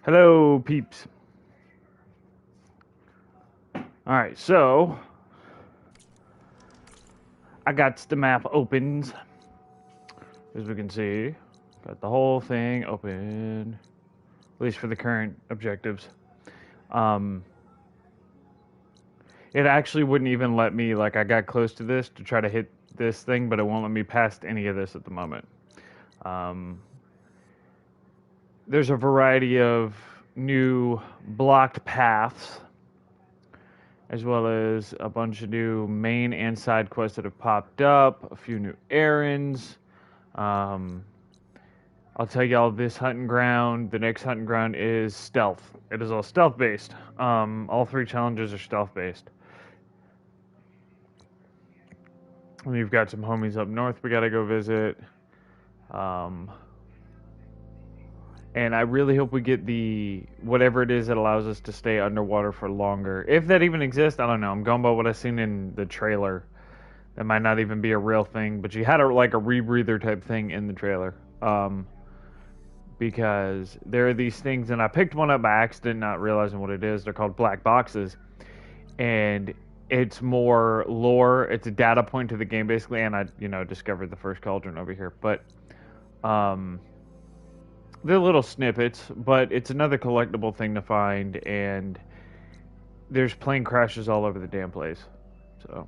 Hello, peeps. Alright, so I got the map opened. As we can see, got the whole thing open, at least for the current objectives. It actually wouldn't even let me, like, I got close to this to try to hit this thing, but it won't let me past any of this at the moment. There's a variety of new blocked paths, as well as a bunch of new main and side quests that have popped up, a few new errands. I'll tell y'all this hunting ground, the next hunting ground is stealth. It is all stealth based. All three challenges are stealth based. We've got some homies up north we gotta go visit. And I really hope we get the whatever it is that allows us to stay underwater for longer. If that even exists, I don't know. I'm going by what I've seen in the trailer. That might not even be a real thing, but you had a rebreather type thing in the trailer. Because there are these things, and I picked one up by accident, not realizing what it is. They're called black boxes, and it's more lore. It's a data point to the game, basically, and I, discovered the first cauldron over here. But, they're little snippets, but it's another collectible thing to find, and there's plane crashes all over the damn place. So,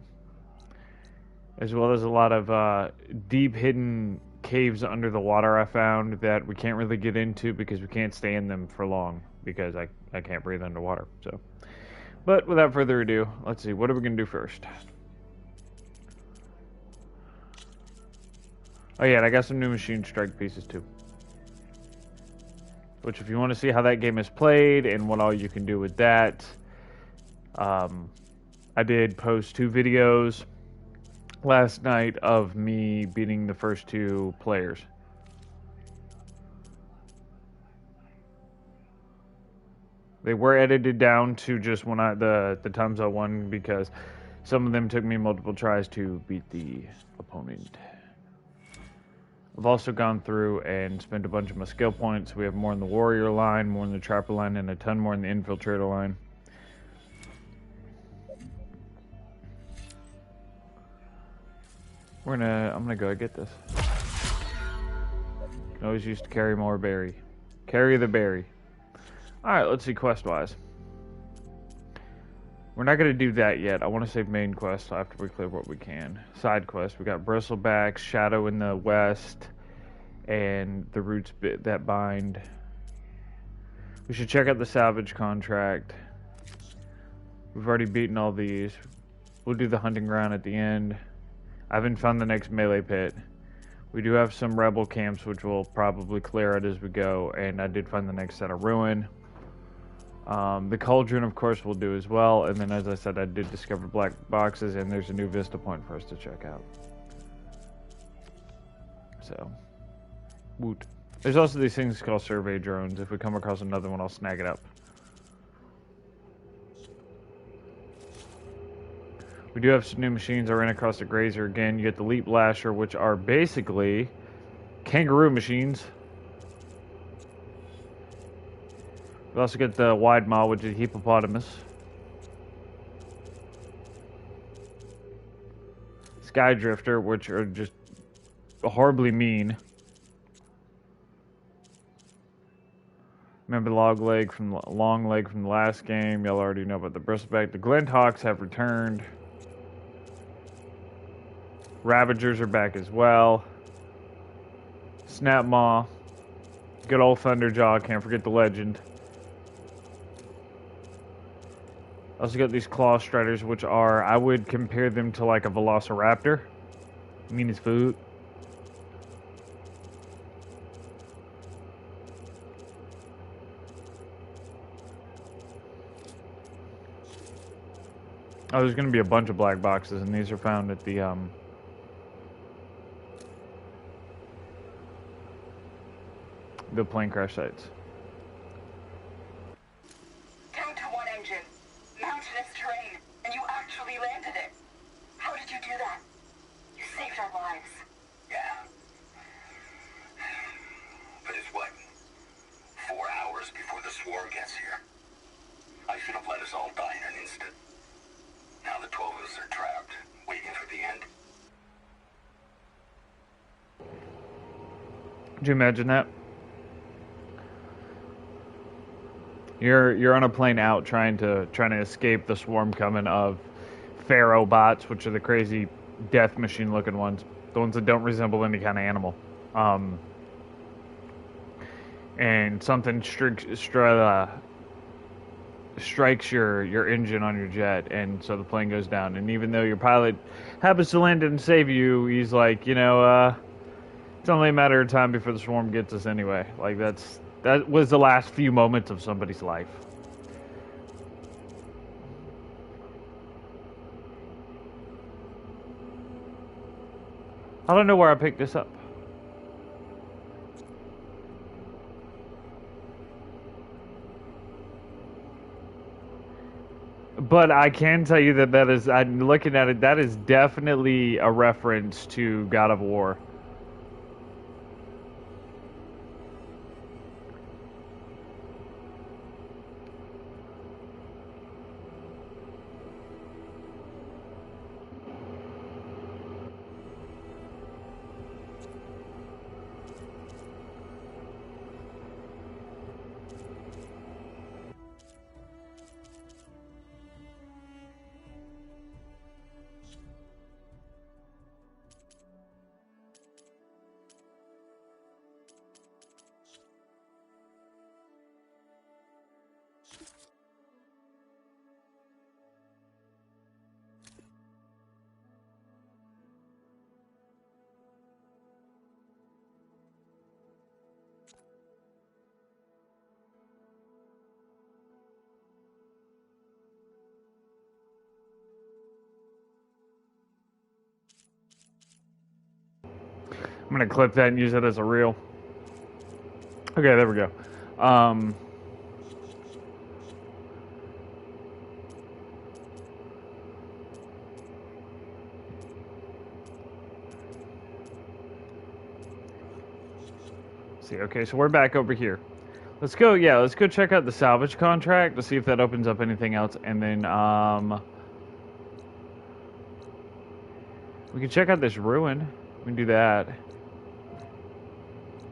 as well as a lot of deep hidden caves under the water I found that we can't really get into because we can't stay in them for long because I can't breathe underwater. So, but without further ado, let's see, what are we going to do first? Oh yeah, and I got some new machine strike pieces too. Which, if you want to see how that game is played and what all you can do with that, I did post 2 videos last night of me beating the first 2 players. They were edited down to just when the times I won, because some of them took me multiple tries to beat the opponent. I've also gone through and spent a bunch of my skill points. We have more in the warrior line, more in the trapper line, and a ton more in the infiltrator line. I'm gonna go get this. Can always use to carry more berry. Carry the berry. Alright, let's see quest wise. We're not gonna do that yet. I want to save main quest after we clear what we can. Side quest, we got bristlebacks, shadow in the west, and the roots that bind. We should check out the salvage contract. We've already beaten all these. We'll do the hunting ground at the end. I haven't found the next melee pit. We do have some rebel camps, which we'll probably clear out as we go, and I did find the next set of ruin. The cauldron, of course, we'll do as well, and then, as I said, I did discover black boxes, and there's a new vista point for us to check out. So, woot. There's also these things called survey drones. If we come across another one, I'll snag it up. We do have some new machines. I ran across the grazer again. You get the leap lasher, which are basically kangaroo machines. We also get the wide maw, which is hippopotamus. Sky drifter, which are just horribly mean. Remember the long leg from the last game. Y'all already know about the bristleback. The glinthawks have returned. Ravagers are back as well. Snapmaw. Good old Thunderjaw. Can't forget the legend. Also got these claw striders, which are, I would compare them to like a velociraptor. Mean as food. Oh, there's going to be a bunch of black boxes, and these are found at the plane crash sites. Down to 1 engine. Mountainous terrain, and you actually landed it. How did you do that? You saved our lives. Yeah. But it's what? 4 hours before the swarm Could you imagine that? You're on a plane out trying to escape the swarm coming of Pharaoh bots, which are the crazy death machine looking ones, the ones that don't resemble any kind of animal. And something strikes your engine on your jet, and so the plane goes down. And even though your pilot happens to land and save you, he's like, it's only a matter of time before the swarm gets us anyway. Like that was the last few moments of somebody's life. I don't know where I picked this up. But I can tell you that is, I'm looking at it, that is definitely a reference to God of War. I'm gonna clip that and use it as a reel. Okay, there we go. See, okay, so we're back over here. Let's go check out the salvage contract to see if that opens up anything else, and then we can check out this ruin. We can do that.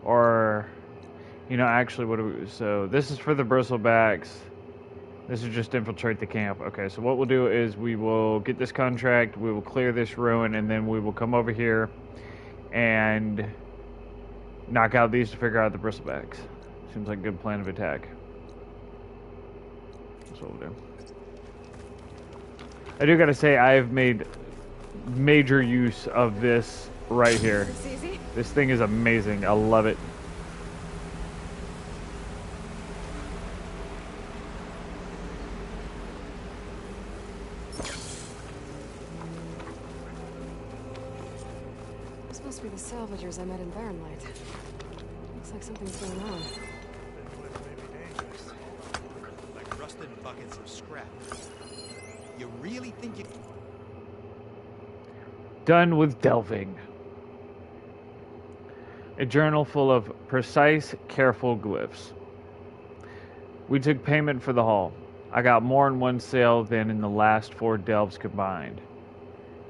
Or, actually, what do we... So, this is for the bristlebacks. This is just infiltrate the camp. Okay, so what we'll do is we will get this contract, we will clear this ruin, and then we will come over here and knock out these to figure out the bristlebacks. Seems like a good plan of attack. That's what we'll do. I do gotta say, I have made major use of this right here. This thing is amazing. I love it. This must be the salvagers I met in Barrenlight. Looks like something's going on. Like rusted buckets of scrap. You really think you... Done with delving. A journal full of precise, careful glyphs. We took payment for the haul. I got more in one sale than in the last 4 delves combined.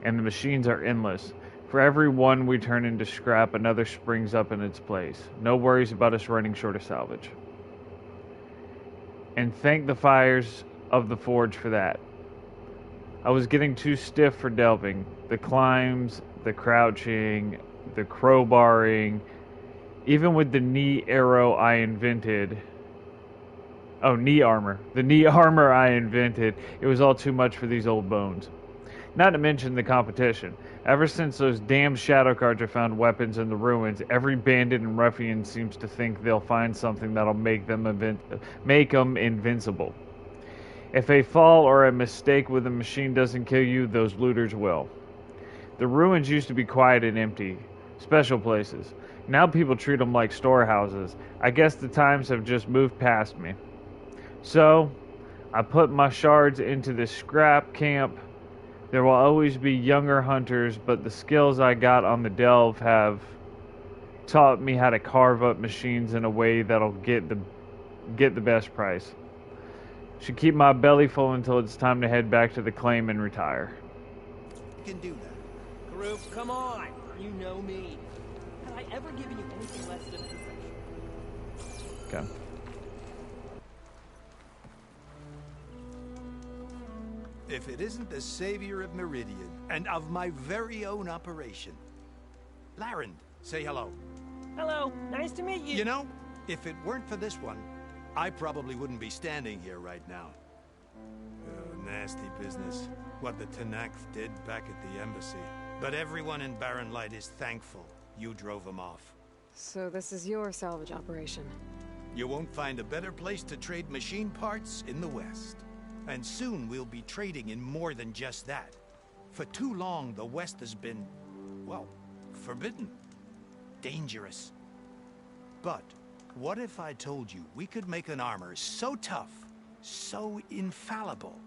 And the machines are endless. For every one we turn into scrap, another springs up in its place. No worries about us running short of salvage. And thank the fires of the forge for that. I was getting too stiff for delving. The climbs, the crouching, the crowbarring, even with the knee arrow I invented. Oh, knee armor. The knee armor I invented. It was all too much for these old bones. Not to mention the competition. Ever since those damn shadow cards have found weapons in the ruins, every bandit and ruffian seems to think they'll find something that'll make them invincible. If a fall or a mistake with a machine doesn't kill you, those looters will. The ruins used to be quiet and empty. Special places. Now people treat them like storehouses. I guess the times have just moved past me. So, I put my shards into this scrap camp. There will always be younger hunters, but the skills I got on the delve have taught me how to carve up machines in a way that'll get the best price. Should keep my belly full until it's time to head back to the claim and retire. can do that. Group, come on! You know me. Have I ever given you anything less than perfection? Okay. If it isn't the savior of Meridian and of my very own operation. Larend, say hello. Hello, nice to meet you. You know, if it weren't for this one, I probably wouldn't be standing here right now. Nasty business. What the Tenakth did back at the embassy. But everyone in Barren Light is thankful you drove them off. So this is your salvage operation. You won't find a better place to trade machine parts in the West. And soon we'll be trading in more than just that. For too long, the West has been, well, forbidden. Dangerous. But what if I told you we could make an armor so tough, so infallible,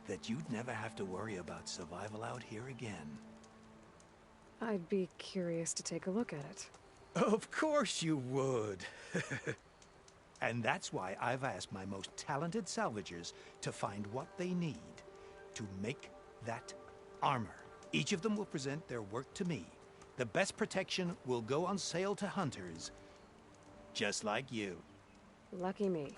that you'd never have to worry about survival out here again? I'd be curious to take a look at it. Of course you would. And that's why I've asked my most talented salvagers to find what they need to make that armor. Each of them will present their work to me. The best protection will go on sale to hunters, just like you. Lucky me.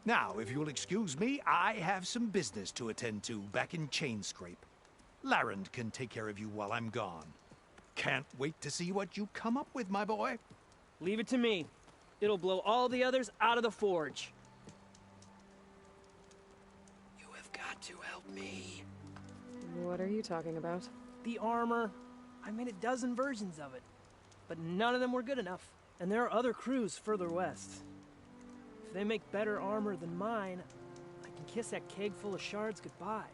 Now, if you'll excuse me, I have some business to attend to back in Chainscrape. Larend can take care of you while I'm gone. Can't wait to see what you come up with, my boy. Leave it to me. It'll blow all the others out of the forge. You have got to help me. What are you talking about? The armor. I made a dozen versions of it. But none of them were good enough. And there are other crews further west. If they make better armor than mine, I can kiss that keg full of shards goodbye.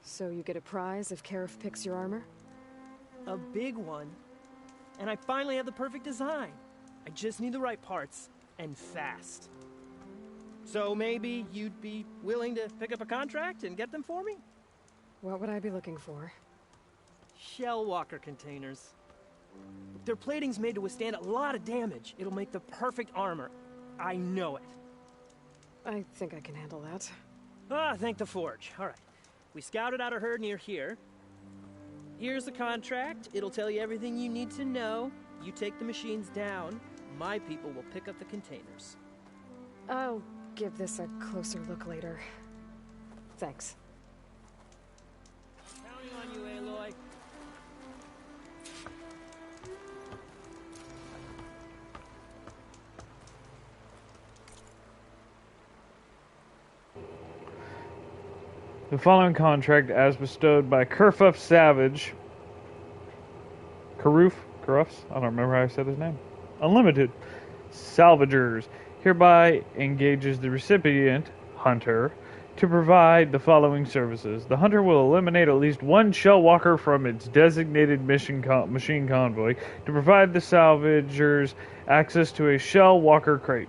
So you get a prize if Karif picks your armor? A big one. And I finally have the perfect design. I just need the right parts, and fast. So maybe you'd be willing to pick up a contract and get them for me? What would I be looking for? Shell walker containers. Their plating's made to withstand a lot of damage. It'll make the perfect armor. I know it. I think I can handle that. Ah, thank the forge. All right. We scouted out a herd near here. Here's the contract. It'll tell you everything you need to know. You take the machines down. My people will pick up the containers. I'll give this a closer look later. Thanks. Counting on you, Aloy. The following contract, as bestowed by Kerfuff Savage, Karufs? I don't remember how I said his name. Unlimited Salvagers hereby engages the recipient, Hunter, to provide the following services. The Hunter will eliminate at least one shell walker from its designated machine convoy to provide the salvagers access to a shell walker crate.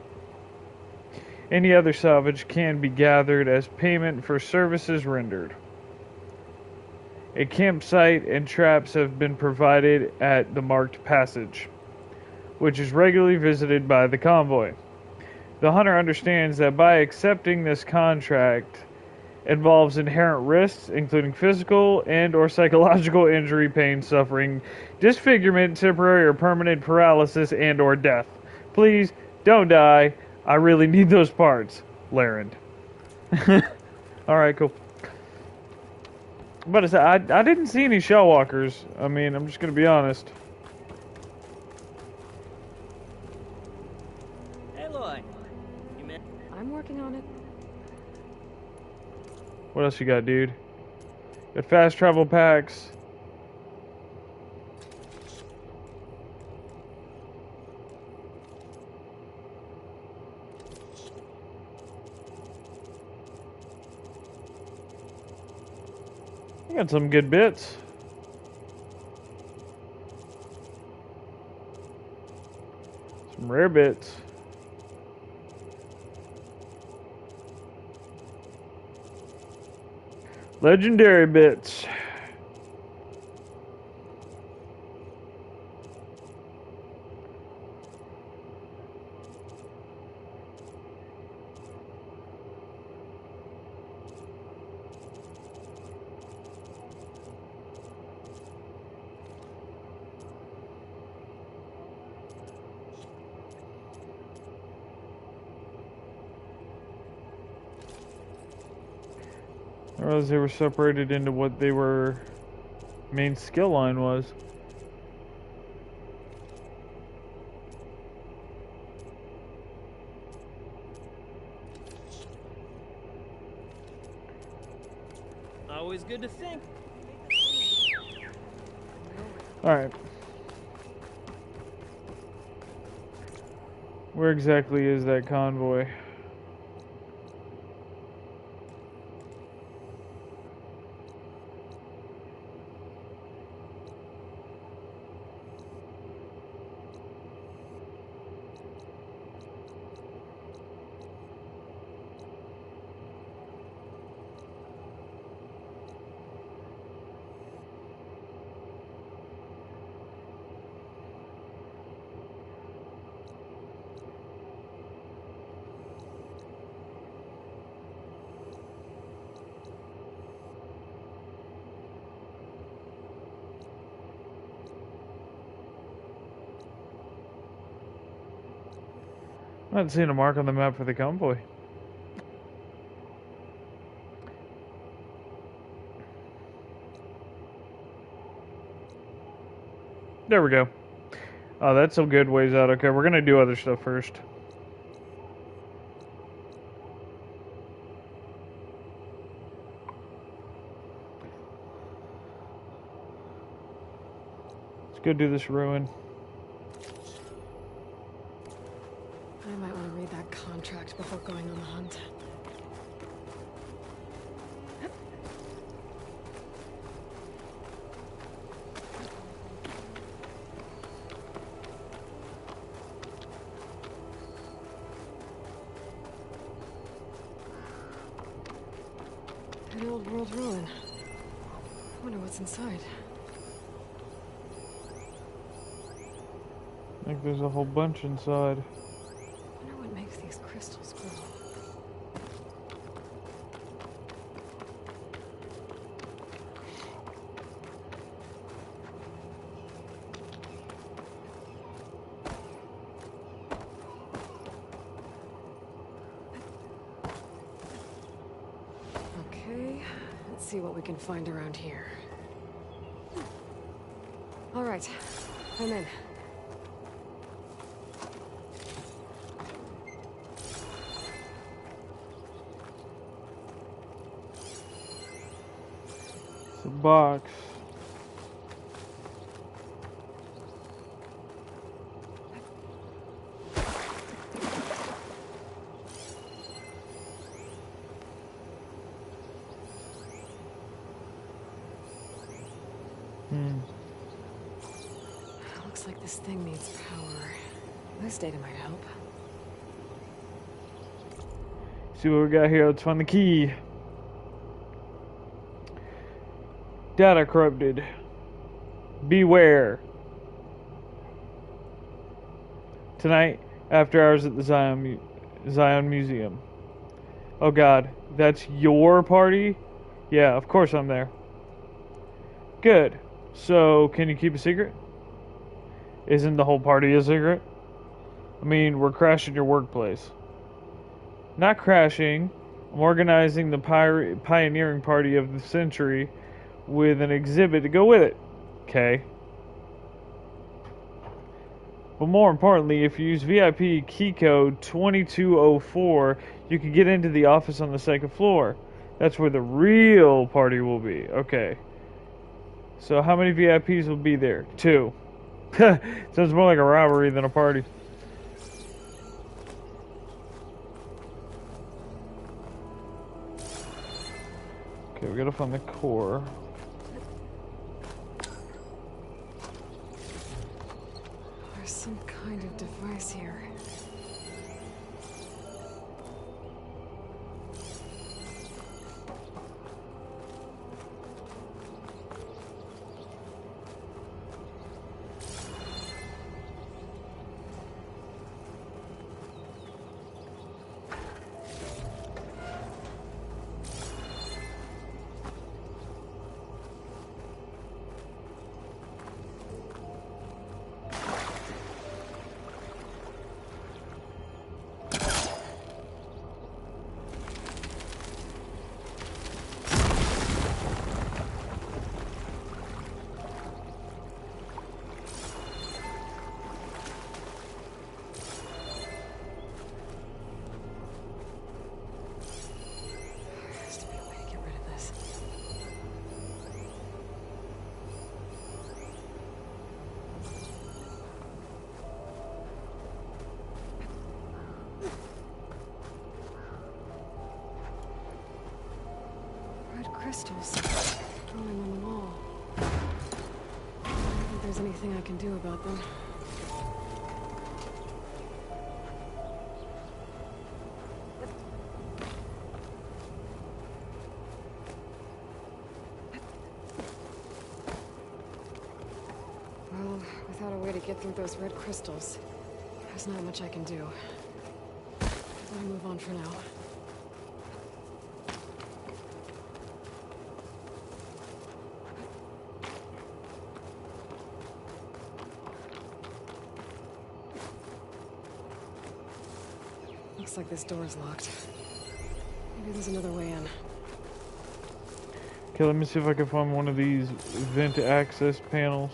Any other salvage can be gathered as payment for services rendered. A campsite and traps have been provided at the marked passage, which is regularly visited by the convoy. The hunter understands that by accepting this contract involves inherent risks, including physical and or psychological injury, pain, suffering, disfigurement, temporary or permanent paralysis, and or death. Please, don't die. I really need those parts. Larend. Alright, cool. But I didn't see any shell walkers. I mean, I'm just going to be honest. Aloy. I'm working on it. What else you got, dude? Got fast travel packs. I got some good bits. Some rare bits. Legendary bits. I realized they were separated into what they were main skill line was. Always good to think. Alright. Where exactly is that convoy? I'm not seeing a mark on the map for the convoy. There we go. Oh, that's a good ways out. Okay, we're gonna do other stuff first. Let's go do this ruin. I might want to read that contract before going on the hunt. An old world ruin. I wonder what's inside. I think there's a whole bunch inside. I wonder what makes these crystals glow. Okay, let's see what we can find around here. All right, I'm in. It's a box. Looks like this thing needs power. This data might help. See what we got here. Let's find the key. Data corrupted. Beware. Tonight, after hours at the Zion Museum. Oh God, that's your party? Yeah, of course I'm there. Good. So, can you keep a secret? Isn't the whole party a secret? I mean, we're crashing your workplace. Not crashing. I'm organizing the pioneering party of the century with an exhibit to go with it. Okay. But more importantly, if you use VIP key code 2204, you can get into the office on the second floor. That's where the real party will be. Okay. So how many VIPs will be there? 2. Sounds more like a robbery than a party. Okay, we gotta find the core. There's some kind of device here. crystals glowing on the wall. I don't think there's anything I can do about them. Well, without a way to get through those red crystals, there's not much I can do. I'll move on for now. Looks like this door's locked. Maybe there's another way in. Okay, let me see if I can find one of these vent access panels.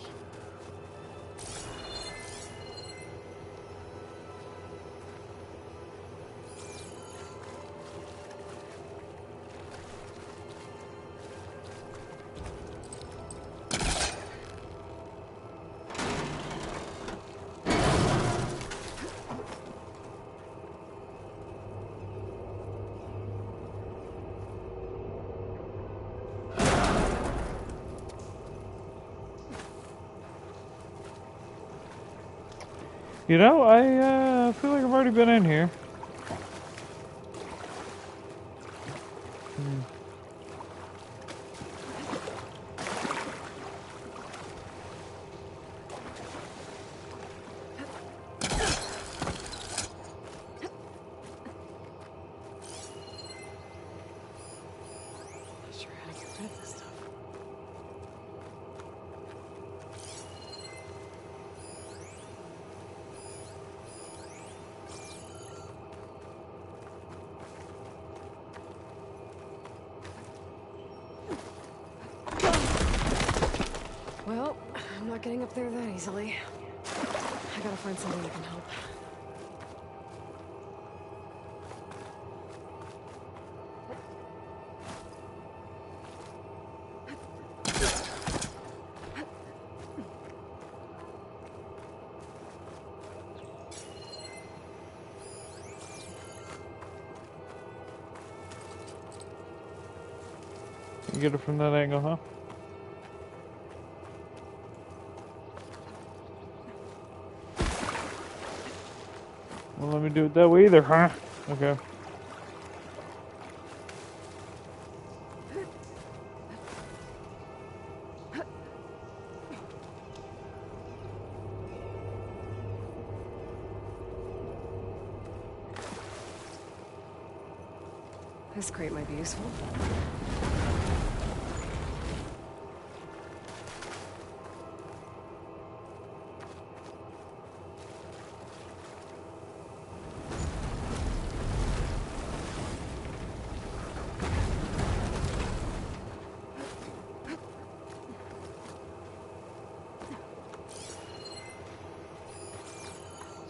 You know, I feel like I've already been in here. Not sure how to get rid of this stuff. Well, I'm not getting up there that easily. I gotta find something that can help. You get it from that angle, huh? Well, let me do it that way either, huh? Okay. This crate might be useful.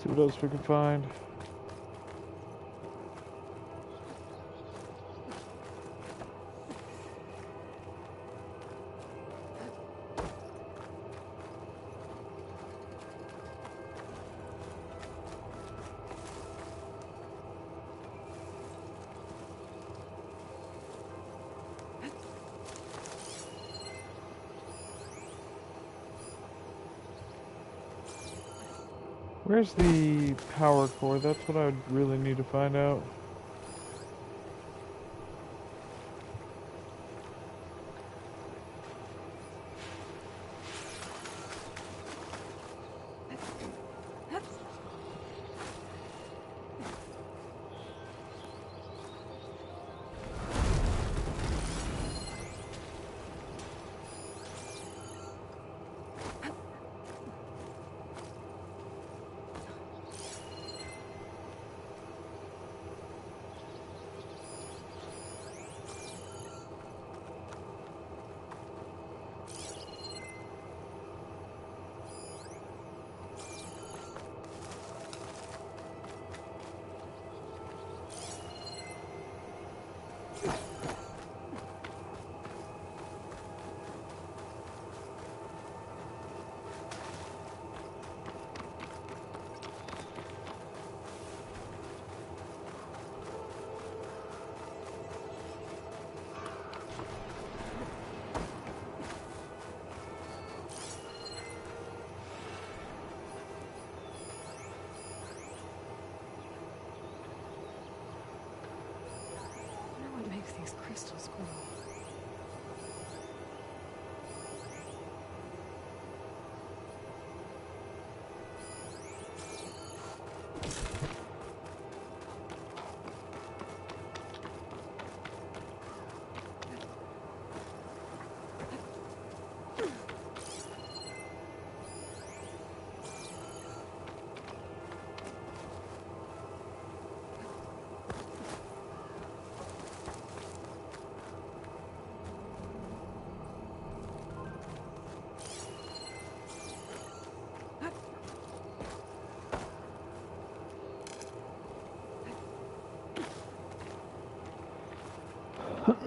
See what else we can find. Where's the power core? That's what I would really need to find out.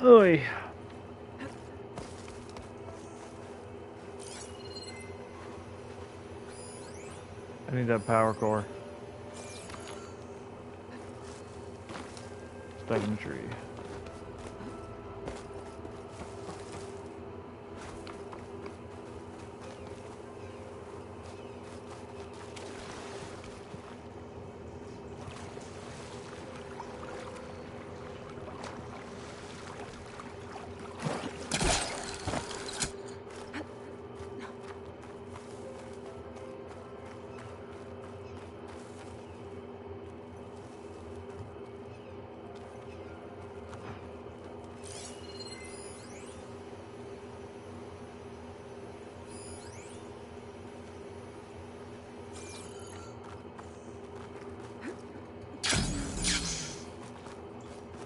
Oy. I need that power core. Stuck in the tree.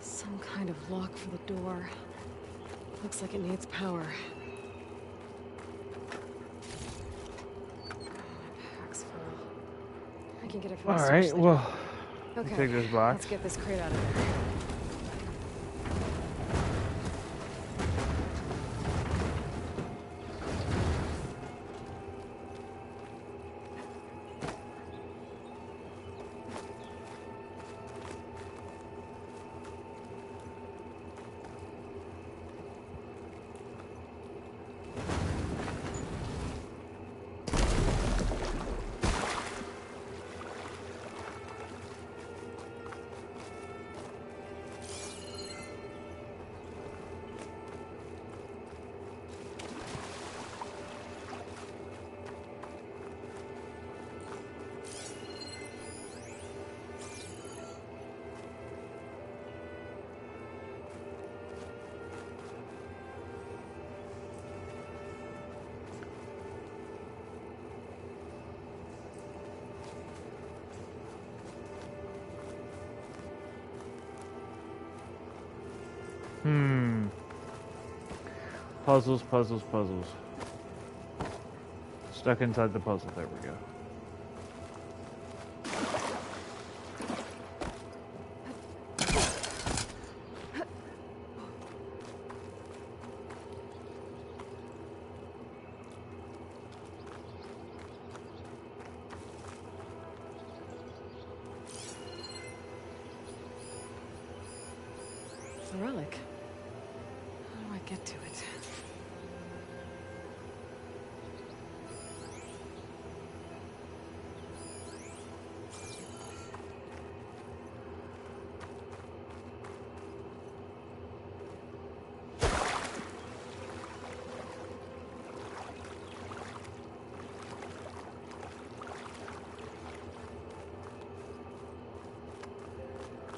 Some kind of lock for the door. Looks like it needs power. Pack's full. I can get it from the Alright, storage well, later. Okay, take this box. let's get this crate out of there. Puzzles, puzzles, puzzles. Stuck inside the puzzle. There we go. It's a relic. How do I get to it?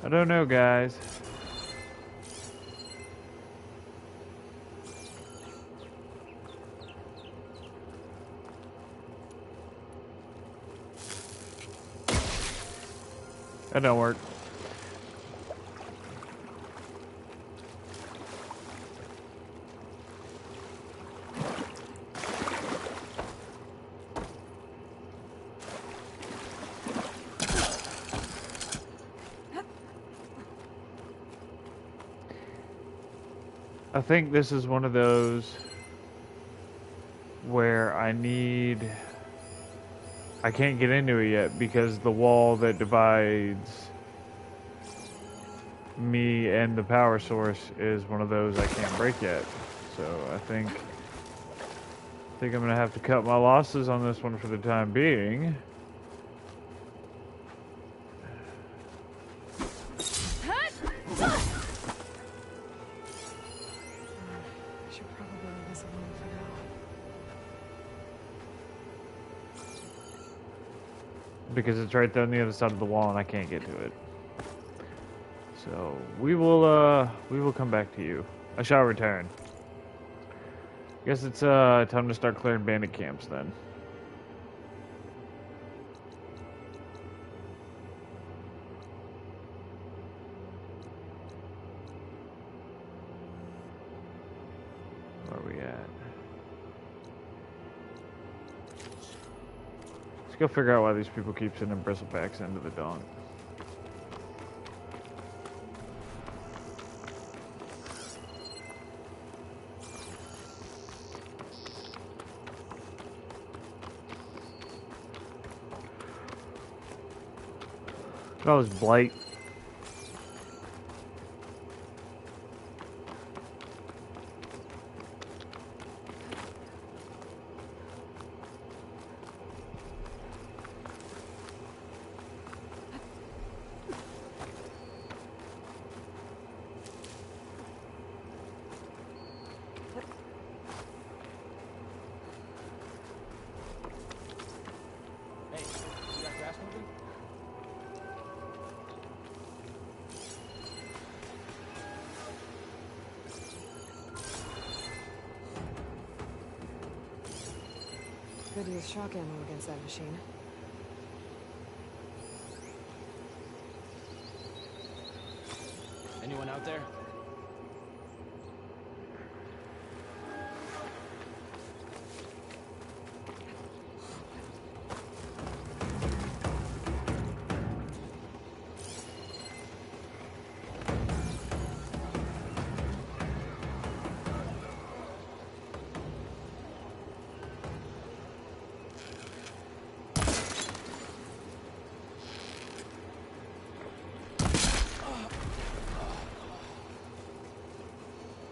I don't know, guys. That don't work. I think this is one of those where I can't get into it yet because the wall that divides me and the power source is one of those I can't break yet. So I think I'm gonna have to cut my losses on this one for the time being. Because it's right there on the other side of the wall and I can't get to it. So we will come back to you. I shall return. Guess it's time to start clearing bandit camps then. Where are we at? Let's go figure out why these people keep sending bristlebacks into the donk. That was blight. Could use shock ammo against that machine. Anyone out there?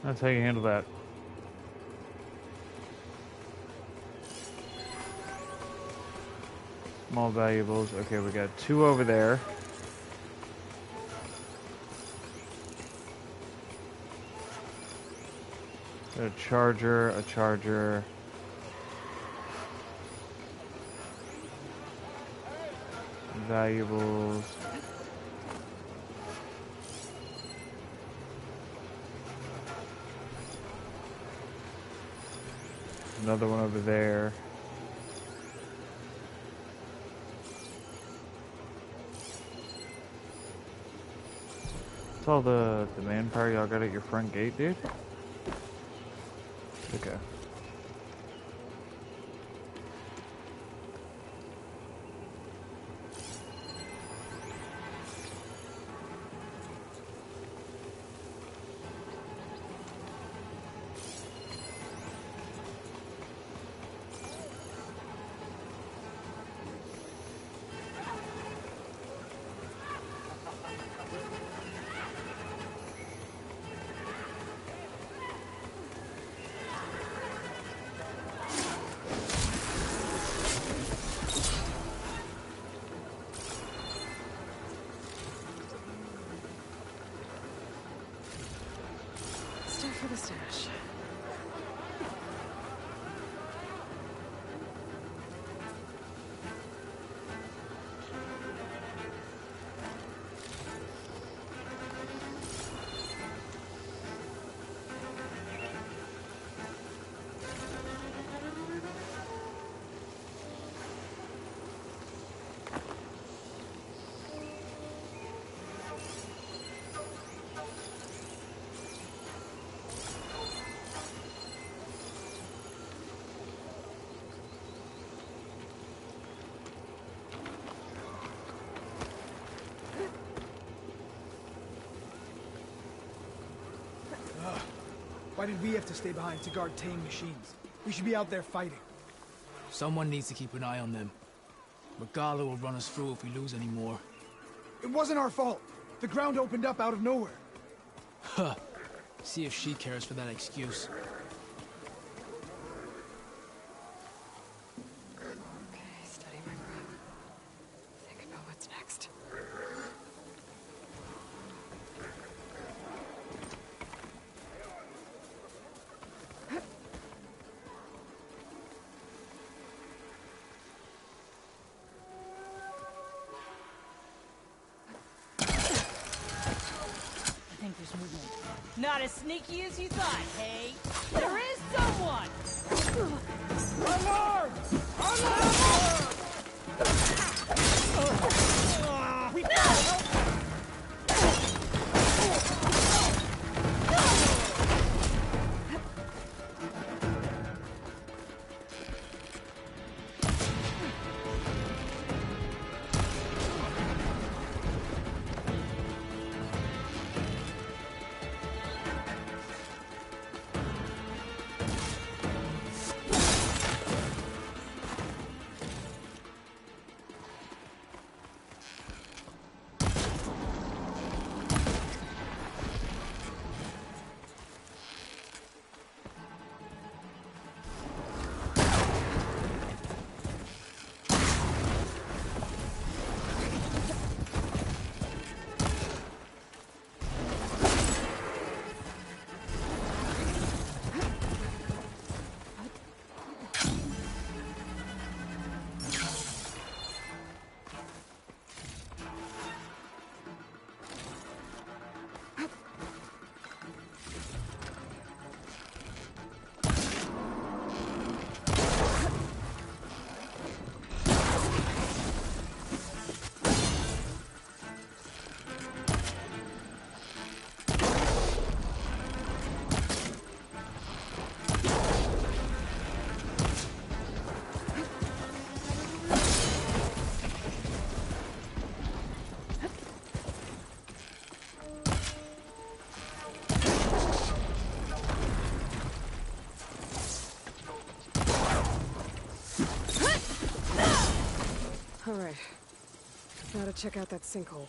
That's how you handle that. Small valuables. Okay, we got 2 over there. A charger, a charger. Valuables. Another one over there. That's all the manpower y'all got at your front gate, dude? Okay. Stuff for the stash. Why did we have to stay behind to guard tame machines? We should be out there fighting. Someone needs to keep an eye on them. Regala will run us through if we lose any more. It wasn't our fault. The ground opened up out of nowhere. Huh. See if she cares for that excuse. Okay, steady my breath. Think about what's next. I think there's movement. Not as sneaky as you thought, hey? There is someone! Alarm! Alarm! We found help! Alright. Now to check out that sinkhole.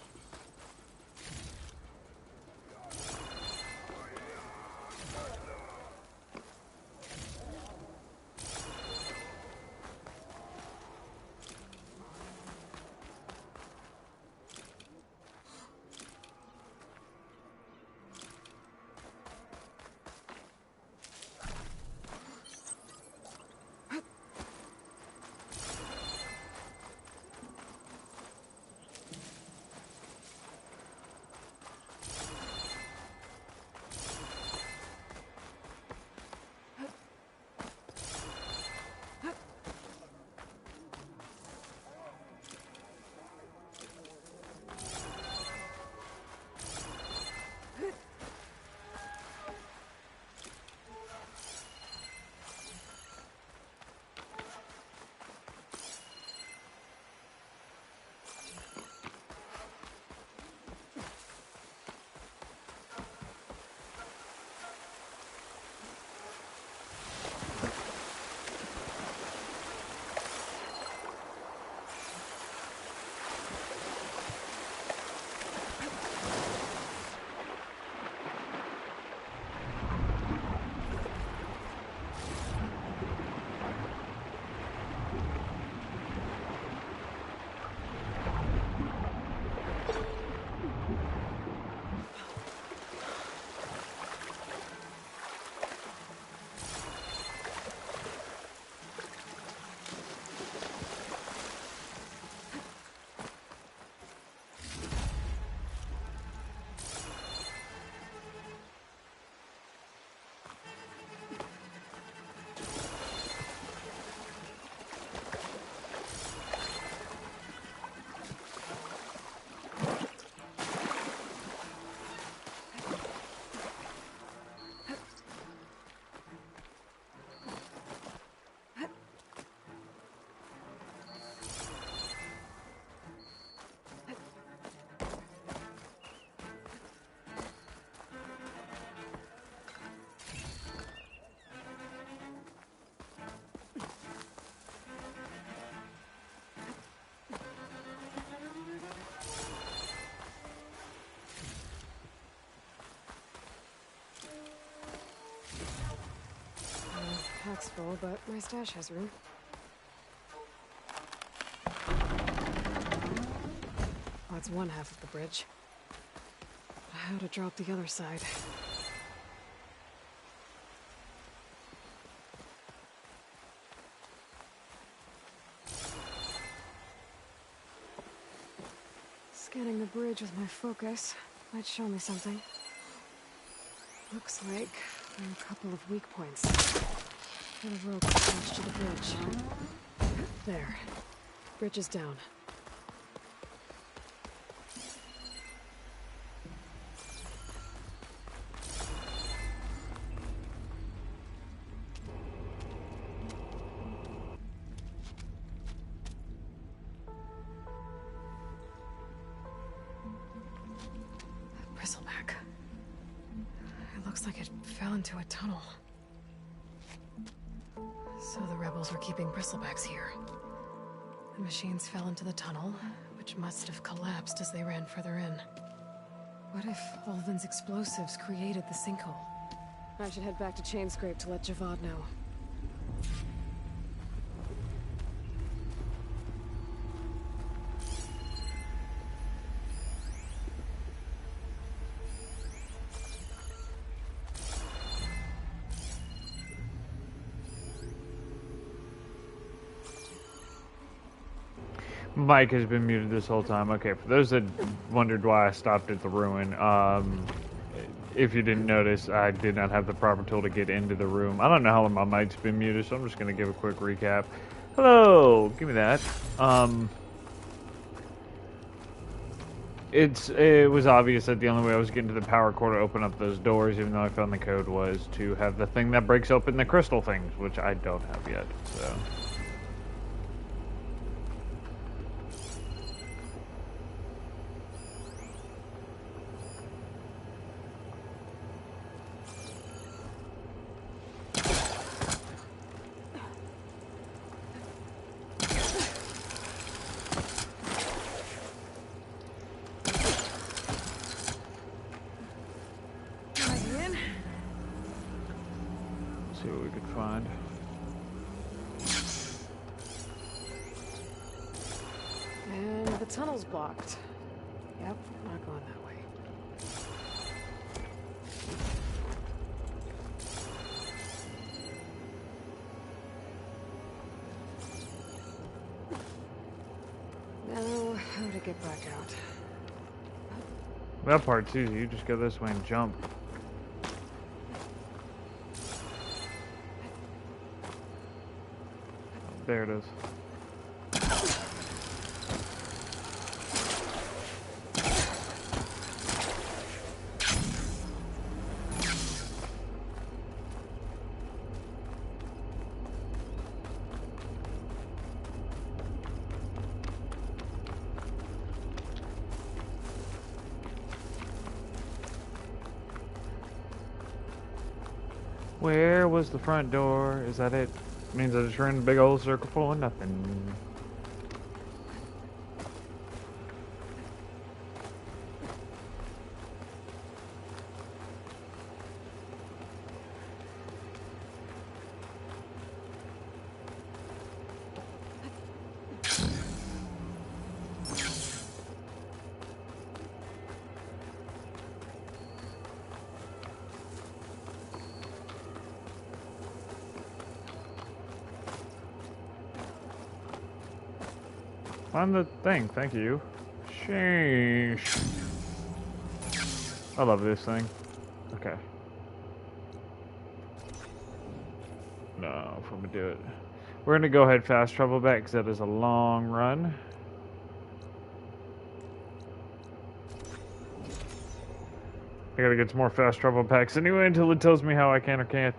Pack's full, but my stash has room. Oh, it's one half of the bridge. How to drop the other side. Scanning the bridge with my focus might show me something. Looks like there are a couple of weak points. Got a rope attached to the bridge. There. Bridge is down. Bristleback. It looks like it fell into a tunnel. So the rebels were keeping bristlebacks here. The machines fell into the tunnel, which must have collapsed as they ran further in. What if Ulvin's explosives created the sinkhole? I should head back to Chainscrape to let Javad know. Mike has been muted this whole time. Okay, for those that wondered why I stopped at the ruin, if you didn't notice, I did not have the proper tool to get into the room. I don't know how long my mic's been muted, so I'm just going to give a quick recap. Hello! Give me that. It was obvious that the only way I was getting to the power core to open up those doors, even though I found the code, was to have the thing that breaks open the crystal things, which I don't have yet, so... tunnel's blocked. Yep, not going that way. Now, how to get back out? That part's easy. You just go this way and jump. There it is. Where was the front door? Is that it? Means I just ran a big old circle full of nothing. Find the thing, thank you. Sheesh. I love this thing. Okay. No, if I'm gonna do it. We're gonna go ahead fast travel back because that is a long run. I gotta get some more fast travel packs anyway until it tells me how I can or can't,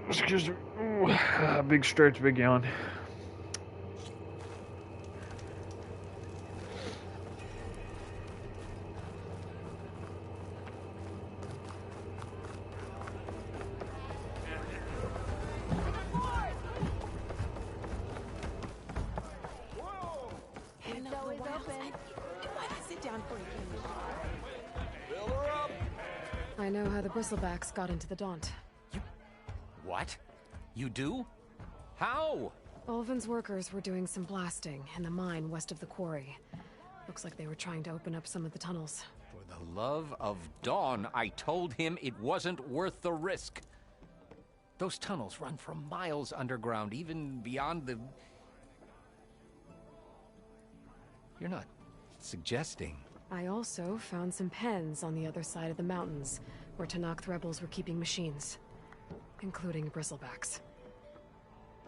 excuse me. Ooh, big stretch, big yawn. I know how the bristlebacks got into the Daunt. What? You do? How? Ulvin's workers were doing some blasting in the mine west of the quarry. Looks like they were trying to open up some of the tunnels. For the love of Dawn, I told him it wasn't worth the risk. Those tunnels run for miles underground, even beyond the... You're not suggesting... I also found some pens on the other side of the mountains, where Tanakh rebels were keeping machines, including bristlebacks.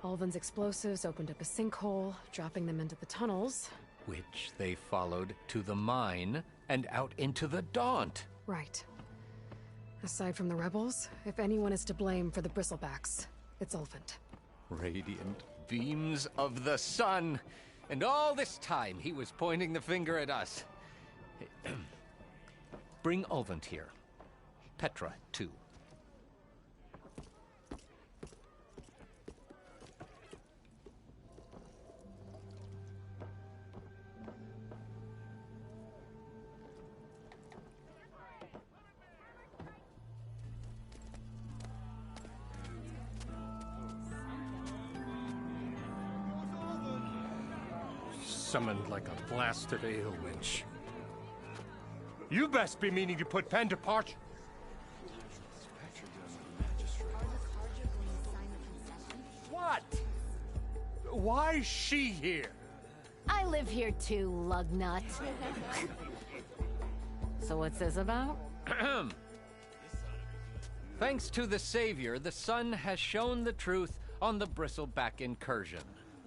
Ulvin's explosives opened up a sinkhole, dropping them into the tunnels. Which they followed to the mine and out into the Daunt. Right. Aside from the rebels, if anyone is to blame for the bristlebacks, it's Ulvin. Radiant beams of the sun! And all this time he was pointing the finger at us. Bring Ulvin here. Petra, too. Summoned like a blasted ale winch. You best be meaning to put pen to parch. What? Why is she here? I live here too, lugnut. So what's this about? Thanks to the Savior, the sun has shown the truth on the bristleback incursion.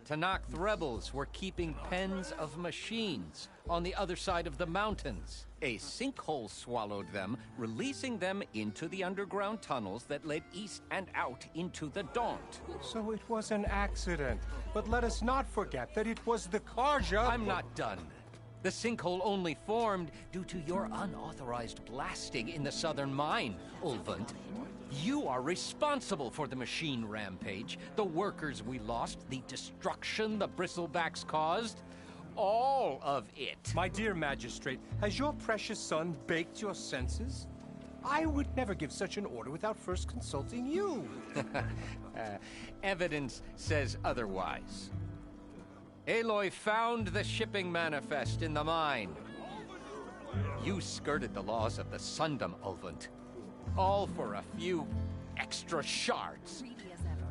Tanakh rebels were keeping pens of machines on the other side of the mountains. A sinkhole swallowed them, releasing them into the underground tunnels that led east and out into the Daunt. So it was an accident. But let us not forget that it was the Karja... I'm not done. The sinkhole only formed due to your unauthorized blasting in the southern mine, Ulvund. You are responsible for the machine rampage, the workers we lost, the destruction the bristlebacks caused. All of it. My dear magistrate, has your precious son baked your senses? I would never give such an order without first consulting you. Evidence says otherwise. Aloy found the shipping manifest in the mine. You skirted the laws of the Sundom, Ulvund. All for a few extra shards. Greedy as ever.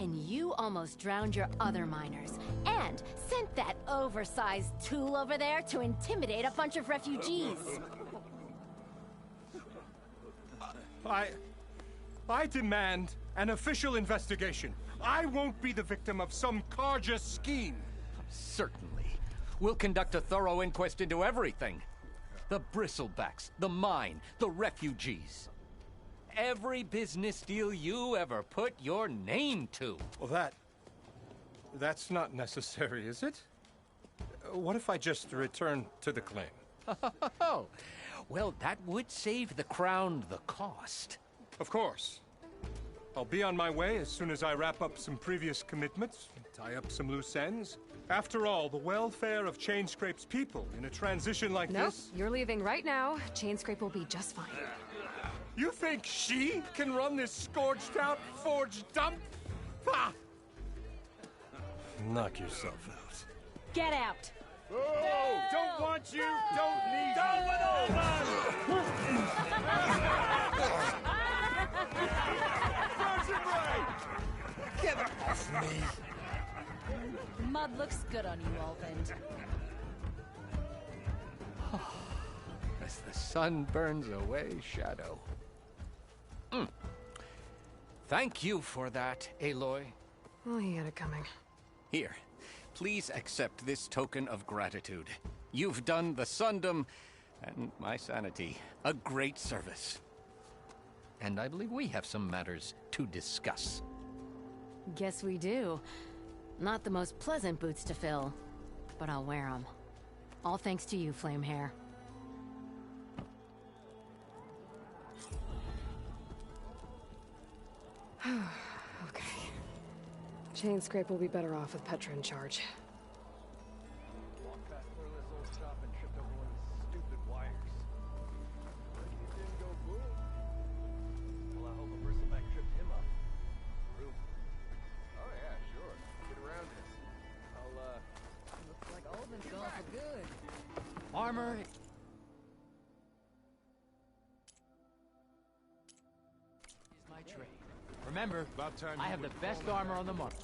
And you almost drowned your other miners. And sent that oversized tool over there to intimidate a bunch of refugees. I demand an official investigation. I won't be the victim of some Karja scheme. Certainly. We'll conduct a thorough inquest into everything. The bristlebacks, the mine, the refugees. Every business deal you ever put your name to. Well, that's not necessary, is it? What if I just return to the claim? Oh, well, that would save the Crown the cost. Of course. I'll be on my way as soon as I wrap up some previous commitments, tie up some loose ends. After all, the welfare of Chainscrape's people in a transition like this... Nope, you're leaving right now. Chainscrape will be just fine. You think she can run this scorched-out, forged dump? Ha! Knock yourself out. Get out! Oh, don't want you, don't need you. Down with Get off me! Mud looks good on you, Ulvund. As the sun burns away shadow. Thank you for that, Aloy. Well, he had it coming. Here, please accept this token of gratitude. You've done the Sundom and my sanity a great service. And I believe we have some matters to discuss. Guess we do. Not the most pleasant boots to fill, but I'll wear them. All thanks to you, Flamehair. Okay. Chainscrape will be better off with Petra in charge. Walked past Thurless old shop and tripped over one of his stupid wires. But he didn't go boom. Well, I hope a bristleback tripped him up. Room. Oh yeah, sure. Get around it. Looks like Ulvund's gone for good. Armor. Is my trade. Remember, About time I you have the would best call armor on the market.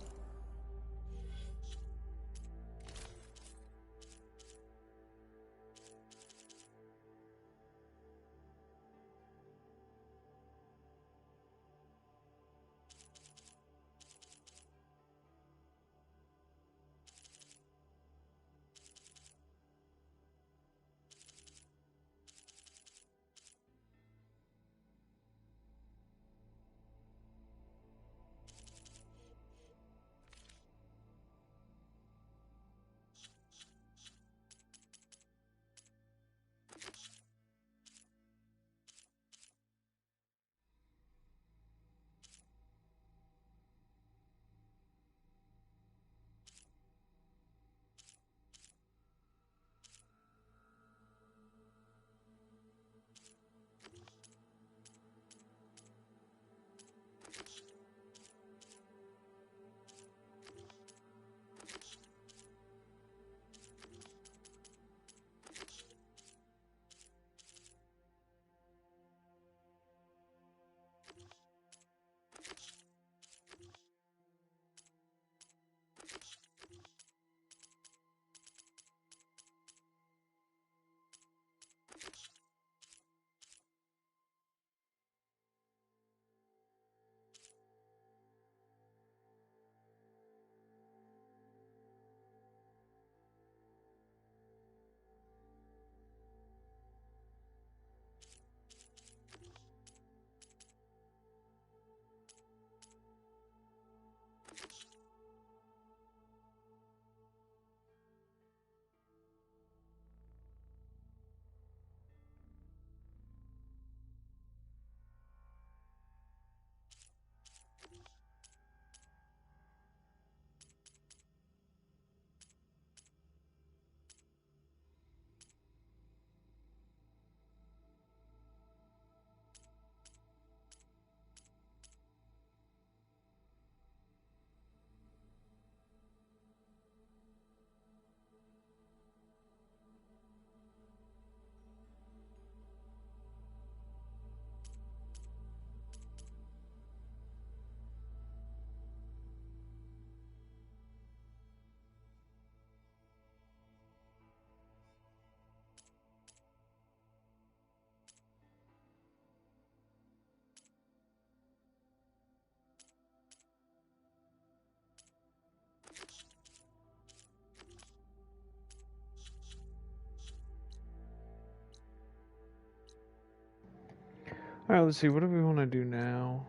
Alright, let's see. What do we want to do now?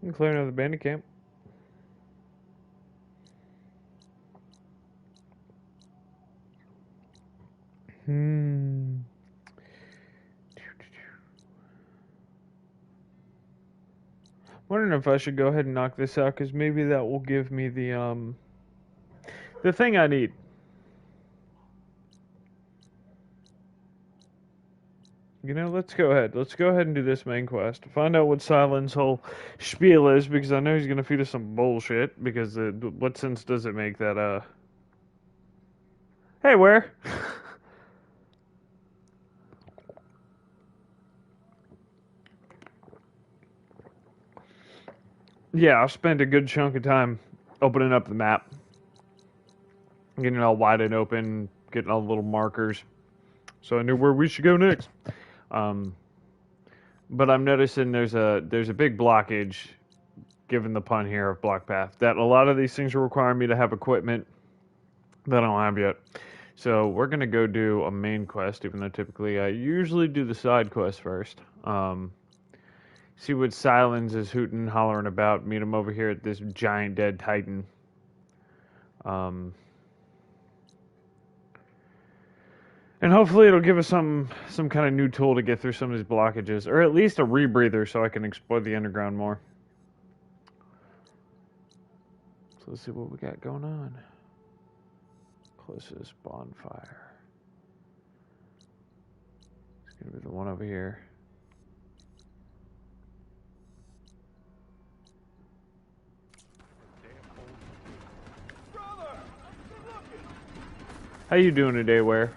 We can clear another bandit camp. Wondering if I should go ahead and knock this out, because maybe that will give me the thing I need. You know, let's go ahead. Let's go ahead and do this main quest. Find out what Silent's whole spiel is, because I know he's going to feed us some bullshit, because what sense does it make that, Hey, where? Yeah, I spent a good chunk of time opening up the map. Getting it all wide and open, getting all the little markers. So I knew where we should go next. But I'm noticing there's a big blockage, given the pun here of block path, that a lot of these things are requiring me to have equipment that I don't have yet. So we're going to go do a main quest, even though typically I usually do the side quest first. See what Silence is hooting and hollering about. Meet him over here at this giant dead titan. And hopefully it'll give us some kind of new tool to get through some of these blockages. Or at least a rebreather so I can explore the underground more. So let's see what we got going on. Closest bonfire. It's going to be the one over here. How you doing today, Ware?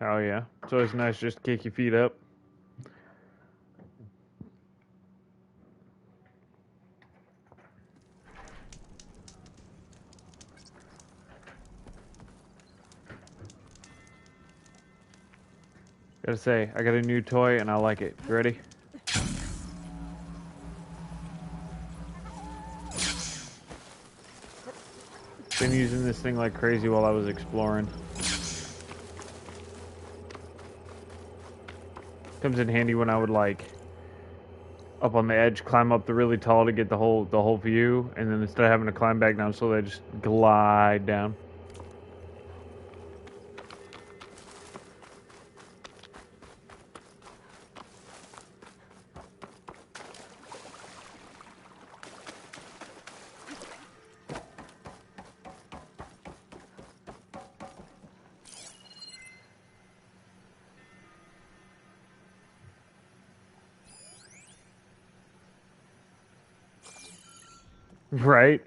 Oh yeah, it's always nice just to kick your feet up. Gotta say, I got a new toy and I like it. You ready? Been using this thing like crazy while I was exploring. Comes in handy when I would like up on the edge, climb up the really tall to get the whole view, and then instead of having to climb back down slowly, I just glide down. Right?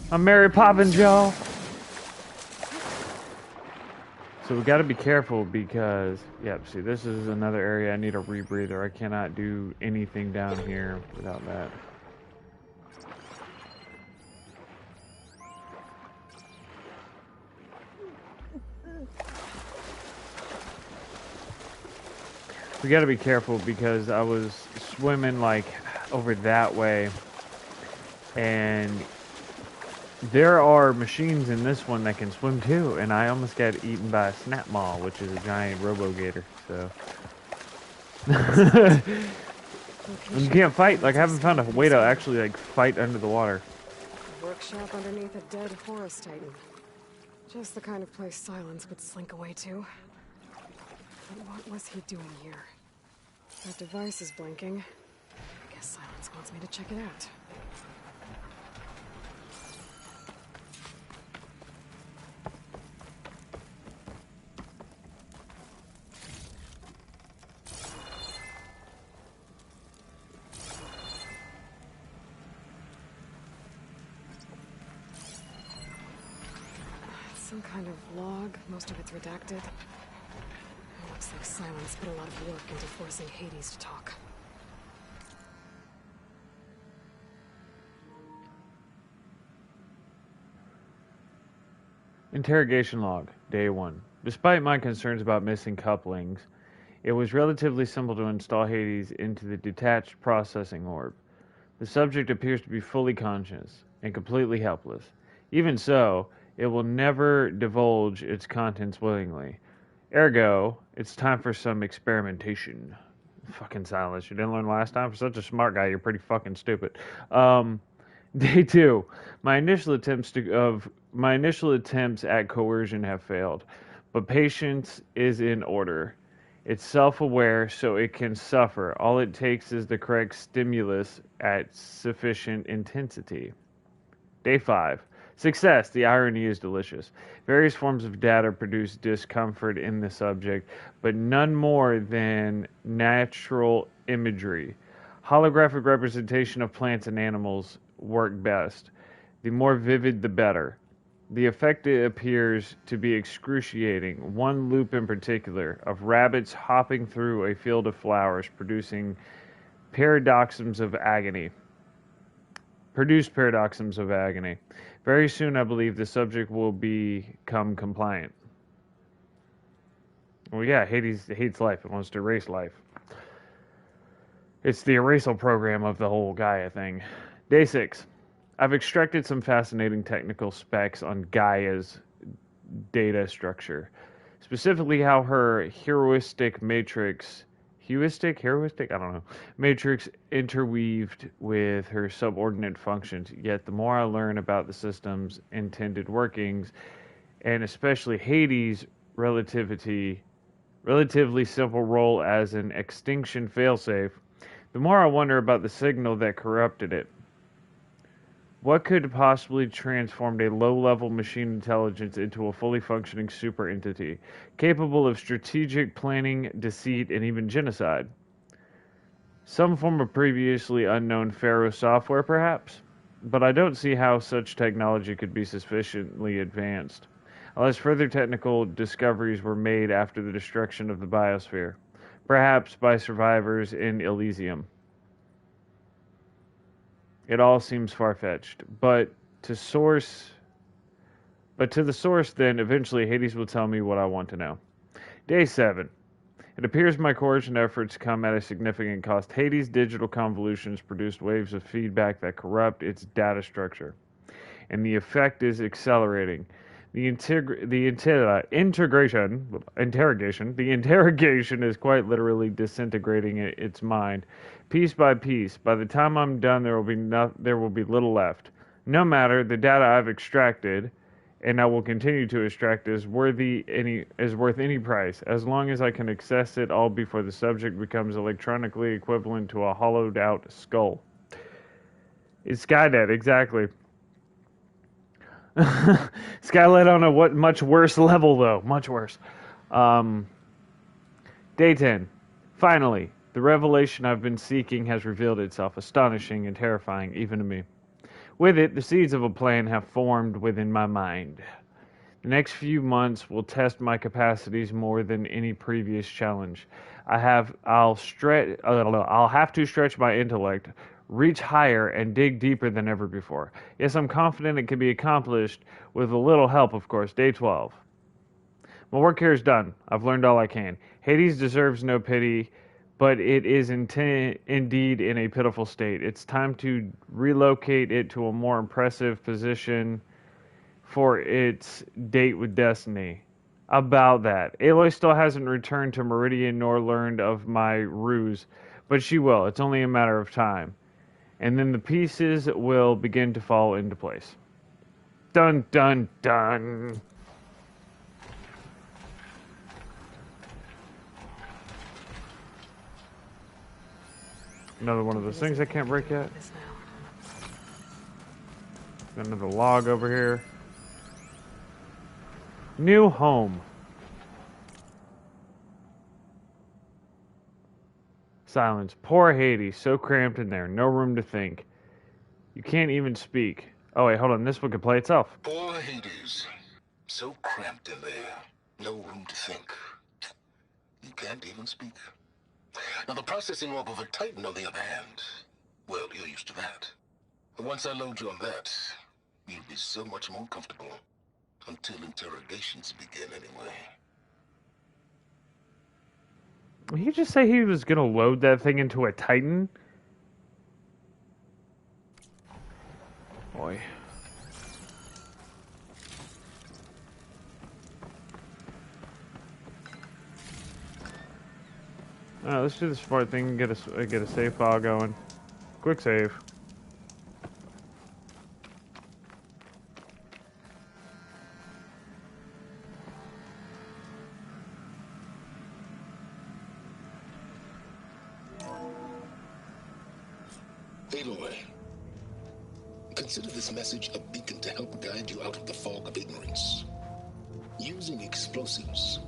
I'm Mary Poppins, y'all. So we gotta be careful because, yep, see, this is another area I need a rebreather. I cannot do anything down here without that. We gotta be careful because I was swimming like over that way. And there are machines in this one that can swim too, and I almost got eaten by a snap maw, which is a giant robo-gator, so. You can't fight, like I haven't found a way to actually like fight under the water. A workshop underneath a dead forest titan. Just the kind of place Silence would slink away to. But what was he doing here? That device is blinking. I guess Silence wants me to check it out. kind of log. Most of it's redacted. It looks like Silence put a lot of work into forcing Hades to talk. Interrogation Log, Day 1. Despite my concerns about missing couplings, it was relatively simple to install Hades into the detached processing orb. The subject appears to be fully conscious and completely helpless. Even so, it will never divulge its contents willingly. Ergo, it's time for some experimentation. Fucking Silence. You didn't learn last time? For such a smart guy, you're pretty fucking stupid. Day 2. My initial attempts at coercion have failed, but patience is in order. It's self-aware, so it can suffer. All it takes is the correct stimulus at sufficient intensity. Day 5. Success. The irony is delicious. Various forms of data produce discomfort in the subject, but none more than natural imagery. Holographic representation of plants and animals work best. The more vivid, the better. The effect appears to be excruciating. One loop in particular, of rabbits hopping through a field of flowers, producing paradoxums of agony. Very soon, I believe, the subject will become compliant. Well, yeah, Hades hates life. It wants to erase life. It's the erasal program of the whole Gaia thing. Day 6. I've extracted some fascinating technical specs on Gaia's data structure. Specifically how her heuristic matrix interweaved with her subordinate functions. Yet the more I learn about the system's intended workings, and especially Hades' relatively simple role as an extinction failsafe, the more I wonder about the signal that corrupted it. What could possibly transform a low-level machine intelligence into a fully functioning super entity, capable of strategic planning, deceit, and even genocide? Some form of previously unknown Pharaoh software, perhaps? But I don't see how such technology could be sufficiently advanced, unless further technical discoveries were made after the destruction of the biosphere, perhaps by survivors in Elysium. It all seems far-fetched, but to the source, then, eventually Hades will tell me what I want to know. Day 7. It appears my coercion efforts come at a significant cost. Hades' digital convolutions produced waves of feedback that corrupt its data structure, and the effect is accelerating. The interrogation is quite literally disintegrating its mind, piece by piece. By the time I'm done, there will be little left. No matter, the data I've extracted, and I will continue to extract, is worth any price, as long as I can access it all before the subject becomes electronically equivalent to a hollowed-out skull. It's Skynet, exactly. Skynet on a much worse level, though. Much worse. Day 10. Finally, the revelation I've been seeking has revealed itself, astonishing and terrifying, even to me. With it, the seeds of a plan have formed within my mind. The next few months will test my capacities more than any previous challenge. I'll have to stretch my intellect, reach higher, and dig deeper than ever before. Yes, I'm confident it can be accomplished with a little help, of course. Day 12. My work here is done. I've learned all I can. Hades deserves no pity, but it is indeed in a pitiful state. It's time to relocate it to a more impressive position for its date with Destiny. About that, Aloy still hasn't returned to Meridian nor learned of my ruse, but she will. It's only a matter of time. And then the pieces will begin to fall into place. Dun, dun, dun. Another one of those things I can't break yet. Got another log over here. New home. Silence. Poor Hades, so cramped in there, no room to think. You can't even speak. Oh wait, hold on, this one could play itself. Poor Hades. So cramped in there, no room to think. You can't even speak. Now, the processing orb of a Titan, on the other hand, well, you're used to that. But once I load you on that, you'll be so much more comfortable. Until interrogations begin, anyway. Did he just say he was gonna load that thing into a Titan? Boy. Let's do the smart thing and get a save file going. Quick save. Aloy, consider this message a beacon to help guide you out of the fog of ignorance. Using explosives,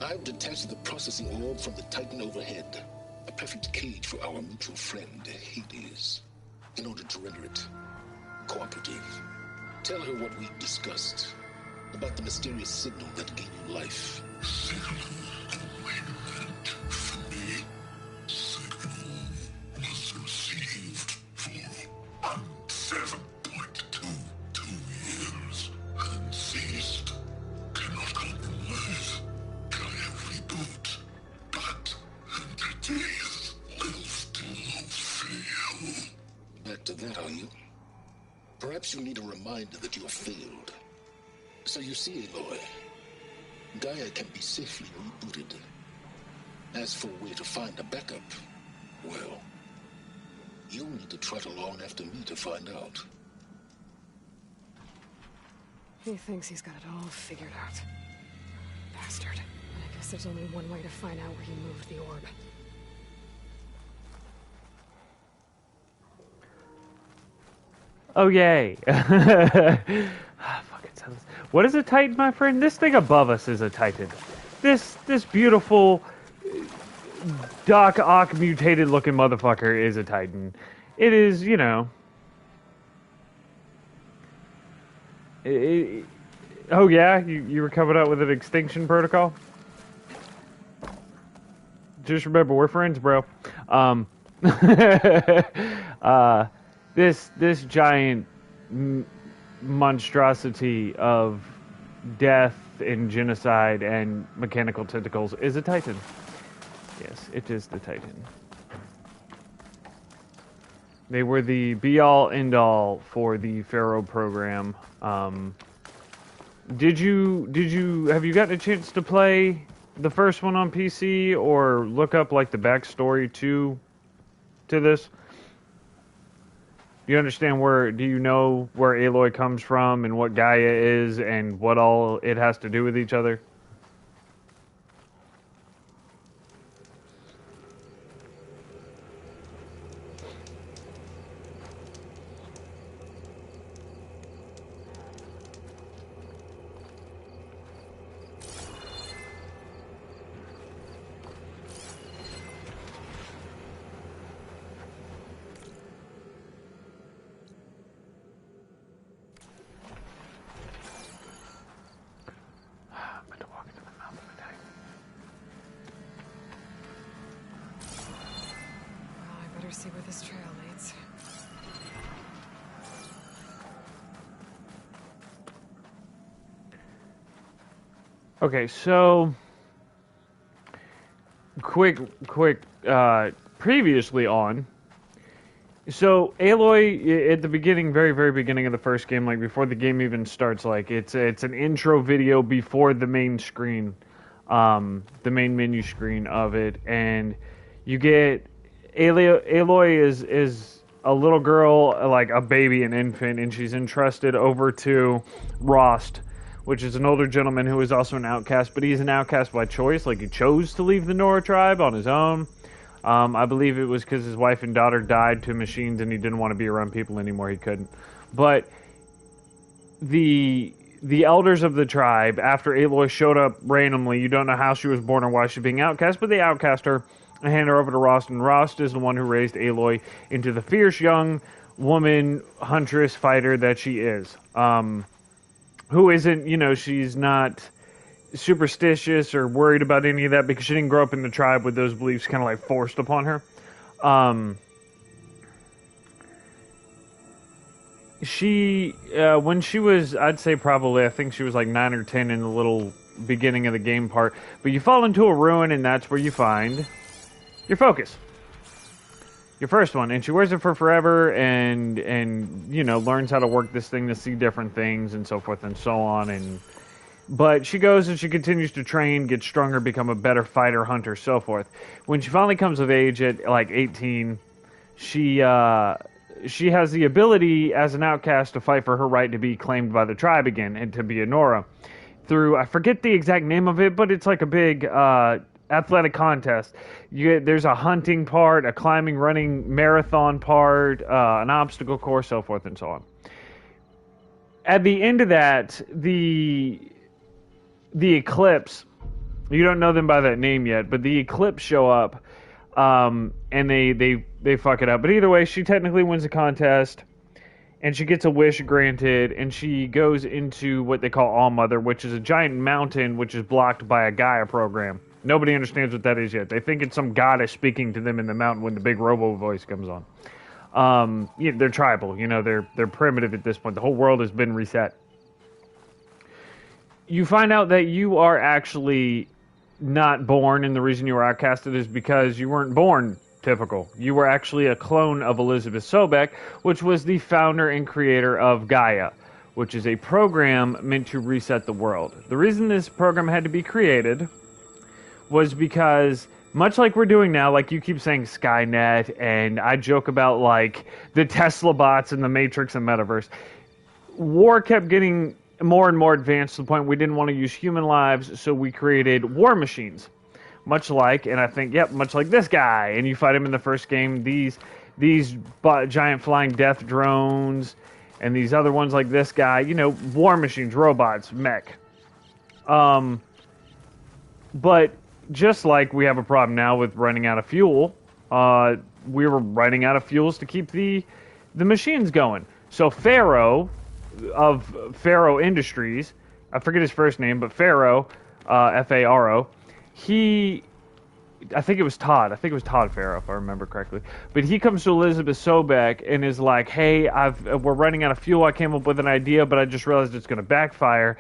I've detached the processing orb from the Titan overhead, a perfect cage for our mutual friend, Hades, in order to render it cooperative. Tell her what we've discussed about the mysterious signal that gave you life. Signal awaited for me. Signal was received for 7.22 years and ceased. Cannot compromise. Gaia reboot. But entities will still fail. Back to that, are you? Perhaps you need a reminder that you have failed. So you see, Aloy, Gaia can be safely rebooted. As for where to find a backup, well, you'll need to trot along after me to find out. He thinks he's got it all figured out. Bastard. I guess there's only one way to find out where he moved the orb. Oh, yay. Fucking sounds... What is a Titan, my friend? This thing above us is a Titan. This beautiful Doc Ock mutated looking motherfucker is a Titan. It is, you know... Oh, yeah? You were coming up with an extinction protocol? Just remember, we're friends, bro. This giant monstrosity of death and genocide and mechanical tentacles is a Titan. Yes, it is the Titan. They were the be-all, end-all for the Pharaoh program. Have you gotten a chance to play the first one on PC or look up like the backstory to this? Do you understand do you know where Aloy comes from and what Gaia is and what all it has to do with each other? See where this trail leads. Okay, so quick previously on. So Aloy at the beginning, very, very beginning of the first game, like before the game even starts, like it's an intro video before the main screen, the main menu screen of it, and you get Aloy is a little girl, like a baby, an infant, and she's entrusted over to Rost, which is an older gentleman who is also an outcast, but he's an outcast by choice. Like, he chose to leave the Nora tribe on his own. I believe it was because his wife and daughter died to machines and he didn't want to be around people anymore. He couldn't. But the elders of the tribe, after Aloy showed up randomly, you don't know how she was born or why she's being outcast, but they outcast her and hand her over to Rost, and Rost is the one who raised Aloy into the fierce young woman, huntress, fighter that she is. who isn't, you know, she's not superstitious or worried about any of that because she didn't grow up in the tribe with those beliefs kind of like forced upon her. She, when she was, I'd say probably, I think she was like 9 or 10 in the little beginning of the game part, but you fall into a ruin and that's where you find your focus. Your first one, and she wears it for forever, and you know, learns how to work this thing to see different things and so forth and so on. But she goes and she continues to train, get stronger, become a better fighter, hunter, so forth. When she finally comes of age at like 18, she has the ability as an outcast to fight for her right to be claimed by the tribe again and to be a Nora. Through, I forget the exact name of it, but it's like a big athletic contest. There's a hunting part, a climbing, running, marathon part, an obstacle course, so forth and so on. At the end of that, the Eclipse, you don't know them by that name yet, but the Eclipse show up, and they fuck it up. But either way, she technically wins the contest, and she gets a wish granted, and she goes into what they call All-Mother, which is a giant mountain which is blocked by a Gaia program. Nobody understands what that is yet. They think it's some goddess speaking to them in the mountain when the big robo voice comes on. They're tribal, you know, they're primitive at this point. The whole world has been reset. You find out that you are actually not born, and the reason you were outcasted is because you weren't born typical. You were actually a clone of Elizabeth Sobek, which was the founder and creator of Gaia, which is a program meant to reset the world. The reason this program had to be created was because, much like we're doing now, like you keep saying Skynet, and I joke about like the Tesla bots and the Matrix and Metaverse, war kept getting more and more advanced to the point we didn't want to use human lives, so we created war machines. Much like, and I think, much like this guy, and you fight him in the first game, these giant flying death drones, and these other ones like this guy, you know, war machines, robots, mech. But just like we have a problem now with running out of fuel, we were running out of fuels to keep the machines going. So Pharaoh of Pharaoh Industries, I forget his first name, but Pharaoh, F-A-R-O, I think it was Todd Pharaoh, if I remember correctly. But he comes to Elizabeth Sobek and is like, hey, we're running out of fuel. I came up with an idea, but I just realized it's going to backfire.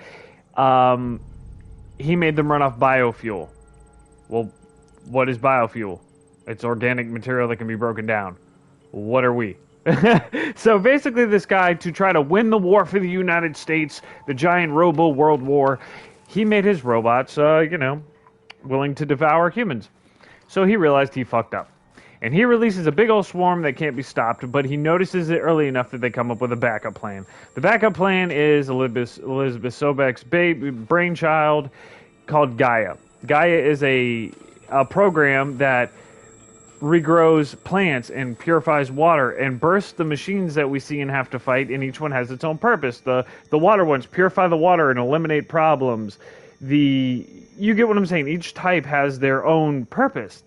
He made them run off biofuel. Well, what is biofuel? It's organic material that can be broken down. What are we? So basically this guy, to try to win the war for the United States, the giant robo world war, he made his robots, willing to devour humans. So he realized he fucked up. And he releases a big old swarm that can't be stopped, but he notices it early enough that they come up with a backup plan. The backup plan is Elizabeth Sobek's brainchild called Gaia. Gaia is a program that regrows plants and purifies water and bursts the machines that we see and have to fight, and each one has its own purpose. The water ones purify the water and eliminate problems. You get what I'm saying? Each type has their own purpose.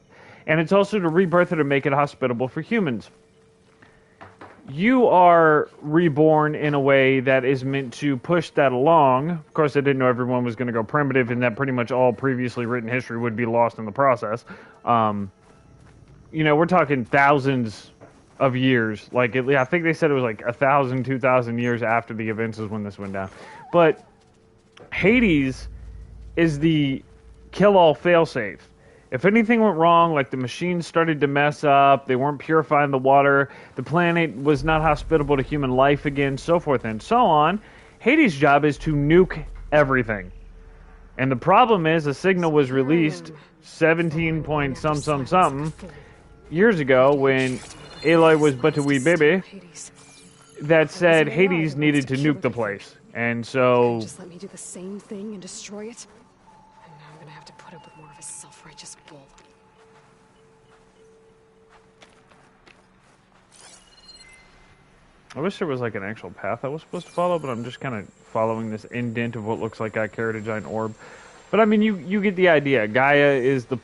And it's also to rebirth it or make it hospitable for humans. You are reborn in a way that is meant to push that along. Of course, I didn't know everyone was going to go primitive, and that pretty much all previously written history would be lost in the process. We're talking thousands of years. I think they said it was like 1,000, 2,000 years after the events is when this went down. But Hades is the kill-all failsafe. If anything went wrong, like the machines started to mess up, they weren't purifying the water, the planet was not hospitable to human life again, so forth and so on, Hades' job is to nuke everything. And the problem is, a signal was released 17 point something years ago when Aloy was but a wee baby that said Hades needed to nuke the place. And so... Just let me do the same thing and destroy it? And now I'm gonna have to put up with more of his self-righteous bull. I wish there was like an actual path I was supposed to follow, but I'm just kind of following this indent of what looks like I carried a giant orb. But I mean, you get the idea. Gaia is the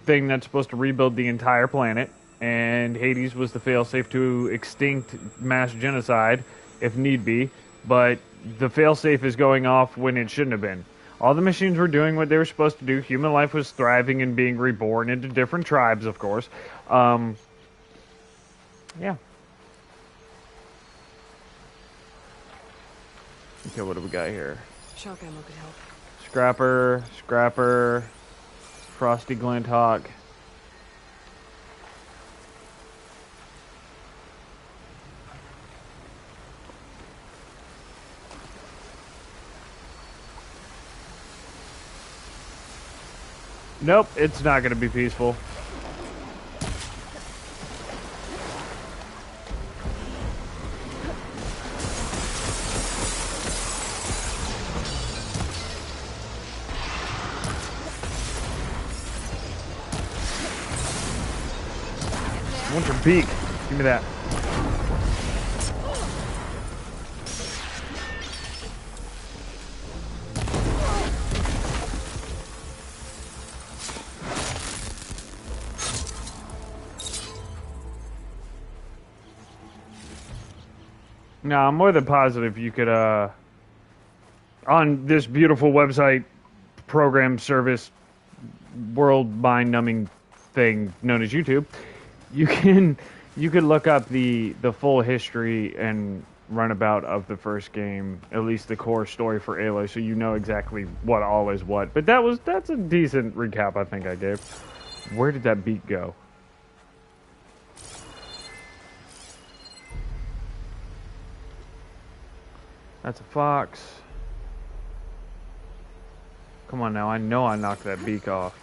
thing that's supposed to rebuild the entire planet, and Hades was the failsafe to extinct mass genocide, if need be, but the failsafe is going off when it shouldn't have been. All the machines were doing what they were supposed to do. Human life was thriving and being reborn into different tribes, of course. Yeah. Okay, what do we got here? Shock ammo could help. Scrapper, Frosty Glinthawk. Nope, it's not going to be peaceful. I want your beak. Give me that. No, I'm more than positive you could, on this beautiful website, program, service, world mind-numbing thing known as YouTube, you could look up the full history and runabout of the first game, at least the core story for Aloy, so you know exactly what all is what. But that's a decent recap I think I gave. Where did that beat go? That's a fox. Come on now, I know I knocked that beak off.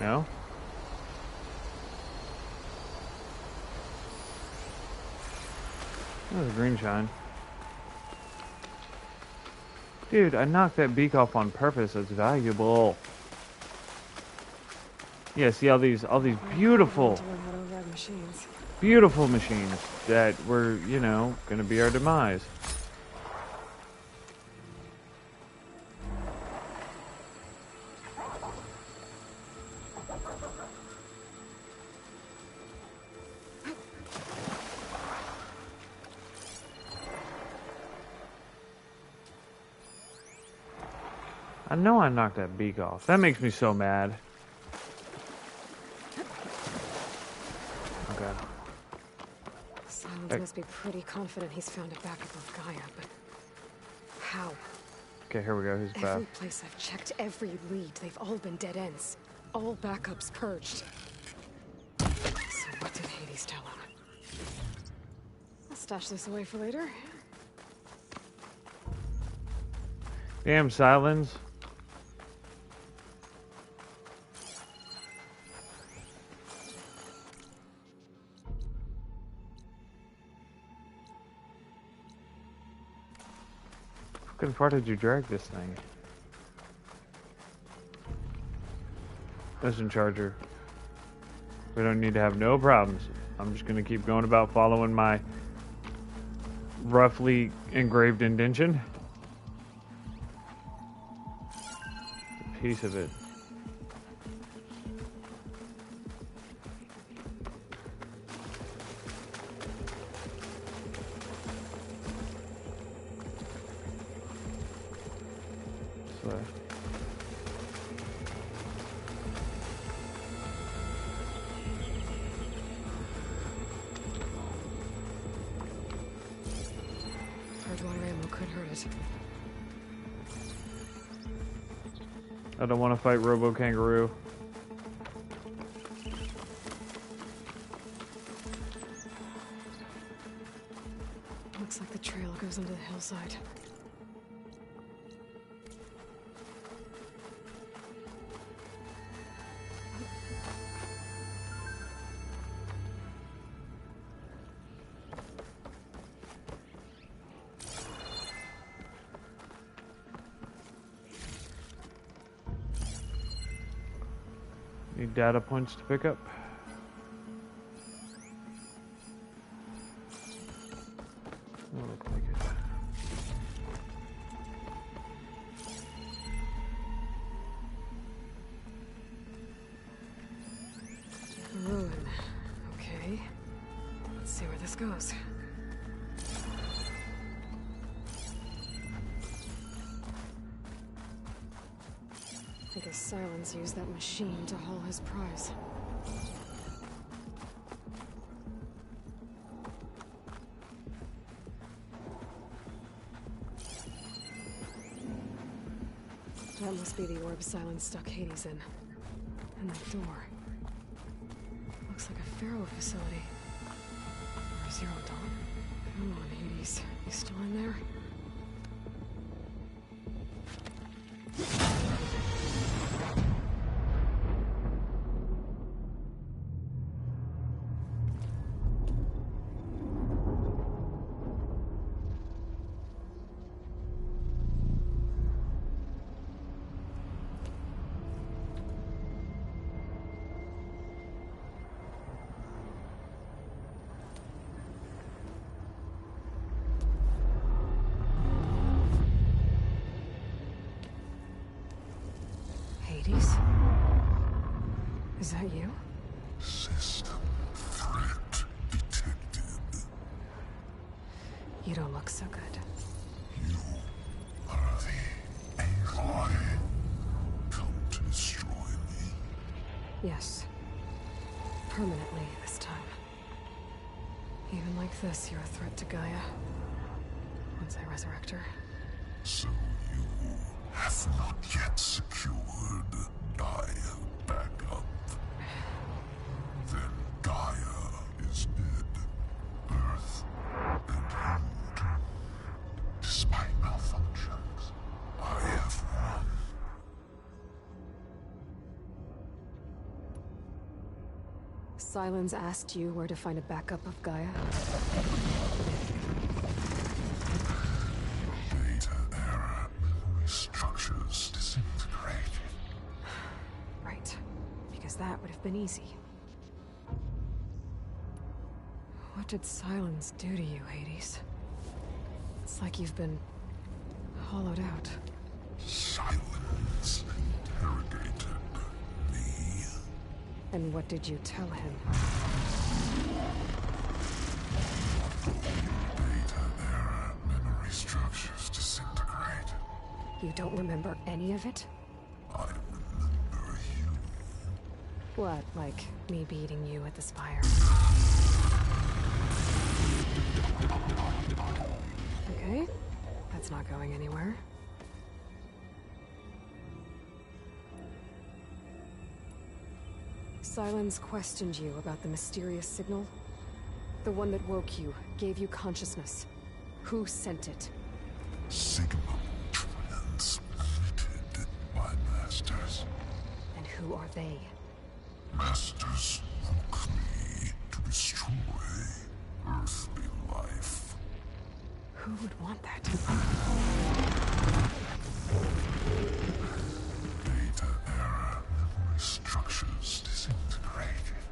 No? That was a green shine. Dude, I knocked that beak off on purpose. It's valuable. Yeah, see all these beautiful machines that were, you know, gonna be our demise. I know I knocked that beak off. That makes me so mad. Okay. Silence must be pretty confident he's found a backup of Gaia, but how? Okay, here we go. Here's back. Every place I've checked, every lead, they've all been dead ends. All backups purged. So what did Hades tell him? I'll stash this away for later. Damn, Silence. How far did you drag this thing? Listen, Charger. We don't need to have no problems. I'm just gonna keep going about following my roughly engraved indention. A piece of it. Hardwater ammo could hurt it. I don't want to fight Robo Kangaroo. Looks like the trail goes into the hillside. Need data points to pick up. Doesn't look like it. Ruin. goes. I guess Silence used that machine to haul his prize. That must be the orb Silence stuck Hades in. And that door. Looks like a Pharaoh facility. Or Zero Dawn. Come on, Hades. You still in there? Hades? Is that you? System threat detected. You don't look so good. You are the Aloy. Come to destroy me. Yes. Permanently this time. Even like this, you're a threat to Gaia. Once I resurrect her. So you have not yet secured Gaia back up. Then Gaia is dead. Earth and you too. Despite malfunctions, I have won. Silence asked you where to find a backup of Gaia? Data error. Memory structures disintegrated. Right. Because that would have been easy. What did Silence do to you, Hades? It's like you've been hollowed out. Silence interrogated me. And what did you tell him? Data error. Memory structures disintegrated. You don't remember any of it? I remember you. What, like me beating you at the spire? Okay, that's not going anywhere. Silence questioned you about the mysterious signal? The one that woke you, gave you consciousness. Who sent it? Signal transmitted by masters. And who are they? Masters woke me to destroy earthly life. Who would want that? Data error. Memory structures disintegrated.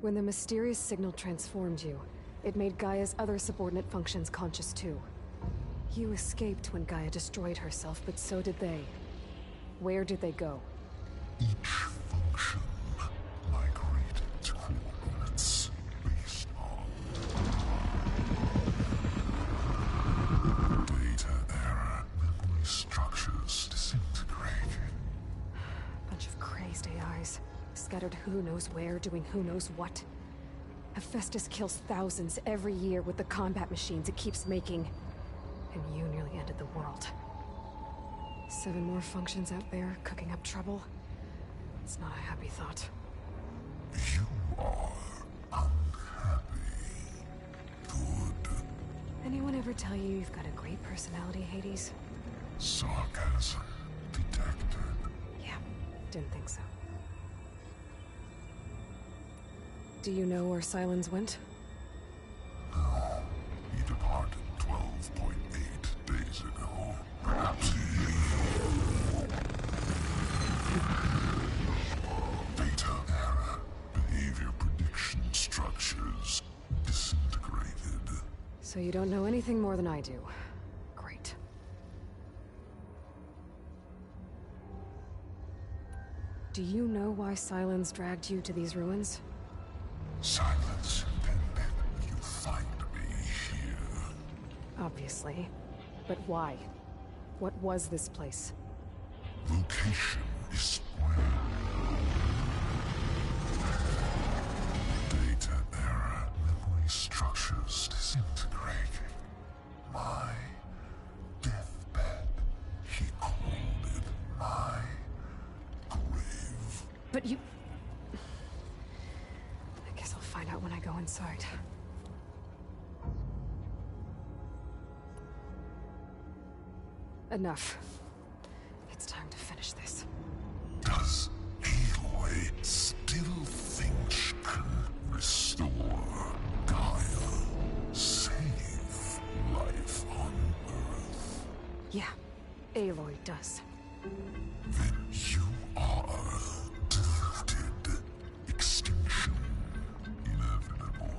When the mysterious signal transformed you, it made Gaia's other subordinate functions conscious too. You escaped when Gaia destroyed herself, but so did they. Where did they go? Each function migrated to coordinates based on data error. Memory structures disintegrated. Bunch of crazed AIs, scattered who knows where, doing who knows what. Hephaestus kills thousands every year with the combat machines it keeps making. And you nearly ended the world. 7 more functions out there, cooking up trouble. It's not a happy thought. You are unhappy. Good. Anyone ever tell you you've got a great personality, Hades? Sarcasm detected. Yeah, didn't think so. Do you know where Silence went? No. He departed 12.8 days ago. Perhaps he... Data error. Behavior prediction structures disintegrated. So you don't know anything more than I do. Great. Do you know why Silence dragged you to these ruins? Silence intended you find me here. Obviously. But why? What was this place? Location is spoiled. Data error. Memory structures disintegrating. My deathbed. He called it my grave. But you... I guess I'll find out when I go inside. Enough. It's time to finish this. Does Aloy still think she can restore Gaia? Save life on Earth? Yeah, Aloy does. Then you are deluded. Extinction inevitable.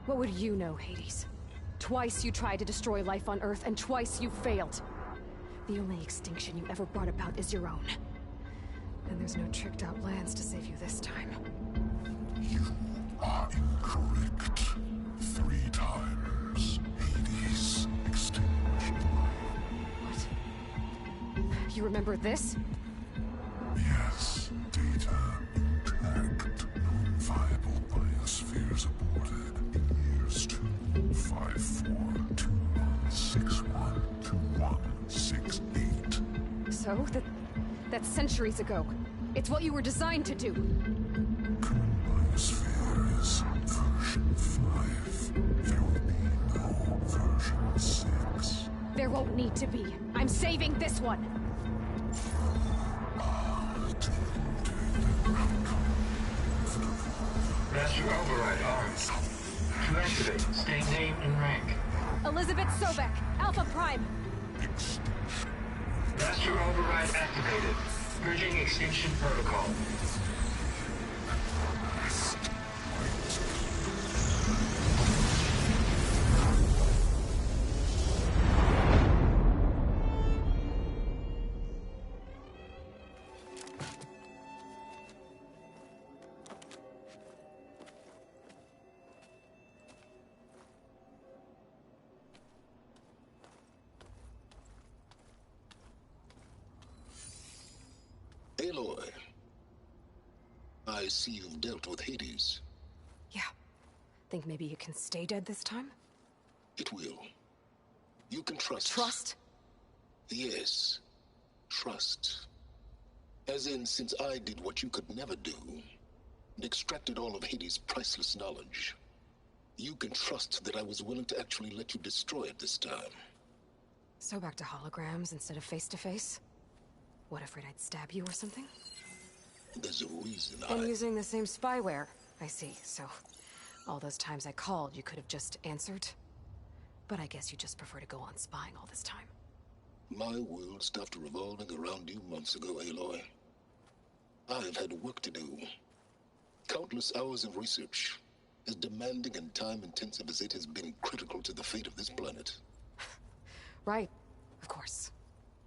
What would you know, Hades? Twice you tried to destroy life on Earth, and twice you failed. The only extinction you ever brought about is your own. And there's no tricked-out lands to save you this time. You are incorrect. 3 times. Hades extinguished. What? You remember this? Yes. Data intact. Non-viable biospheres aborted in years 254, 2161, 2168. So? That's centuries ago. It's what you were designed to do. Current biosphere is version 5. There will be no version 6. There won't need to be. I'm saving this one. Master override arms. To activate, state name and rank. Elizabeth Sobek, Alpha Prime. Master override activated. Purging extinction protocol. Aloy, I see you've dealt with Hades. Yeah. Think maybe you can stay dead this time? It will. You can trust. Trust? Yes. Trust. As in, since I did what you could never do, and extracted all of Hades' priceless knowledge, you can trust that I was willing to actually let you destroy it this time. So back to holograms instead of face-to-face? What, afraid I'd stab you or something? There's a reason And using the same spyware. I see, so... all those times I called, you could have just answered? But I guess you just prefer to go on spying all this time. My world stopped revolving around you months ago, Aloy. I've had work to do. Countless hours of research, as demanding and time-intensive as it has been critical to the fate of this planet. Right, of course.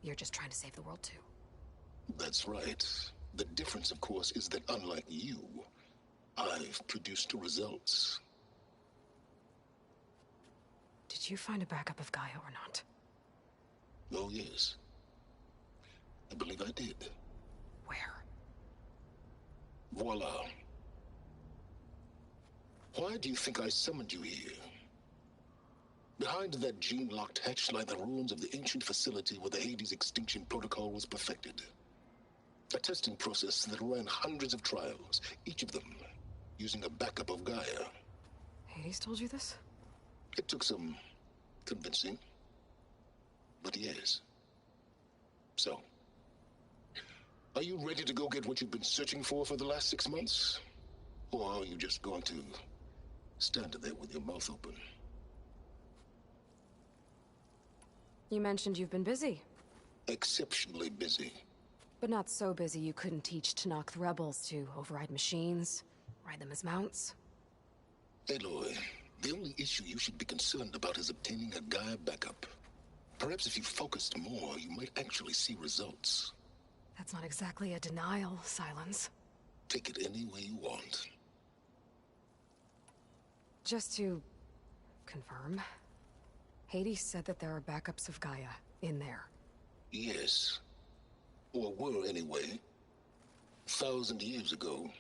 You're just trying to save the world, too. That's right. The difference, of course, is that unlike you, I've produced results. Did you find a backup of Gaia or not? Oh, yes. I believe I did. Where? Voila. Why do you think I summoned you here? Behind that gene-locked hatch lie the ruins of the ancient facility where the Hades extinction protocol was perfected. A testing process that ran hundreds of trials, each of them using a backup of Gaia. Hades told you this? It took some convincing, but yes. So, are you ready to go get what you've been searching for the last 6 months? Or are you just going to stand there with your mouth open? You mentioned you've been busy. Exceptionally busy. But not so busy you couldn't teach Tanakh the rebels to override machines, ride them as mounts. Aloy, the only issue you should be concerned about is obtaining a Gaia backup. Perhaps if you focused more, you might actually see results. That's not exactly a denial, Silence. Take it any way you want. Just to confirm, Hades said that there are backups of Gaia in there. Yes. Or were anyway. 1,000 years ago.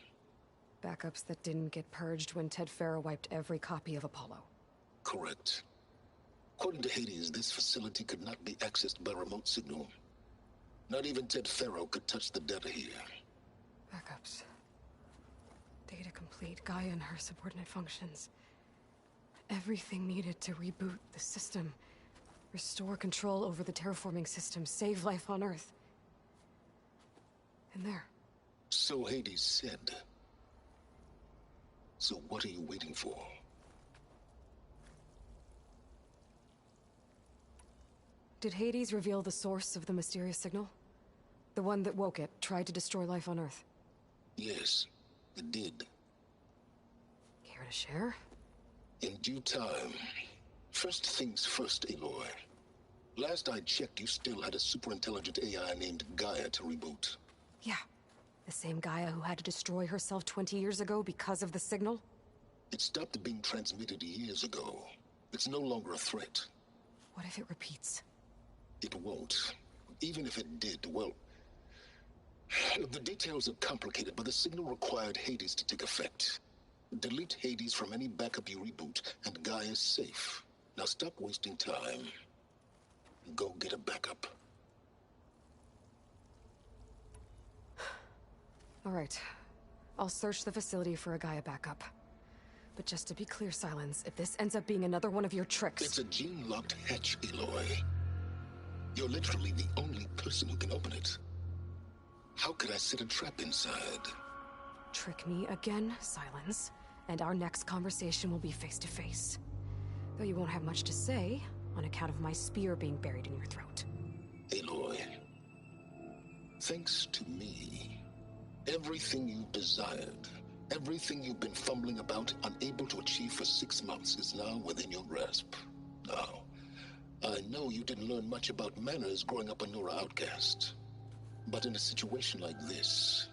Backups that didn't get purged when Ted Farrow wiped every copy of Apollo. Correct. According to Hades, this facility could not be accessed by remote signal. Not even Ted Farrow could touch the data here. Backups. Data complete, Gaia and her subordinate functions. Everything needed to reboot the system. Restore control over the terraforming system, save life on Earth. And there. So Hades said. So what are you waiting for? Did Hades reveal the source of the mysterious signal? The one that woke it, tried to destroy life on Earth? Yes, it did. Care to share? In due time. First things first, Aloy. Last I checked, you still had a superintelligent AI named Gaia to reboot. Yeah. The same Gaia who had to destroy herself 20 years ago because of the signal? It stopped being transmitted years ago. It's no longer a threat. What if it repeats? It won't. Even if it did, well... The details are complicated, but the signal required Hades to take effect. Delete Hades from any backup you reboot, and Gaia's safe. Now stop wasting time. Go get a backup. All right. I'll search the facility for a Gaia backup. But just to be clear, Silence, if this ends up being another one of your tricks... It's a gene-locked hatch, Aloy. You're literally the only person who can open it. How could I set a trap inside? Trick me again, Silence, and our next conversation will be face-to-face. Though you won't have much to say, on account of my spear being buried in your throat. Aloy, thanks to me, everything you've desired, everything you've been fumbling about, unable to achieve for 6 months, is now within your grasp. Now, I know you didn't learn much about manners growing up a Nora outcast. But in a situation like this,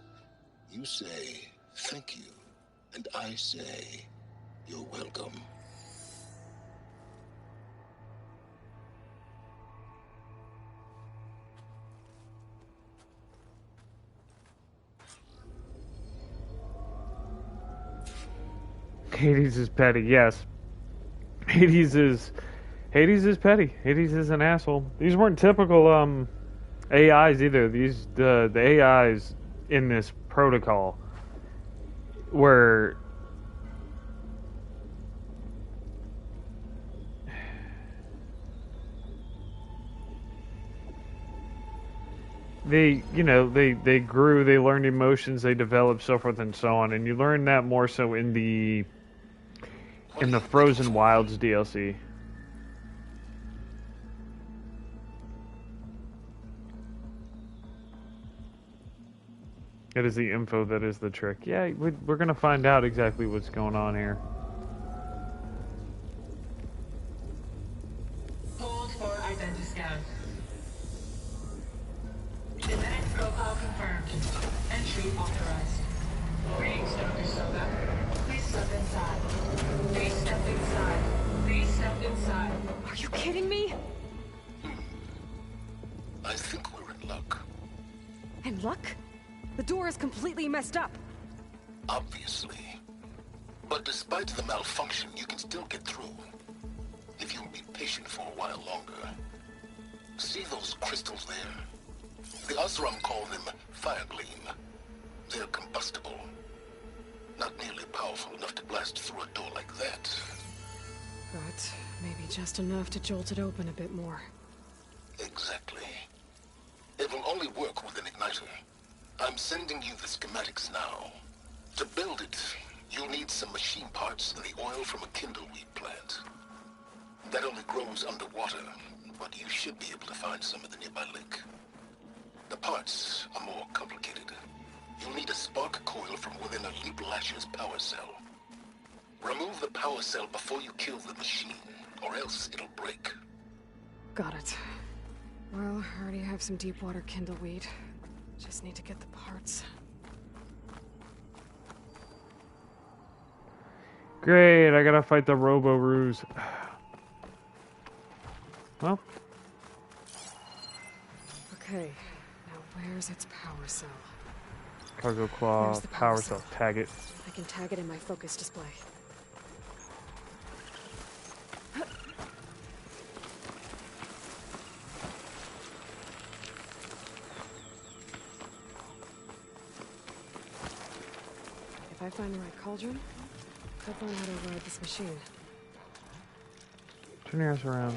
you say, thank you, and I say, you're welcome. Hades is petty, yes. Hades is petty. Hades is an asshole. These weren't typical AIs either. These the AIs in this protocol were they grew, they learned emotions, they developed, so forth and so on, and you learn that more so in the Frozen Wilds DLC. It is the info that is the trick. Yeah, we're gonna find out exactly what's going on here. Hold for identity scan. Genetic profile confirmed. Entry authorized. Greetings, Dr. Soga. Please step inside. Please step inside. Please step inside. Are you kidding me? I think we're in luck. In luck? The door is completely messed up. Obviously. But despite the malfunction, you can still get through. If you'll be patient for a while longer. See those crystals there? The Osram call them fire gleam. They're combustible. Not nearly powerful enough to blast through a door like that. But maybe just enough to jolt it open a bit more. Exactly. It will only work with an igniter. I'm sending you the schematics now. To build it, you'll need some machine parts and the oil from a kindleweed plant. That only grows underwater, but you should be able to find some in the nearby lake. The parts are more complicated. You'll need a spark coil from within a Leap Lasher's power cell. Remove the power cell before you kill the machine, or else it'll break. Got it. Well, I already have some deep water kindleweed. Just need to get the parts. Great, I gotta fight the Robo-Ruse. Well. Okay, now where's its power cell? Cargo claw, There's the power cell, tag it. I can tag it in my focus display. If I find the right cauldron, I could learn how to ride this machine. Turn your ass around.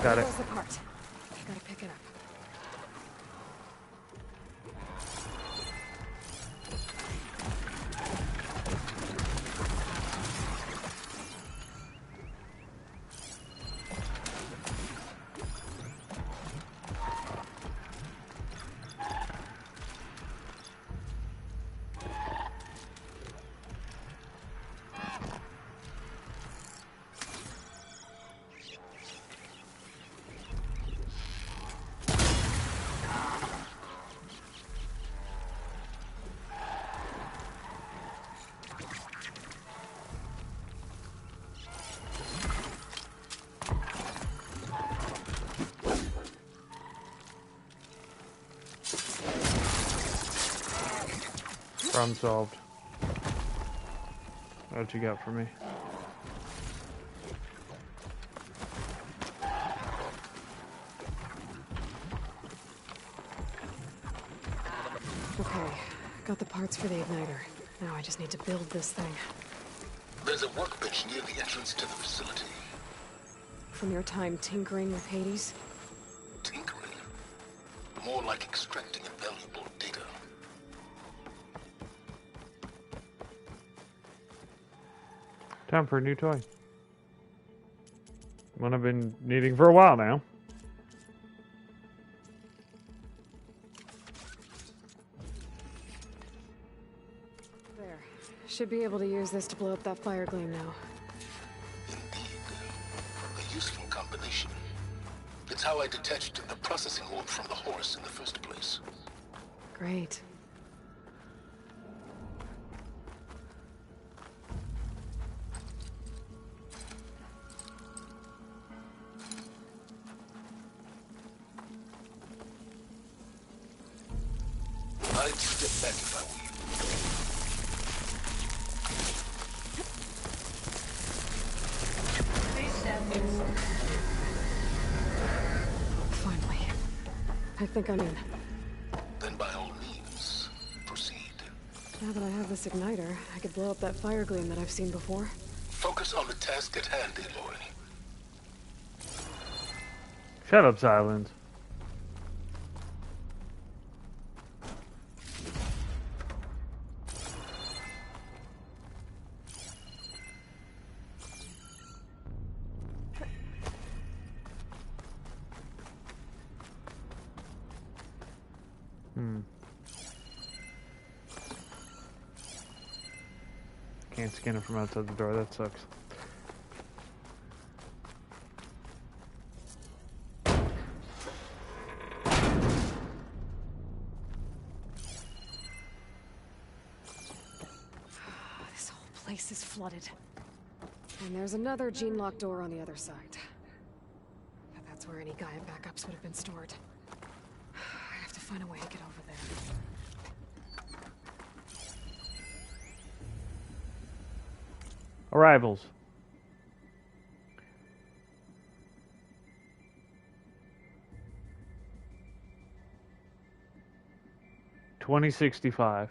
Got it. There's the part. I gotta pick it up. Problem solved. What you got for me? Okay, got the parts for the igniter. Now I just need to build this thing. There's a workbench near the entrance to the facility. From your time tinkering with Hades? Tinkering? More like extracting invaluable data. Time for a new toy. One I've been needing for a while now. There. Should be able to use this to blow up that fire gleam now. Indeed. A useful combination. It's how I detached the processing orb from the horse in the first place. Great. I'd step back if I were you. Please stand inside. Finally. I think I'm in. Then by all means, proceed. Now that I have this igniter, I could blow up that fire gleam that I've seen before. Focus on the task at hand, Aloy. Shut up, Silence. Can't scan it from outside the door, that sucks. This whole place is flooded. And there's another gene-locked door on the other side. But that's where any Gaia backups would have been stored. I have to find a way to get over there. Arrivals. $2065.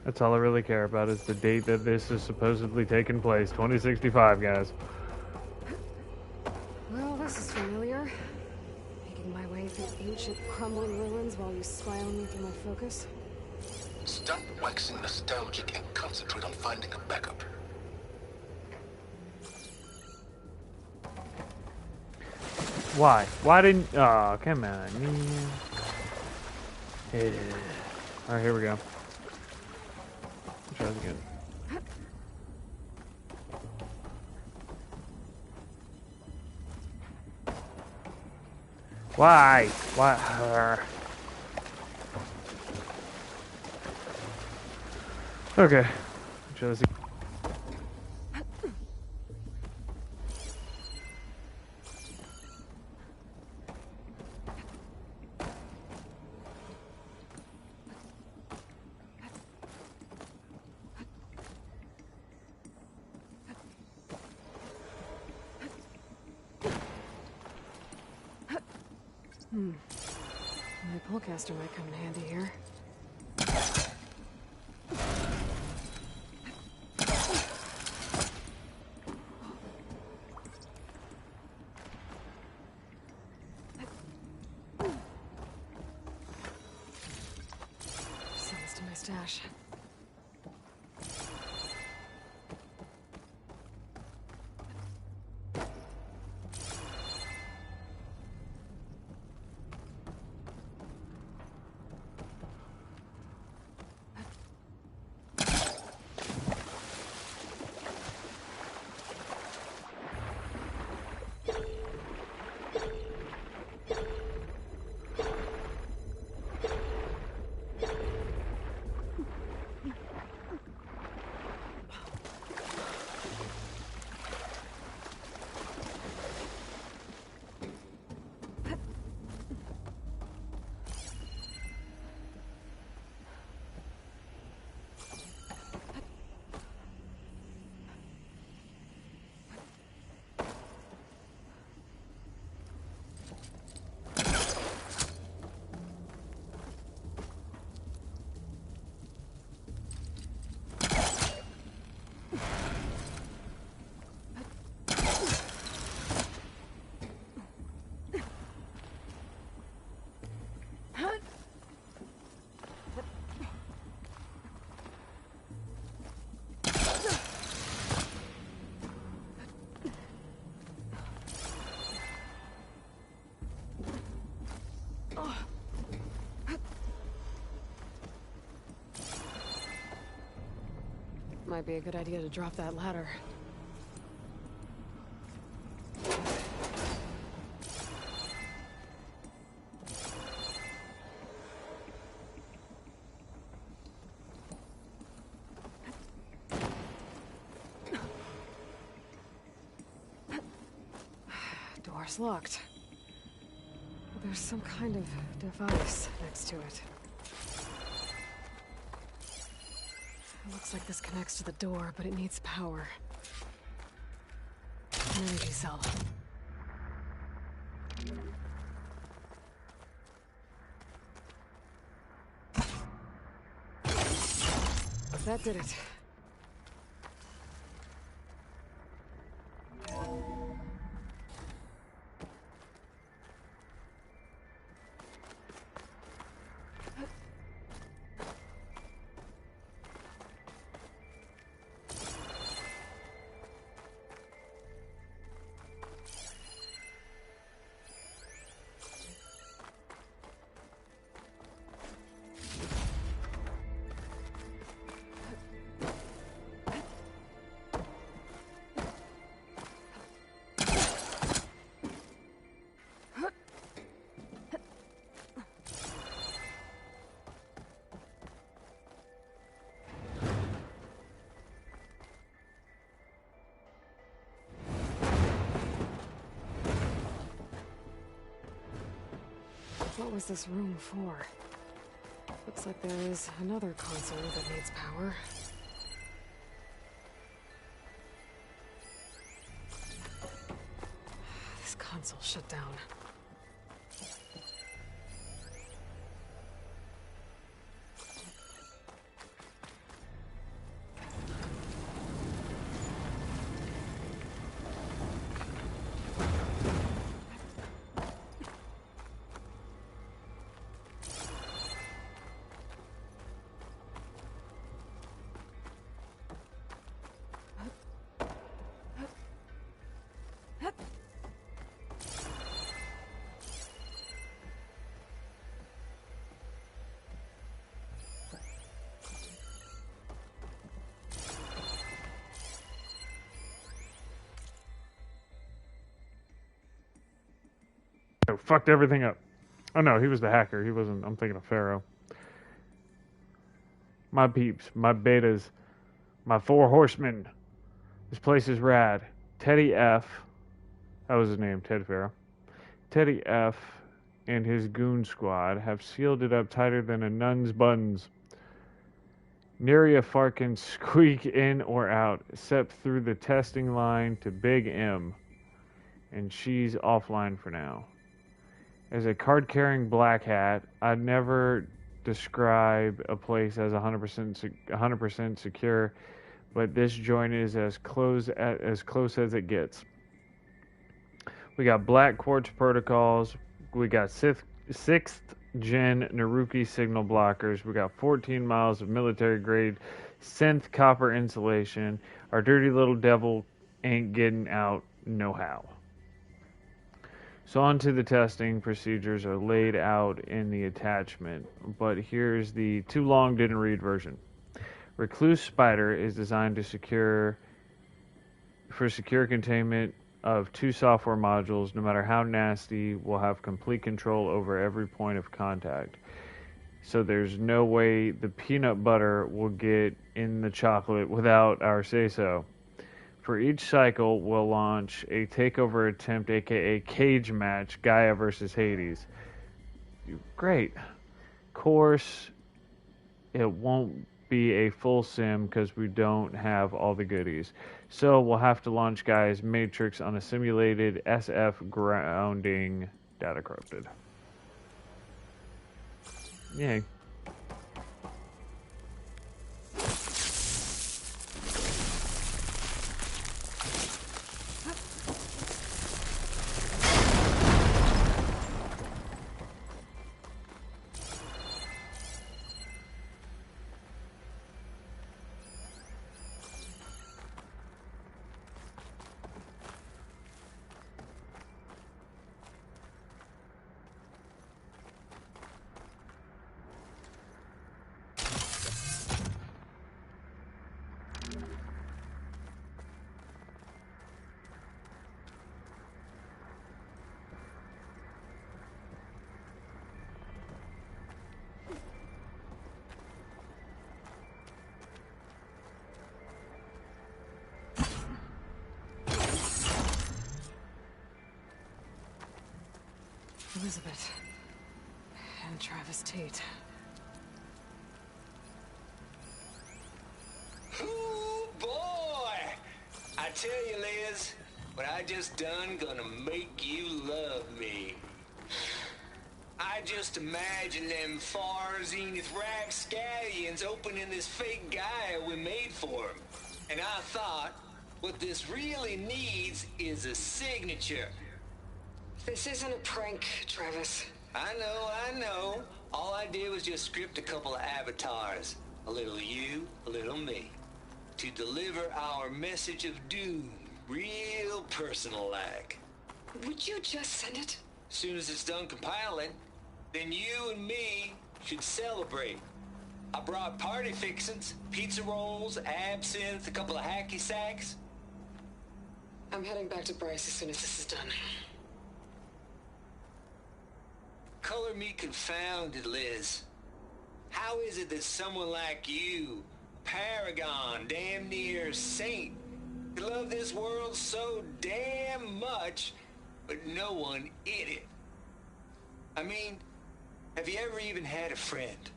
That's all I really care about is the date that this is supposedly taking place. 2065, guys. Well, this is familiar. Making my way through ancient crumbling ruins while you spy on me through my focus. Stop waxing nostalgic and concentrate on finding a backup. Why? Why didn't... Oh, come on. Alright, here we go. Try this again. Why? Why? Okay. Josie. My pullcaster might come in handy here. Send this to my stash. Might be a good idea to drop that ladder. Door's locked. There's some kind of device next to it. It looks like this connects to the door, but it needs power. An energy cell. That did it. What was this room for? Looks like there is another console that needs power. This console shut down. So fucked everything up. Oh no, he was the hacker. He wasn't. I'm thinking of Pharaoh. My peeps, my betas, my four horsemen. This place is rad. Teddy F. That was his name, Ted Pharaoh. Teddy F. and his goon squad have sealed it up tighter than a nun's buns. Nary a fart can squeak in or out, except through the testing line to Big M. And she's offline for now. As a card-carrying black hat, I'd never describe a place as 100% secure, but this joint is as close as it gets. We got Black Quartz protocols. We got 6th gen Naruki signal blockers. We got 14 miles of military-grade synth copper insulation. Our dirty little devil ain't getting out no how. So on to the testing procedures are laid out in the attachment, but here's the too long didn't read version. Recluse Spider is designed to secure containment of 2 software modules. No matter how nasty, we'll have complete control over every point of contact. So there's no way the peanut butter will get in the chocolate without our say-so. For each cycle, we'll launch a takeover attempt, aka cage match, Gaia versus Hades. Great. Of course, it won't be a full sim because we don't have all the goodies. So we'll have to launch Gaia's Matrix on a simulated SF grounding data corrupted. Yay. Elizabeth. And Travis Tate. Ooh, boy! I tell you, Liz, what I just done gonna make you love me. I just imagine them far zenith rapscallions opening this fake Gaia we made for them. And I thought, what this really needs is a signature. This isn't a prank, Travis. I know. All I did was just script a couple of avatars. A little you, a little me. To deliver our message of doom, real personal-like. Would you just send it? Soon as it's done compiling, then you and me should celebrate. I brought party fixins, pizza rolls, absinthe, a couple of hacky sacks. I'm heading back to Bryce as soon as this is done. Color me confounded, Liz. How is it that someone like you, paragon, damn near saint, could love this world so damn much, but no one in it? I mean, have you ever even had a friend?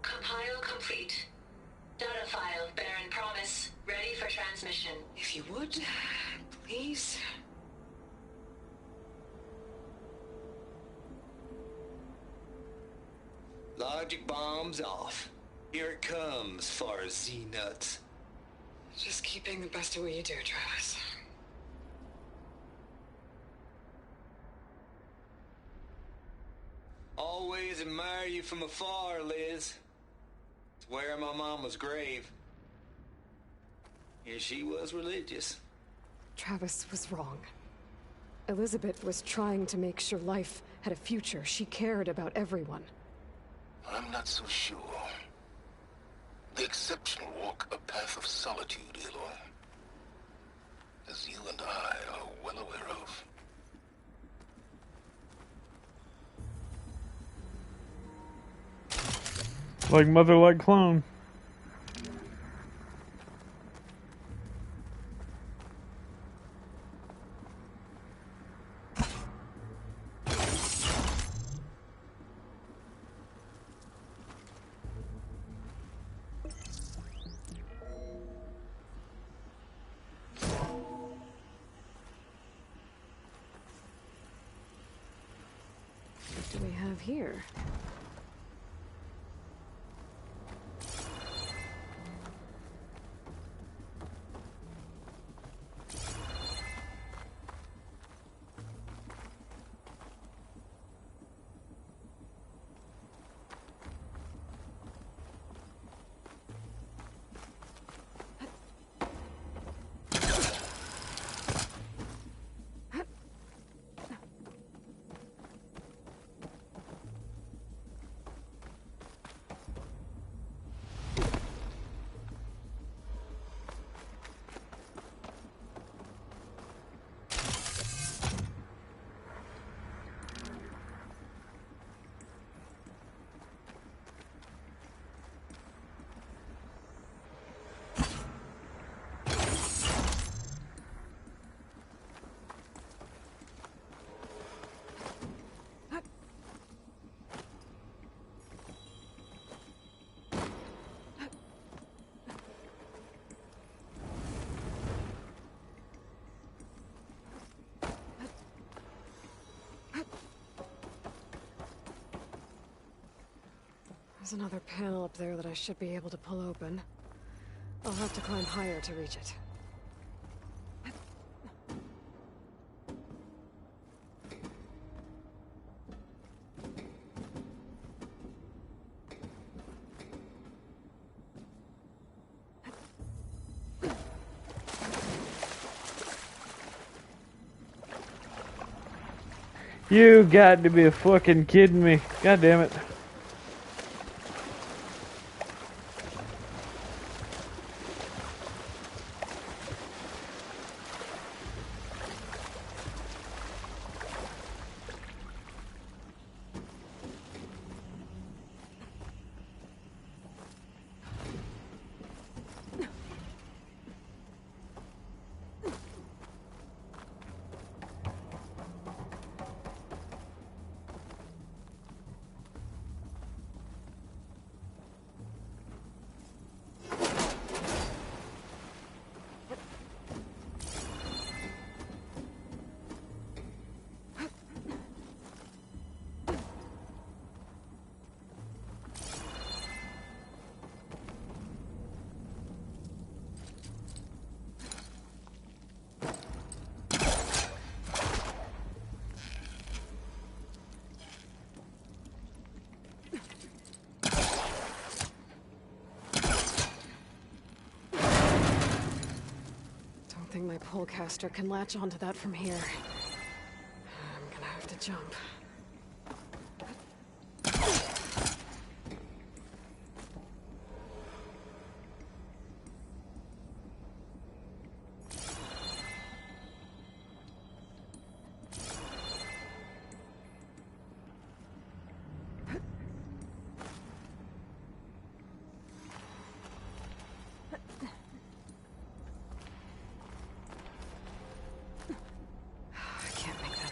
Compile complete. Data file, Baron Promise, ready for transmission. If you would, please. Logic bombs off. Here it comes, far as Z-nuts. Just keep being the best at what you do, Travis. Always admire you from afar, Liz. It's where my mama's grave. And she was religious. Travis was wrong. Elizabeth was trying to make sure life had a future. She cared about everyone. I'm not so sure. The exceptional walk a path of solitude, Aloy. As you and I are well aware of. Like mother, like clone. What do we have here? There's another panel up there that I should be able to pull open. I'll have to climb higher to reach it. You got to be fucking kidding me. God damn it. I think my polecaster can latch onto that from here. I'm gonna have to jump.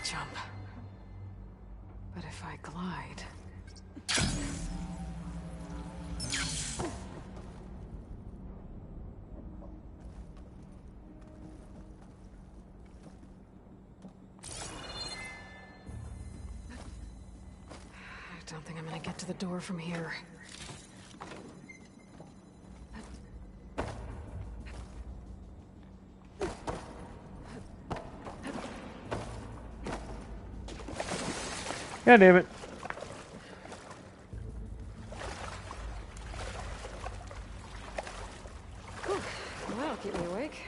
Jump. But if I glide... I don't think I'm gonna get to the door from here. God damn it. Whew. That'll keep me awake.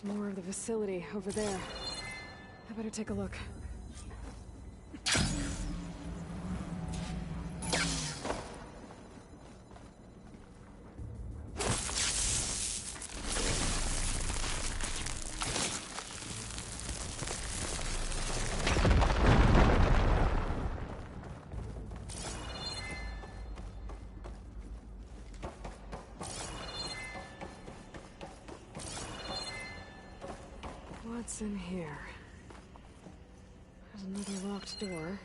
There's more of the facility over there. I better take a look. What's in here? There's another locked door.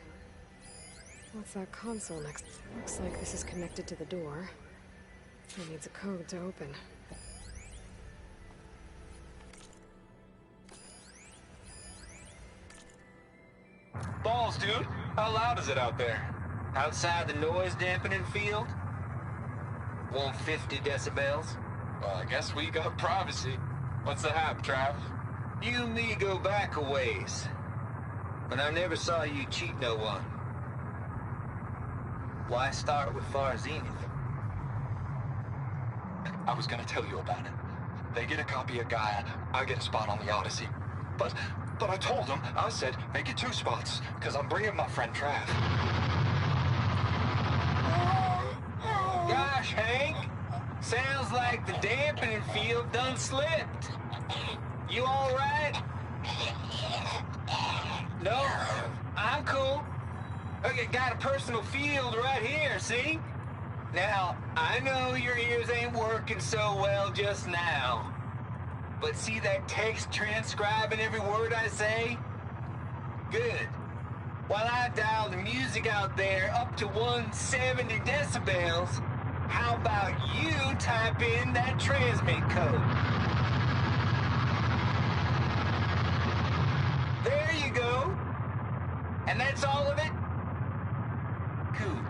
What's that console next? Looks like this is connected to the door. It needs a code to open. Balls, dude. How loud is it out there? Outside the noise dampening field? 150 decibels? Well, I guess we got privacy. What's the hap, Trav? You and me go back a ways. But I never saw you cheat no one. Why start with Far Zenith? I was gonna tell you about it. They get a copy of Gaia, I get a spot on the Odyssey. But I told them, I said, make it 2 spots, because I'm bringing my friend Trav. Gosh, Hank. Sounds like the dampening field done slipped. You all right? No, I'm cool. Okay, got a personal field right here, see? Now, I know your ears ain't working so well just now. But see that text transcribing every word I say? Good. While I dial the music out there up to 170 decibels, how about you type in that transmit code? There you go. And that's all of it? Cool.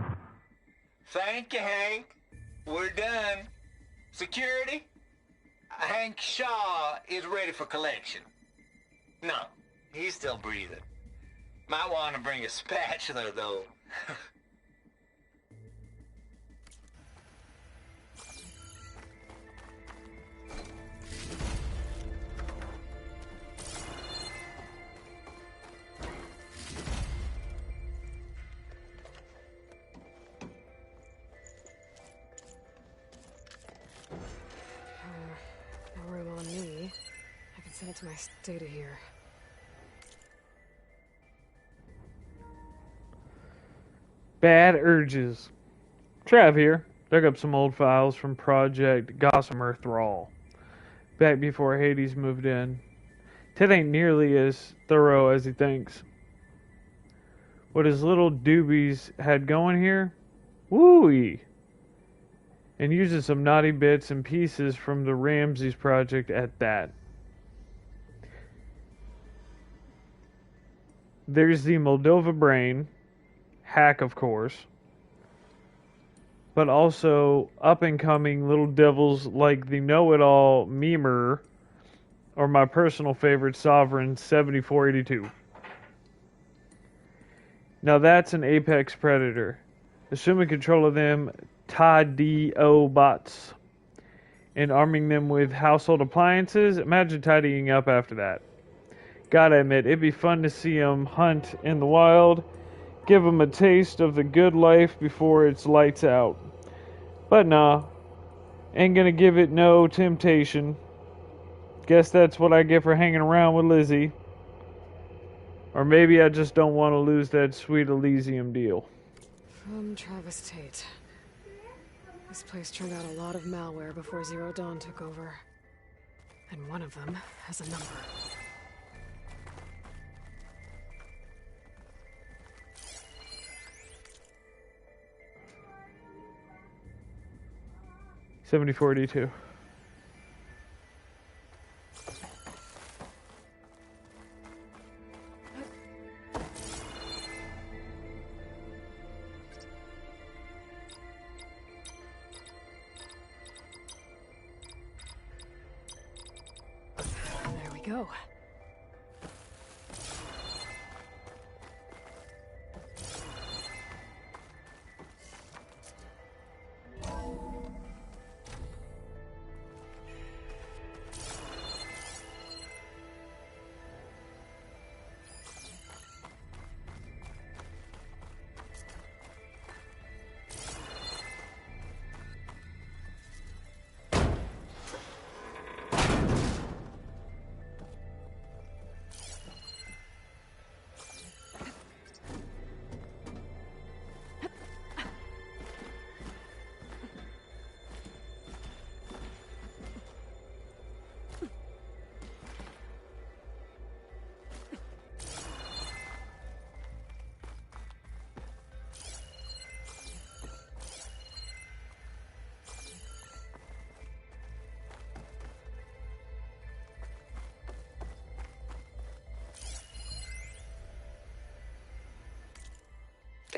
Thank you, Hank. We're done. Security? Hank Shaw is ready for collection. No, he's still breathing. Might want to bring a spatula, though. No room on me. I can send it to my data here. Bad urges. Trav here. Dug up some old files from Project Gossamer Thrall. Back before Hades moved in. Ted ain't nearly as thorough as he thinks. What his little doobies had going here? Woo-wee! And using some naughty bits and pieces from the Ramses project at that. There's the Moldova brain, hack of course, but also up-and-coming little devils like the know-it-all Memer, or my personal favorite Sovereign 7482. Now that's an apex predator. Assuming control of them Tadio bots and arming them with household appliances, imagine tidying up after that. Gotta admit, it'd be fun to see them hunt in the wild, give them a taste of the good life before it's lights out. But nah, ain't gonna give it no temptation. Guess that's what I get for hanging around with Lizzie. Or maybe I just don't want to lose that sweet Elysium deal. From Travis Tate. This place turned out a lot of malware before Zero Dawn took over. And one of them has a number. $74.82. There we go.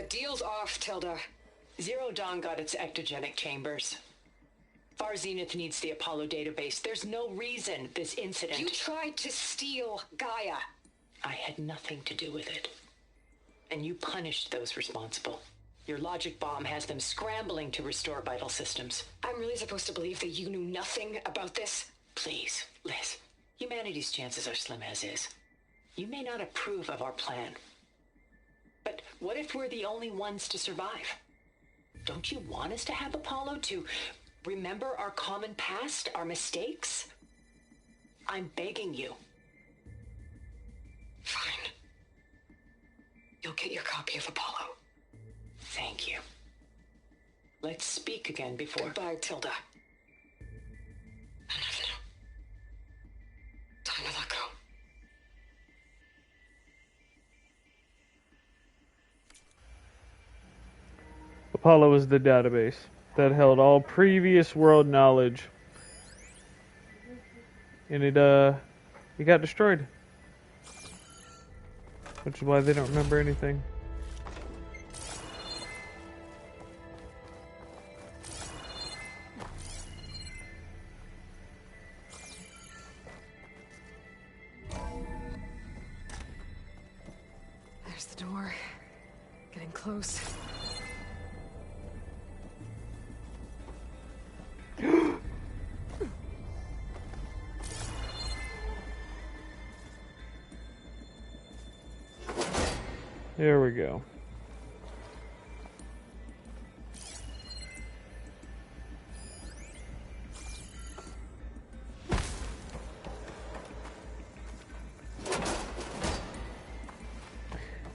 deal's off, Tilda. Zero Dawn got its ectogenic chambers. Far Zenith needs the Apollo database. There's no reason this incident... You tried to steal Gaia. I had nothing to do with it. And you punished those responsible. Your logic bomb has them scrambling to restore vital systems. I'm really supposed to believe that you knew nothing about this? Please, Liz. Humanity's chances are slim as is. You may not approve of our plan. But what if we're the only ones to survive? Don't you want us to have Apollo to remember our common past, our mistakes? I'm begging you. Fine. You'll get your copy of Apollo. Thank you. Let's speak again before... Goodbye, Tilda. No. Time to let go. Apollo was the database that held all previous world knowledge. And it got destroyed. Which is why they don't remember anything. There's the door. Getting close. There we go.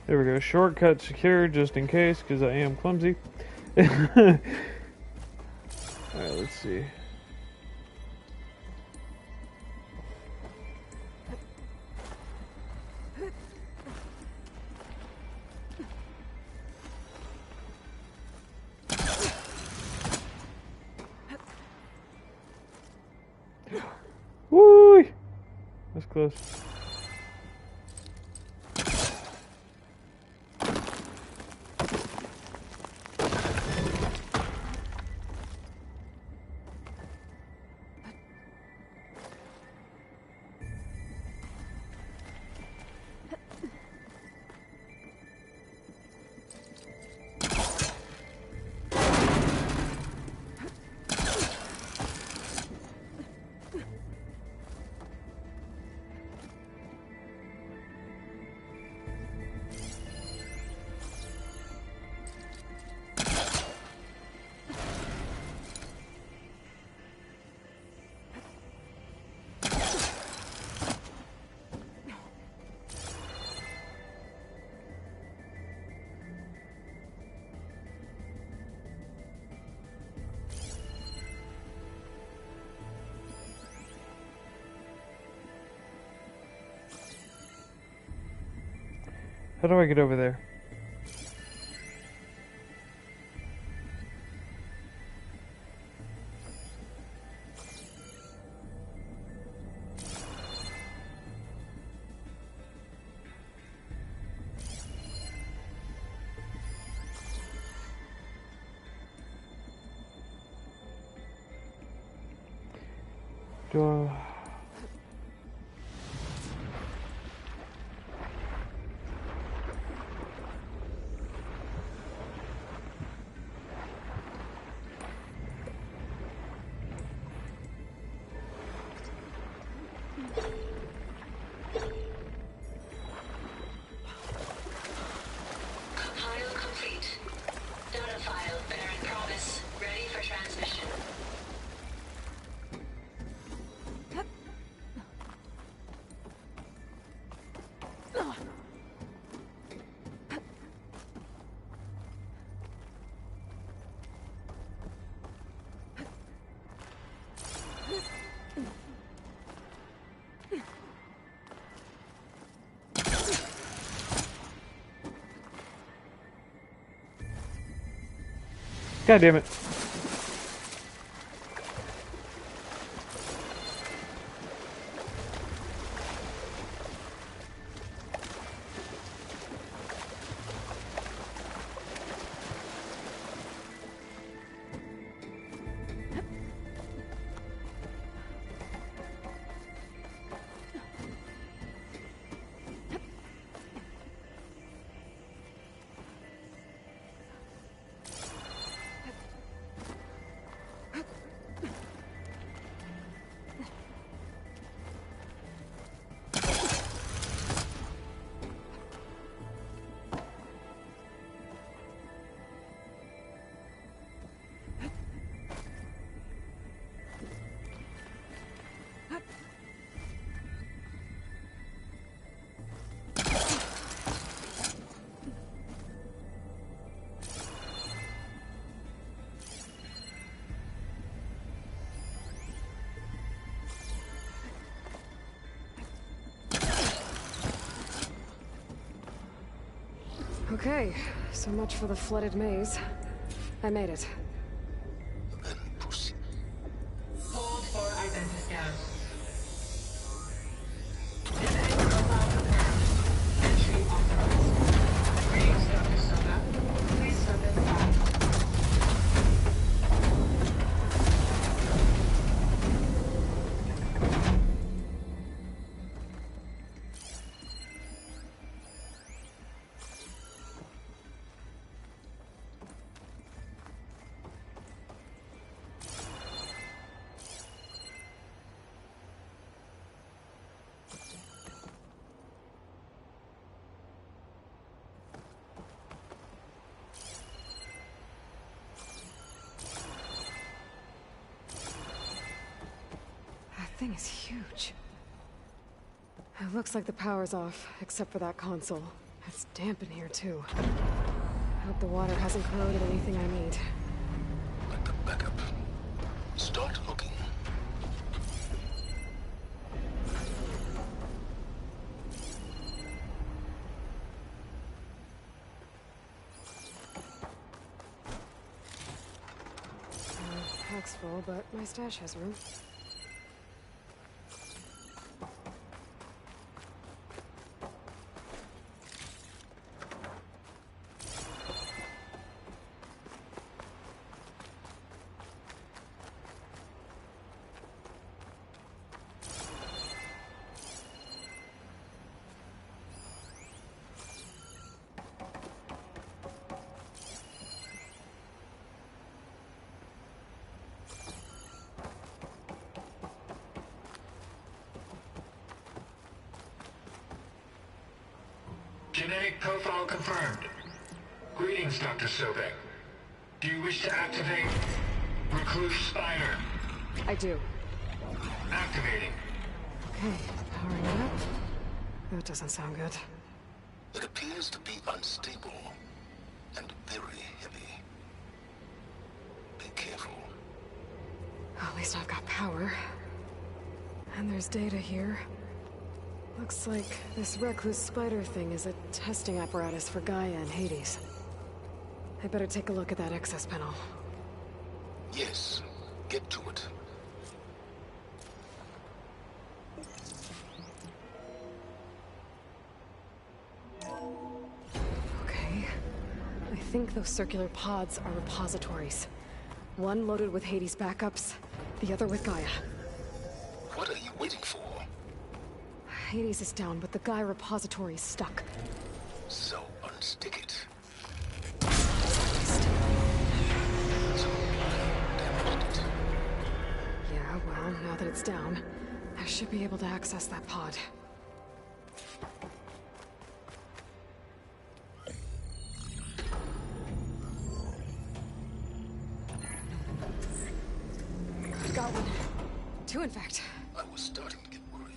There we go. Shortcut secured just in case, because I am clumsy. Alright, let's see. Woo! That's close. How do I get over there? Do I... Compile complete. Data file, Baron Promise, ready for transmission. God damn it. Okay, so much for the flooded maze. I made it. Hold for identiscan. Genetic profile confirmed. Entry authorized. Greetings, Dr. Soda. Please step inside. That thing is huge. It looks like the power's off, except for that console. It's damp in here, too. I hope the water hasn't corroded anything I need. Like the backup. Start looking. Pack's full, but my stash has room. Genetic profile confirmed. Greetings, Dr. Sobek. Do you wish to activate Recluse Spider? I do. Activating. Okay, powering it up. That doesn't sound good. It appears to be unstable and very heavy. Be careful. At least I've got power. And there's data here. Looks like this recluse spider thing is a testing apparatus for Gaia and Hades. I better take a look at that access panel. Yes, get to it. Okay. I think those circular pods are repositories. One loaded with Hades backups, the other with Gaia. What are you waiting for? Hades is down, but the Gaia repository is stuck. So unstick it. Yeah, well, now that it's down, I should be able to access that pod. I've got one. Two, in fact. I was starting to get worried.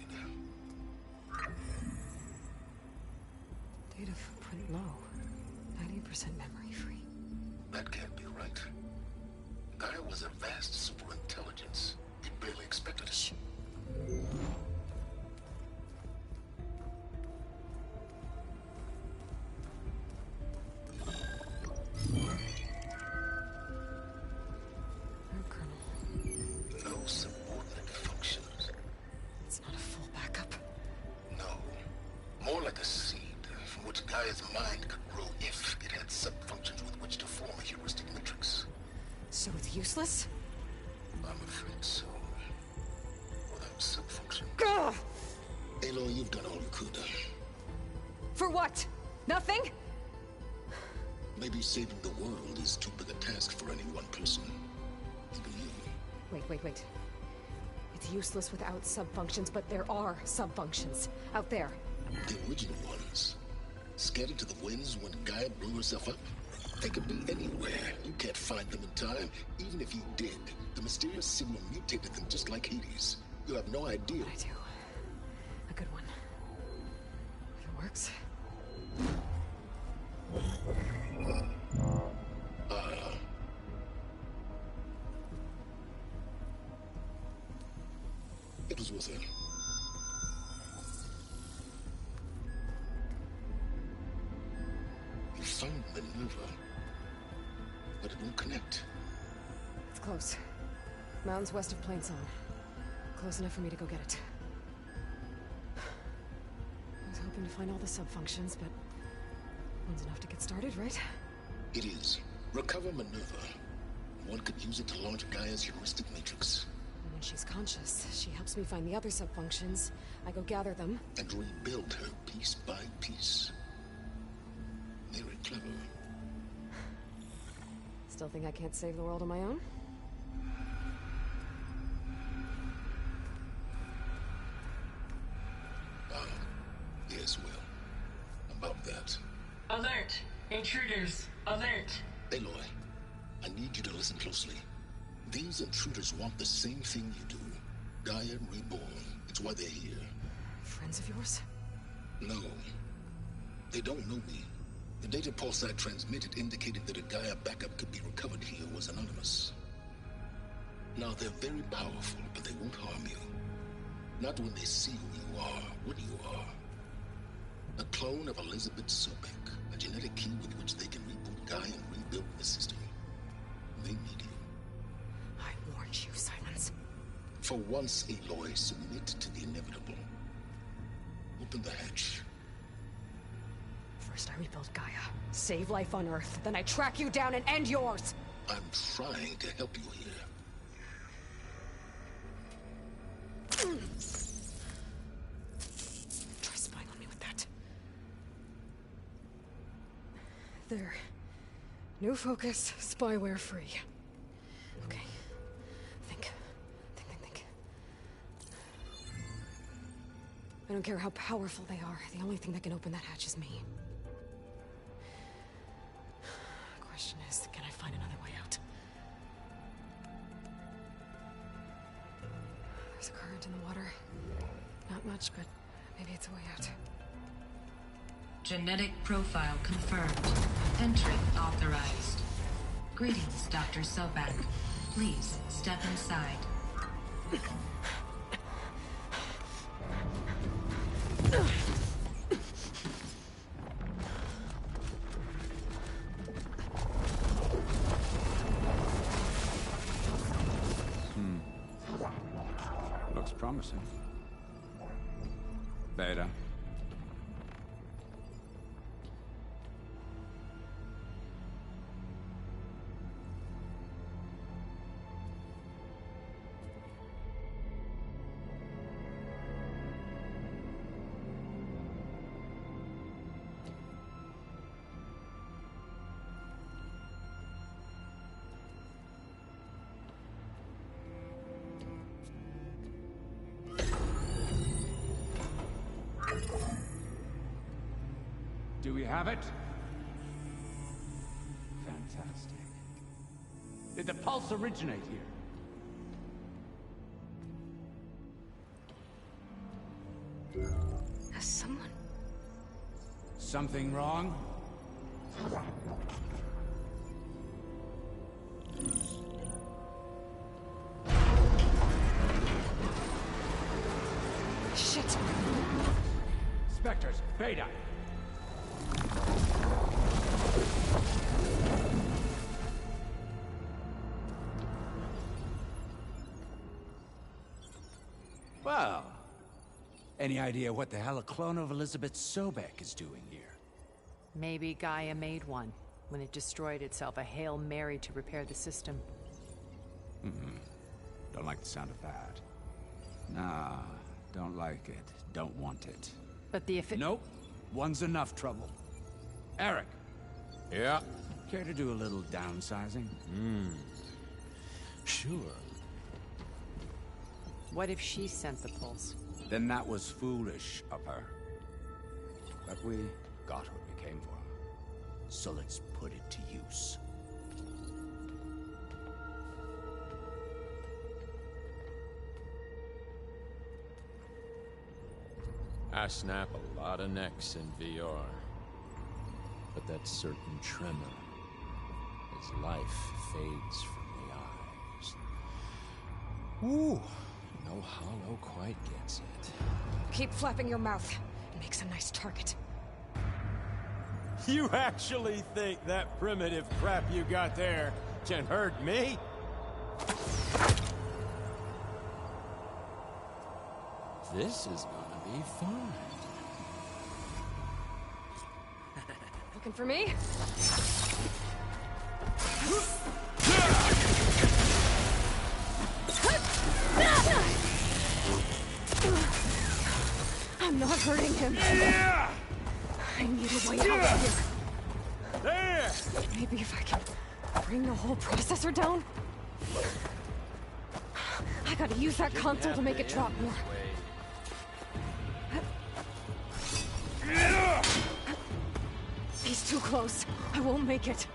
Data footprint low. 90% memory free. That can't be right. Gaia was a vast superintelligence. He barely expected it. No subordinate functions. It's not a full backup. No. More like a seed from which Gaia's mind could grow if it had sub-functions with which to form a heuristic matrix. So it's useless? I'm afraid so. Without sub-functions. Ugh! Aloy, you've done all you could. For what? Nothing? Maybe saving the world is too big a task for any one person. Even you. Wait. It's useless without sub-functions, but there are sub-functions out there. The original ones. Scattered to the winds when Gaia blew herself up? They could be anywhere. You can't find them in time. Even if you did, the mysterious signal mutated them just like Hades. You have no idea. I do. A good one. If it works. It was worth it. You it won't connect. It's close. Mountains west of Plainsong. Close enough for me to go get it. I was hoping to find all the sub-functions, but one's enough to get started, right? It is. Recover Minerva. One could use it to launch Gaia's heuristic matrix. And when she's conscious, she helps me find the other sub-functions. I go gather them. And rebuild her piece by piece. Very clever. Still think I can't save the world on my own? Yes, well. About that. Alert! Intruders! Alert! Aloy, I need you to listen closely. These intruders want the same thing you do. Gaia reborn. It's why they're here. Friends of yours? No. They don't know me. The data pulse I transmitted indicated that a Gaia backup could be recovered here was anonymous. Now, they're very powerful, but they won't harm you. Not when they see who you are, what you are. A clone of Elizabeth Sobek, a genetic key with which they can reboot Gaia and rebuild the system. They need you. I warned you, Silence. For once, Aloy, submit to the inevitable. Open the hatch. First I rebuild Gaia, save life on Earth, then I track you down and end yours! I'm trying to help you here. Try spying on me with that. There. New focus, spyware free. Okay. Think. I don't care how powerful they are. The only thing that can open that hatch is me. The question is, can I find another way out? There's a current in the water. Not much, but maybe it's a way out. Genetic profile confirmed. Entry authorized. Greetings, Dr. Sobek. Please step inside. Looks promising. Beta. Do we have it? Fantastic. Did the pulse originate here? Has someone... Something wrong? Shit! Spectres, Beta! Well, any idea what the hell a clone of Elizabeth Sobek is doing here? Maybe Gaia made one when it destroyed itself, a Hail Mary to repair the system. Don't like the sound of that. Nah, don't like it. Don't want it. But the Nope. One's enough trouble. Eric. Yeah? Care to do a little downsizing? Sure. What if she sent the pulse? Then that was foolish of her. But we got what we came for. So let's put it to use. I snap a lot of necks in VR. But that certain tremor as life fades from the eyes. Ooh, no hollow quite gets it. Keep flapping your mouth. It makes a nice target. You actually think that primitive crap you got there can hurt me? This is gonna be fun. Looking for me? I'm not hurting him. Yeah! I need a way out of here. There! Maybe if I can bring the whole processor down? I gotta use that console to make it drop more. He's too close. I won't make it.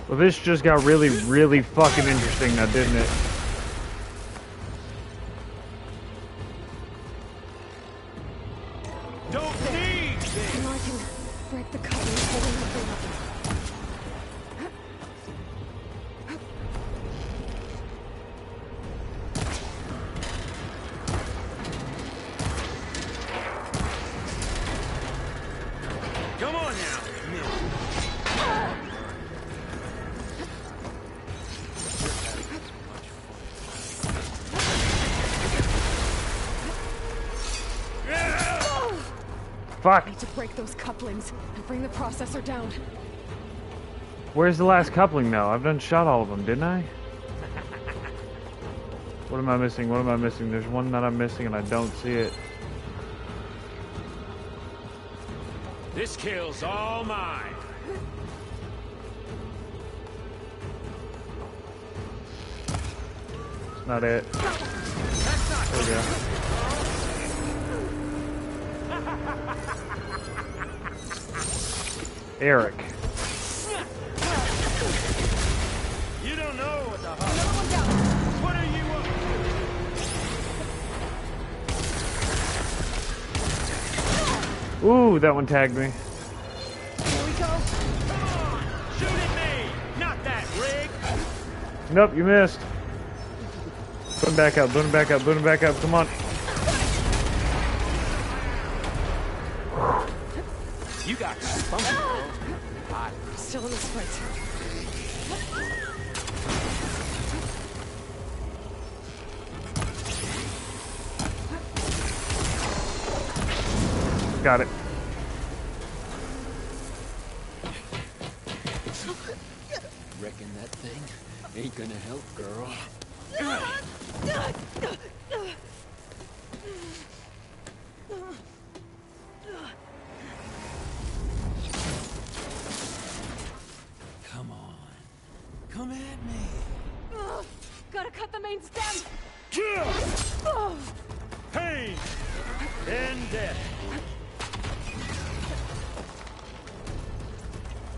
Well, this just got really, really fucking interesting now, didn't it? Don't need this! Now I can break the couplings holding the thing up. Come on now, Fuck! I need to break those couplings and bring the processor down. Where's the last coupling now? I've done shot all of them, didn't I? What am I missing? What am I missing? There's one that I'm missing and I don't see it. This kill's all mine. Not it. There we go. Eric. You don't know what the hell. What are you up to? Ooh, that one tagged me. Here we go. Come on! Shoot at me! Not that rig! Nope, you missed. Put him back up, put him back up, put him back up. Come on. You got spunk, girl. I'm still in this fight. Got it. Reckon that thing ain't gonna help, girl. Come on. Come at me. Gotta cut the main stem. Pain and death.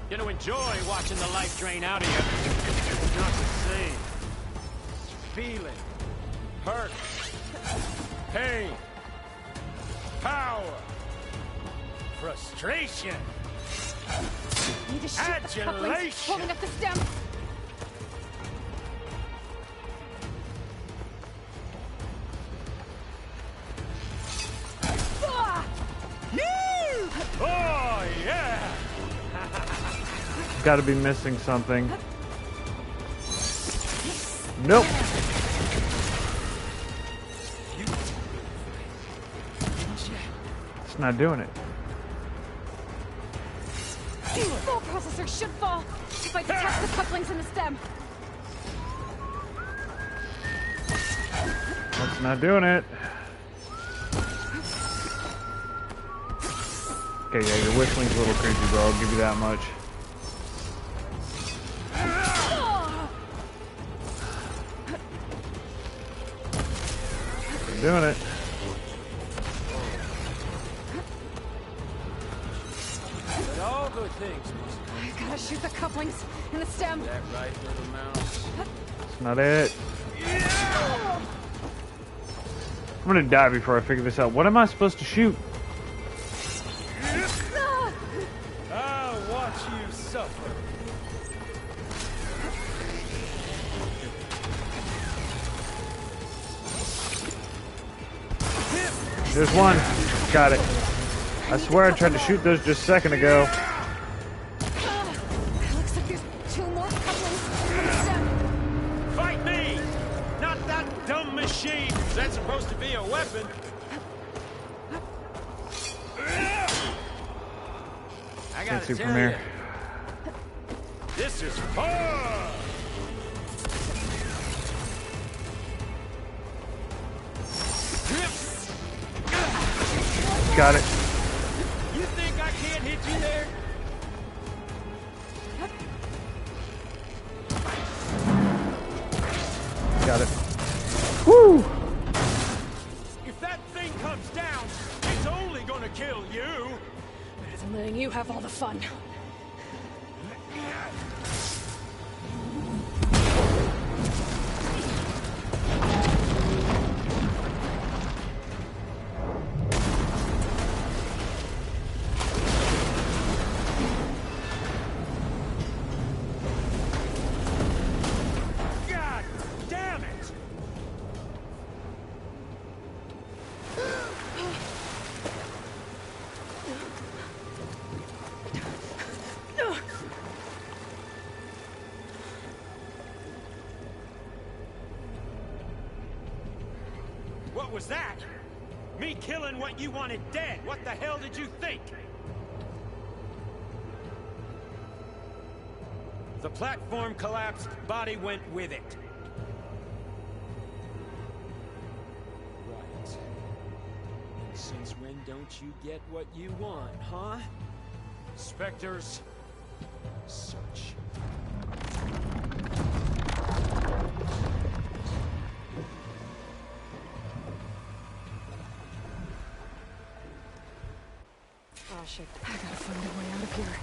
Gonna enjoy watching the life drain out of you. It's not the same. Feeling, hurt, pain, power, frustration, Need to shoot the couplings adulation. holding up the stem. Oh, yeah! Gotta be missing something. Nope. It's not doing it. Full processor should fall if I detach the couplings in the stem. That's not doing it. Okay, yeah, your whistling's a little creepy, bro. I'll give you that much. I'm doing it. But all good things must I gotta shoot the couplings in the stem. that right, little mouse. That's not it. I'm gonna die before I figure this out. What am I supposed to shoot? I'll watch you suffer. There's one. Got it. I swear I tried to shoot those just a second ago. Looks like there's 2 more couplings. Fight me! Not that dumb machine! Is that supposed to be a weapon? I Can't see gotta from tell you, here. this is fun! Got it. You think I can't hit you there? Got it. Woo! If that thing comes down, it's only gonna kill you. Better than letting you have all the fun. God damn it! What was that? Me killing what you wanted dead. What the hell did you think? The platform collapsed, body went with it. Right. And since when don't you get what you want, huh? Spectres, search. Oh shit, I gotta find a way out of here.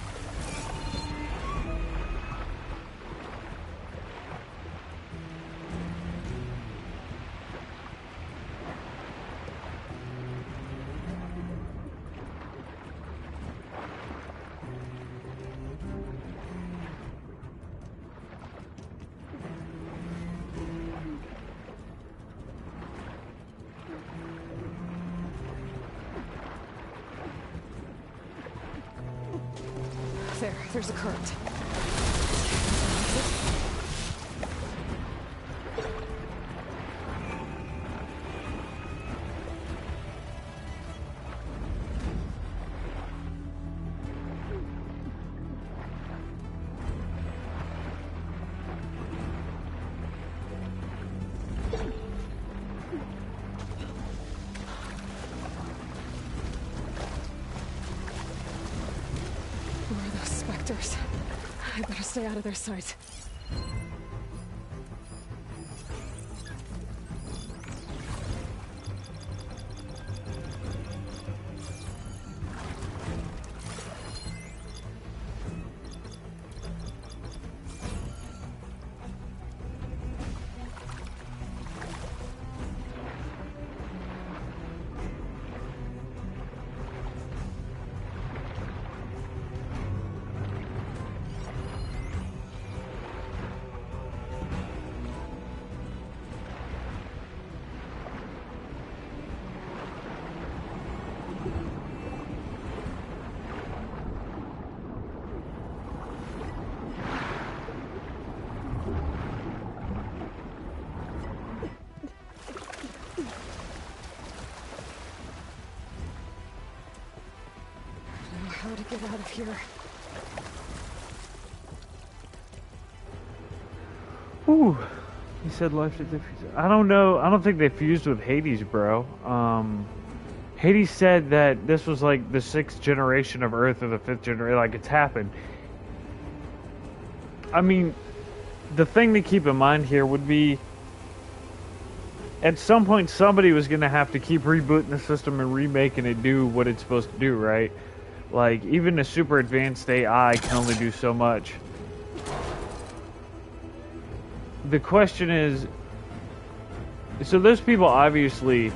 There's a current. I better stay out of their sight. How to get out of here? Ooh, he said life to diffuse. I don't know. I don't think they fused with Hades, bro. Hades said that this was like the 6th generation of Earth or the 5th generation. Like it's happened. I mean, the thing to keep in mind here would be, at some point somebody was going to have to keep rebooting the system and remaking it do what it's supposed to do, right? Like, even a super advanced AI can only do so much. The question is, so those people obviously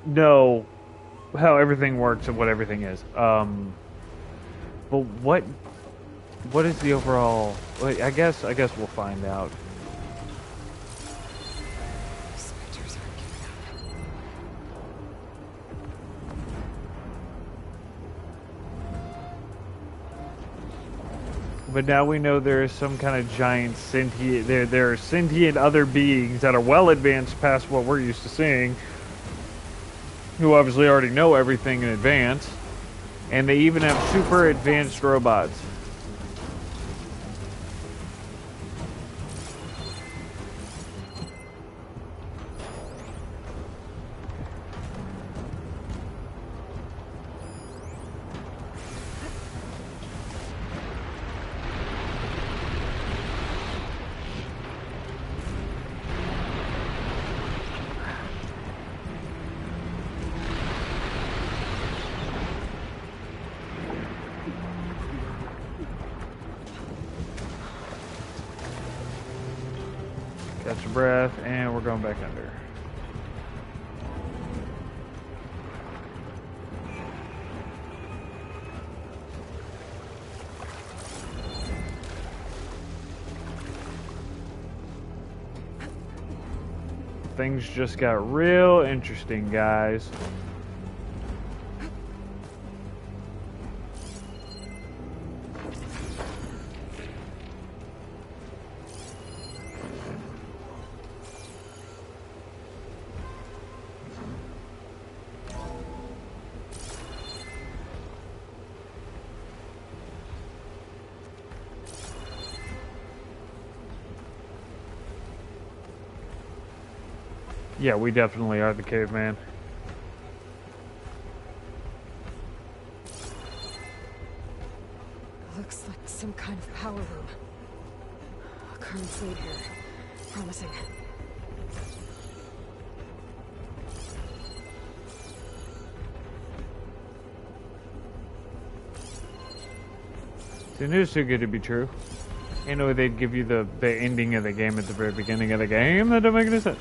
know how everything works and what everything is. But what is the overall? I guess we'll find out. But now we know there is some kind of giant sentient... There are sentient other beings that are well advanced past what we're used to seeing, who obviously already know everything in advance. And they even have super advanced robots. Catch your breath, and we're going back under. Things just got real interesting, guys. Yeah, we definitely are the caveman. Looks like some kind of power room. Current's lead here. Promising. See, it was too good to be true. You know, they'd give you the ending of the game at the very beginning of the game. That don't make any sense.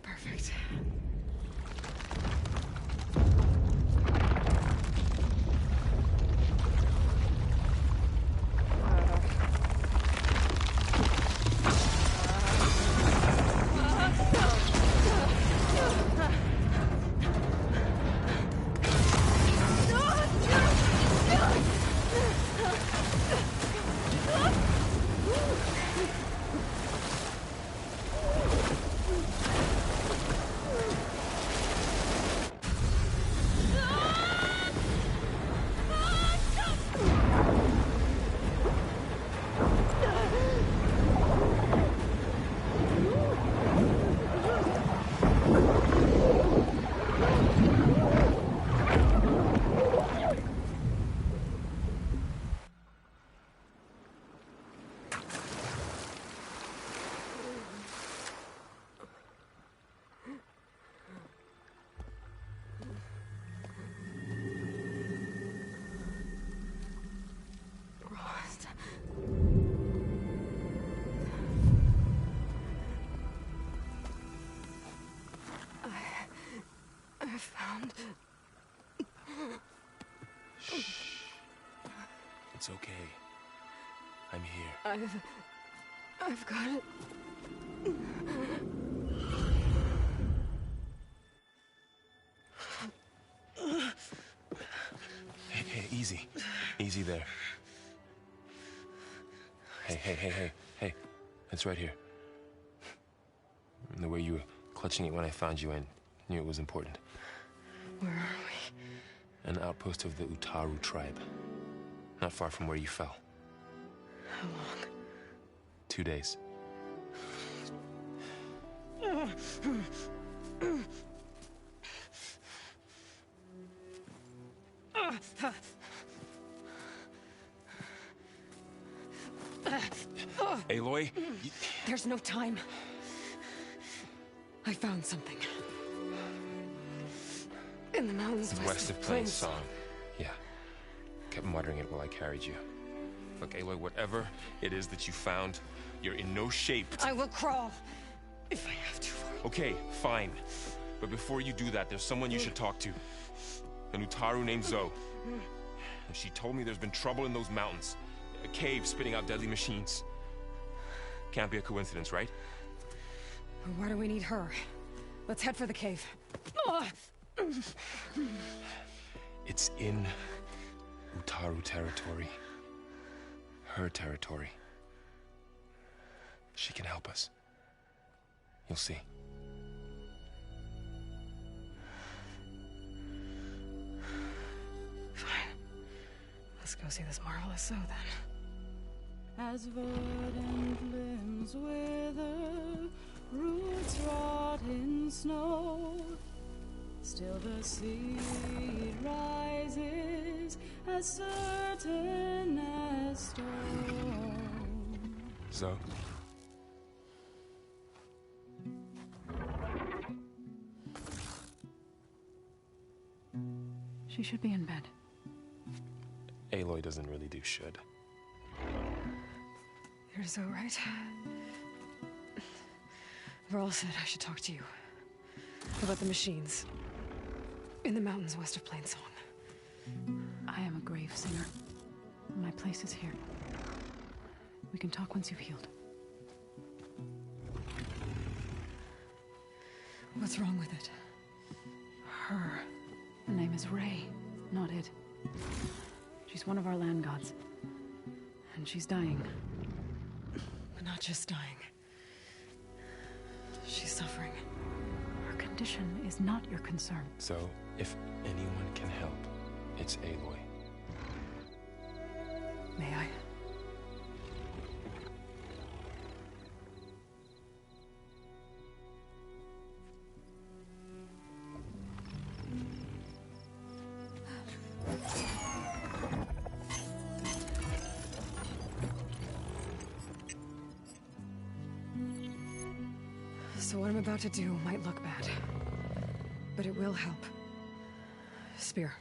Perfect. I found... Shh. It's okay. I'm here. I've got it. Hey, easy. Easy there. Hey. It's right here. The way you were clutching it when I found you, I knew it was important. Where are we? An outpost of the Utaru tribe. Not far from where you fell. How long? 2 days. Aloy? There's no time. I found something. In the mountains west of Plains Song. Yeah. Kept muttering it while I carried you. Look, Aloy, whatever it is that you found, you're in no shape. I will crawl. If I have to. Okay, fine. But before you do that, there's someone you should talk to. An Utaru named Zoe. And she told me there's been trouble in those mountains. A cave spitting out deadly machines. Can't be a coincidence, right? Why do we need her? Let's head for the cave. It's in Utaru territory. Her territory. She can help us. You'll see. Fine. Let's go see this marvelous Zoe then. As verdant limbs wither, roots rot in snow, still the seed rises as certain as stone. Zoe? She should be in bed. Aloy doesn't really do should. You're so right. Varl said I should talk to you about the machines in the mountains west of Plains Song. I am a grave singer. My place is here. We can talk once you've healed. What's wrong with it? Her. Her name is Ray, not it. She's one of our land gods. And she's dying. But not just dying. She's suffering. Her condition is not your concern. So, if anyone can help, it's Aloy. May I? So what I'm about to do might look bad, but it will help. Spear.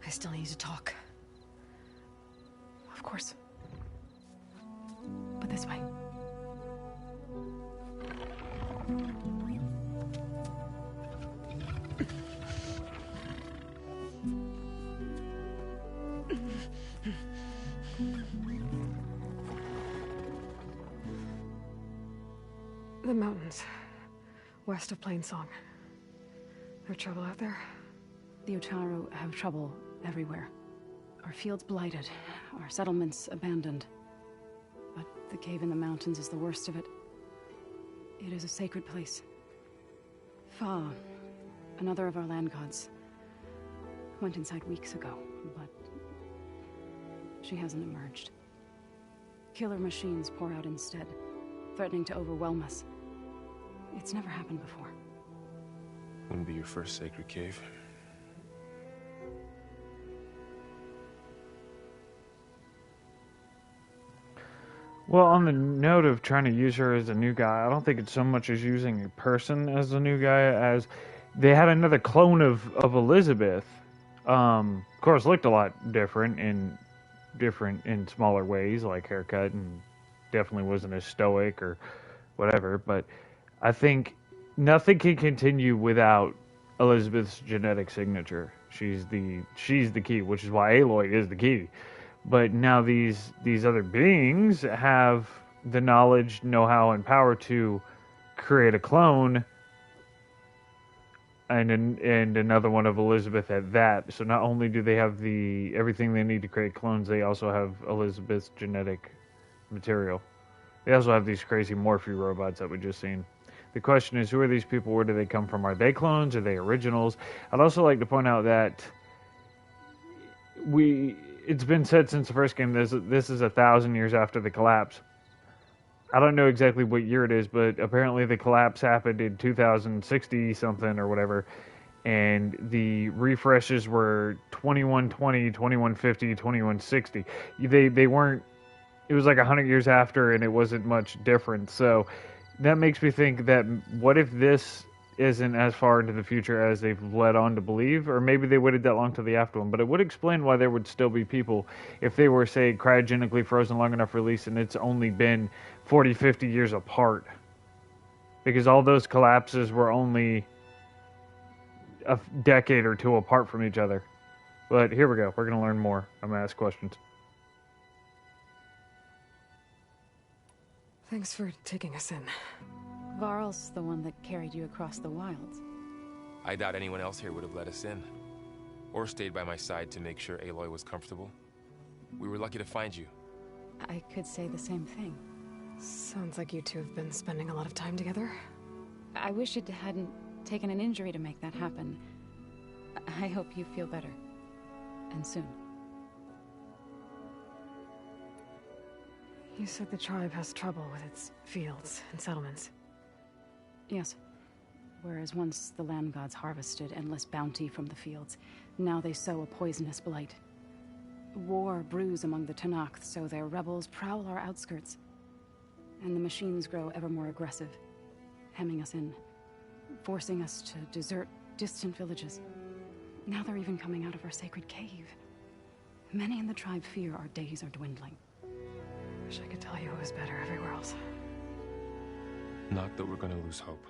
I still need to talk. Of course. But this way. The mountains, west of Plains Song. There trouble out there? The Utaru have trouble everywhere. Our fields blighted, our settlements abandoned. But the cave in the mountains is the worst of it. It is a sacred place. Fa, another of our land gods, went inside weeks ago, but she hasn't emerged. Killer machines pour out instead, threatening to overwhelm us. It's never happened before. Wouldn't be your first sacred cave. Well, on the note of trying to use her as a new guy, I don't think it's so much as using a person as a new guy as they had another clone of Elizabeth. Of course, looked a lot different in smaller ways, like haircut, and definitely wasn't as stoic or whatever. But I think nothing can continue without Elizabeth's genetic signature. She's the key, which is why Aloy is the key. But now these other beings have the knowledge, know-how, and power to create a clone, and another one of Elizabeth at that. So not only do they have everything they need to create clones, they also have Elizabeth's genetic material. They also have these crazy Morphe robots that we just seen. The question is, who are these people? Where do they come from? Are they clones? Are they originals? I'd also like to point out that it's been said since the first game, this is 1,000 years after the collapse. I don't know exactly what year it is, but apparently the collapse happened in 2060 something or whatever, and the refreshes were 2120, 2150, 2160. They weren't. It was like 100 years after, and it wasn't much different. So that makes me think that what if this isn't as far into the future as they've led on to believe, or maybe they waited that long to the after one. But it would explain why there would still be people if they were, say, cryogenically frozen long enough release, and it's only been 40, 50 years apart. Because all those collapses were only a decade or two apart from each other. But here we go. We're going to learn more. I'm going to ask questions. Thanks for taking us in. Varl's the one that carried you across the wilds. I doubt anyone else here would have let us in. Or stayed by my side to make sure Aloy was comfortable. We were lucky to find you. I could say the same thing. Sounds like you two have been spending a lot of time together. I wish it hadn't taken an injury to make that happen. I hope you feel better. And soon. You said the tribe has trouble with its fields and settlements. Yes. Whereas once the land gods harvested endless bounty from the fields, now they sow a poisonous blight. War brews among the Tenakth, so their rebels prowl our outskirts. And the machines grow ever more aggressive, hemming us in, forcing us to desert distant villages. Now they're even coming out of our sacred cave. Many in the tribe fear our days are dwindling. Wish I could tell you it was better everywhere else. Not that we're gonna lose hope.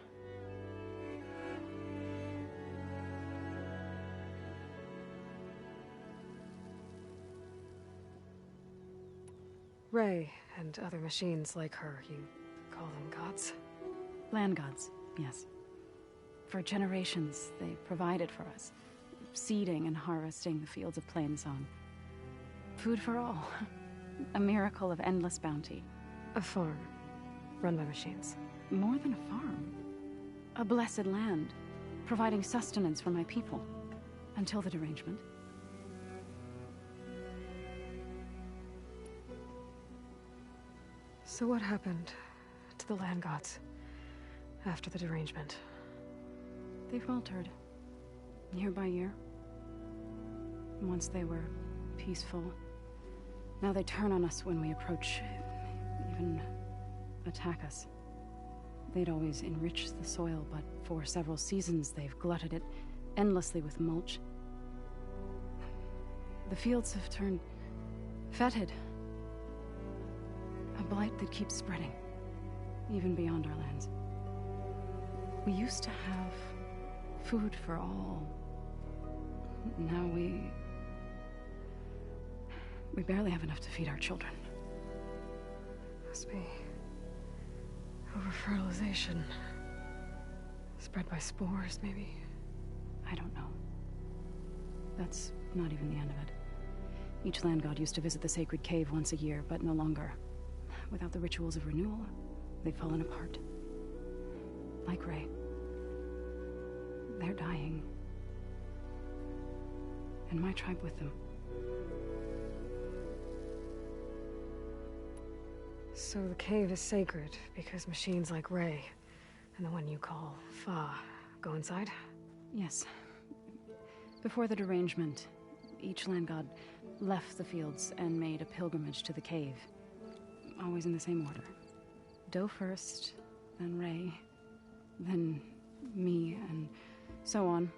Ray and other machines like her, you call them gods? Land gods, yes. For generations, they provided for us, seeding and harvesting the fields of Plainsong. Food for all. A miracle of endless bounty. A farm, run by machines. More than a farm. A blessed land, providing sustenance for my people. Until the derangement. So what happened to the land gods after the derangement? They faltered, year by year. Once they were peaceful. Now they turn on us when we approach, even attack us. They'd always enriched the soil, but for several seasons they've glutted it endlessly with mulch. The fields have turned fetid. A blight that keeps spreading, even beyond our lands. We used to have food for all. Now we barely have enough to feed our children. Must be over-fertilization. Spread by spores, maybe? I don't know. That's not even the end of it. Each land god used to visit the sacred cave once a year, but no longer. Without the rituals of renewal, they've fallen apart. Like Ray. They're dying. And my tribe with them. So the cave is sacred because machines like Ray and the one you call Fa go inside? Yes. Before the derangement, each land god left the fields and made a pilgrimage to the cave. Always in the same order. Doe first, then Ray, then me, and so on.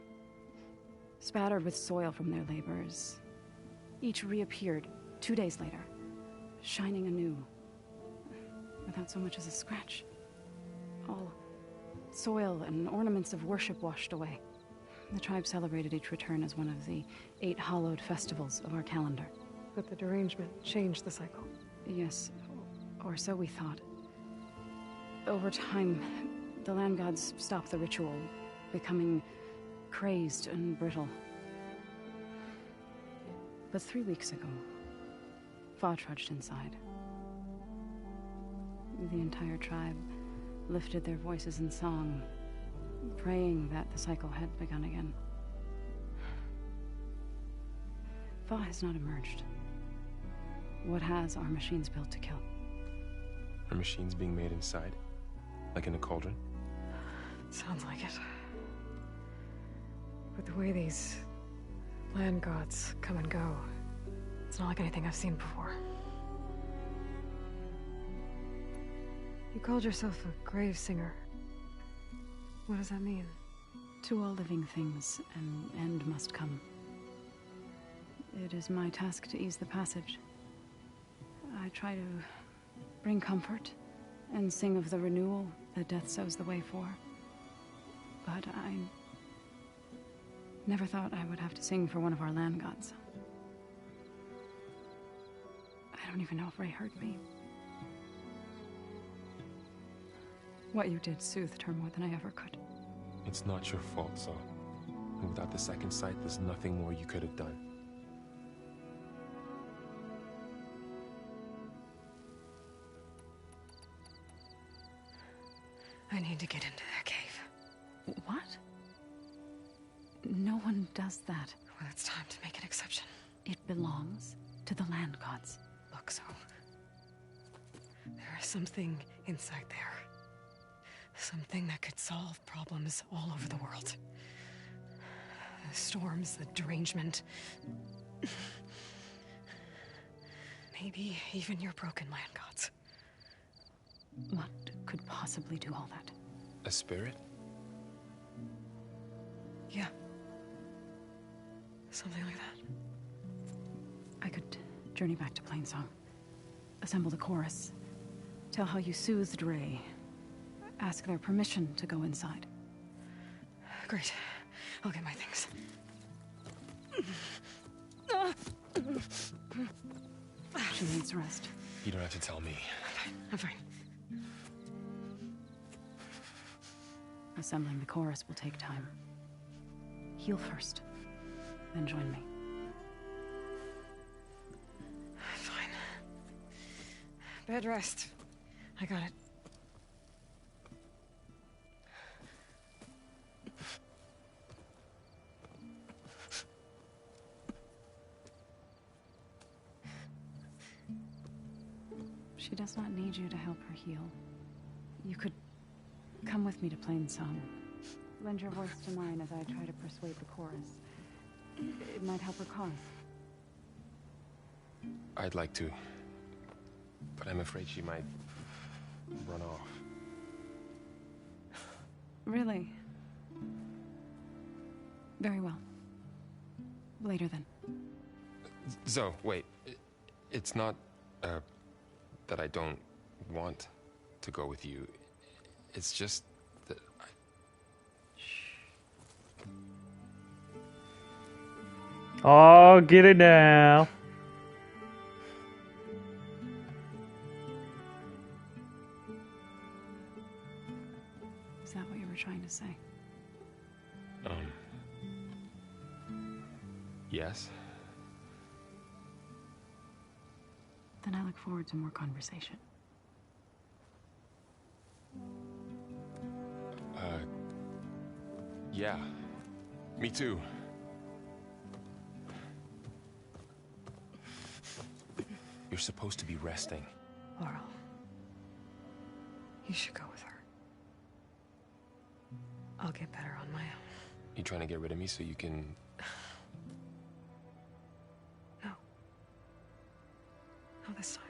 Spattered with soil from their labors. Each reappeared 2 days later, shining anew. Without so much as a scratch. All soil and ornaments of worship washed away. The tribe celebrated each return as one of the 8 hallowed festivals of our calendar. But the derangement changed the cycle. Yes, or so we thought. Over time, the land gods stopped the ritual, becoming crazed and brittle. But 3 weeks ago, Fa trudged inside. The entire tribe lifted their voices in song, praying that the cycle had begun again. Fa has not emerged. What has are machines built to kill? Are machines being made inside? Like in a cauldron? Sounds like it. But the way these land gods come and go, it's not like anything I've seen before. You called yourself a grave singer. What does that mean? To all living things, an end must come. It is my task to ease the passage. I try to bring comfort and sing of the renewal that death sows the way for. But I never thought I would have to sing for one of our land gods. I don't even know if Ray heard me. What you did soothed her more than I ever could. It's not your fault, Saul. And without the second sight, there's nothing more you could have done. I need to get into that cave. What? No one does that. Well, it's time to make an exception. It belongs to the land gods. Look, so there is something inside there. Something that could solve problems all over the world. The storms, the derangement. Maybe even your broken land gods. What could possibly do all that? A spirit? Yeah. Something like that. I could journey back to Plainsong. Assemble the chorus. Tell how you soothed Ray. Ask their permission to go inside. Great. I'll get my things. She needs rest. You don't have to tell me. I'm fine. Assembling the chorus will take time. Heal first, then join me. Fine. Bed rest. I got it. She does not need you to help her heal. You could come with me to Plainsong. Lend your voice to mine as I try to persuade the chorus. It might help her cause. I'd like to. But I'm afraid she might run off. Really? Very well. Later then. Zoe, wait. It's not, that I don't want to go with you. It's just that I... Oh, get it now. Is that what you were trying to say? Yes? Then I look forward to more conversation. Yeah. Me too. You're supposed to be resting. Laurel, you should go with her. I'll get better on my own. You trying to get rid of me so you can... No. Not this time.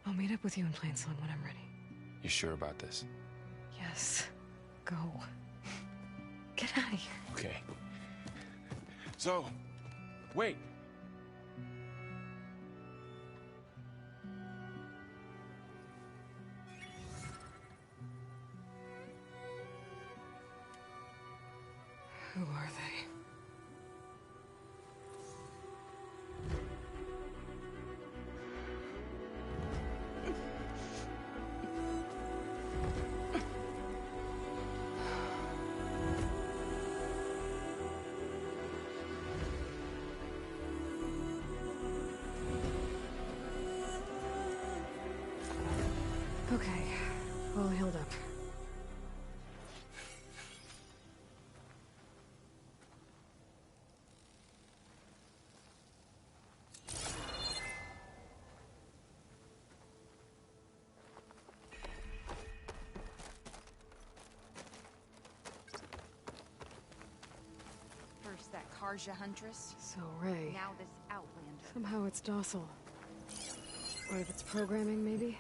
I'll meet up with you in Plainsong when I'm ready. You sure about this? Yes. Go. Get out of here. Okay. So, wait. Who are they? All healed up. First that Karja huntress. So Ray. Now this Outlander. Somehow it's docile. Part of its programming, maybe?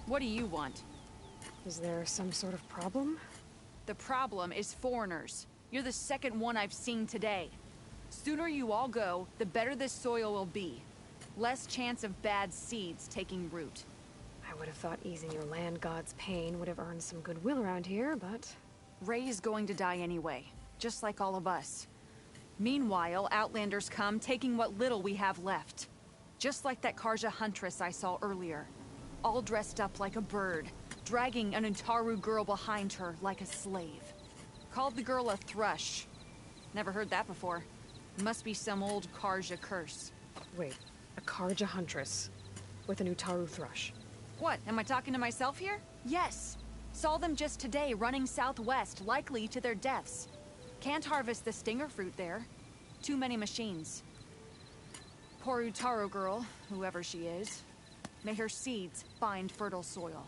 What do you want? Is there some sort of problem? The problem is foreigners. You're the second one I've seen today. Sooner you all go, the better this soil will be. Less chance of bad seeds taking root. I would have thought easing your land god's pain would have earned some goodwill around here, but... Ray is going to die anyway, just like all of us. Meanwhile, Outlanders come, taking what little we have left. Just like that Karja huntress I saw earlier. All dressed up like a bird, dragging an Untaru girl behind her like a slave. Called the girl a thrush. Never heard that before. Must be some old Karja curse. Wait, a Karja huntress with an Utaru thrush. What, am I talking to myself here? Yes. Saw them just today running southwest, likely to their deaths. Can't harvest the stinger fruit there. Too many machines. Poor Utaru girl, whoever she is. May her seeds find fertile soil.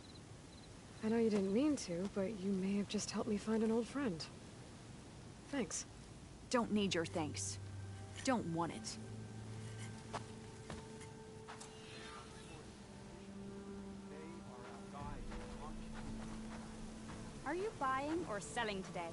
I know you didn't mean to, but you may have just helped me find an old friend. Thanks. Don't need your thanks. Don't want it. Are you buying or selling today?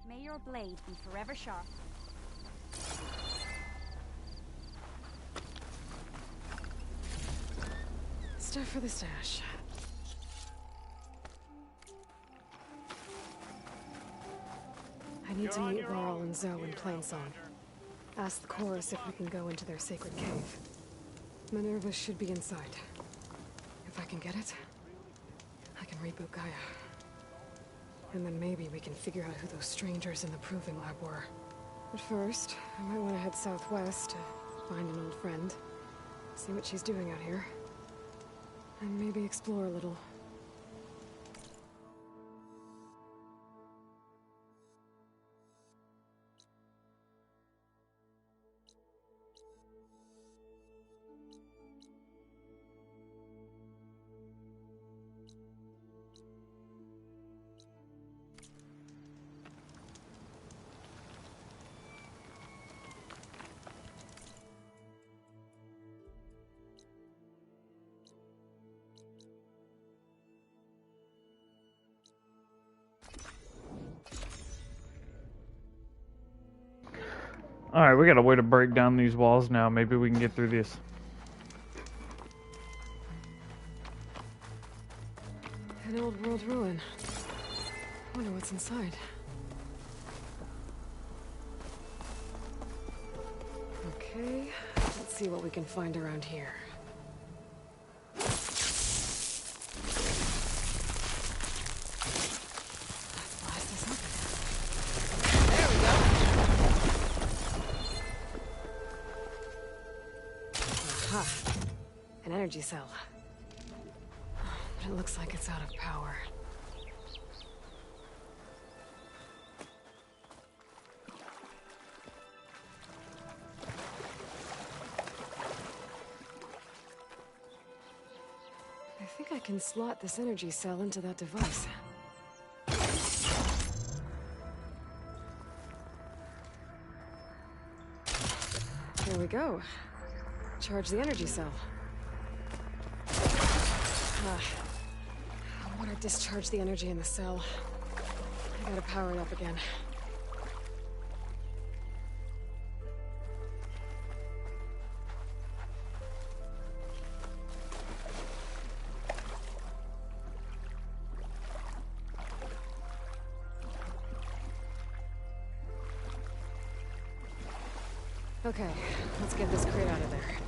May your blade be forever sharp. Stuff for the stash. I need to meet Laurel and Zoe in Plainsong. Ask the chorus if we can go into their sacred cave. Minerva should be inside. If I can get it, I can reboot Gaia. And then maybe we can figure out who those strangers in the proving lab were. But first, I might want to head southwest to find an old friend. See what she's doing out here. And maybe explore a little. Alright, we got a way to break down these walls now. Maybe we can get through this. An old world ruin. Wonder what's inside. Okay, let's see what we can find around here. An energy cell. But it looks like it's out of power. can slot this energy cell into that device. There we go. Charge the energy cell. I want to discharge the energy in the cell. I gotta power it up again. Okay, let's get this crate out of there.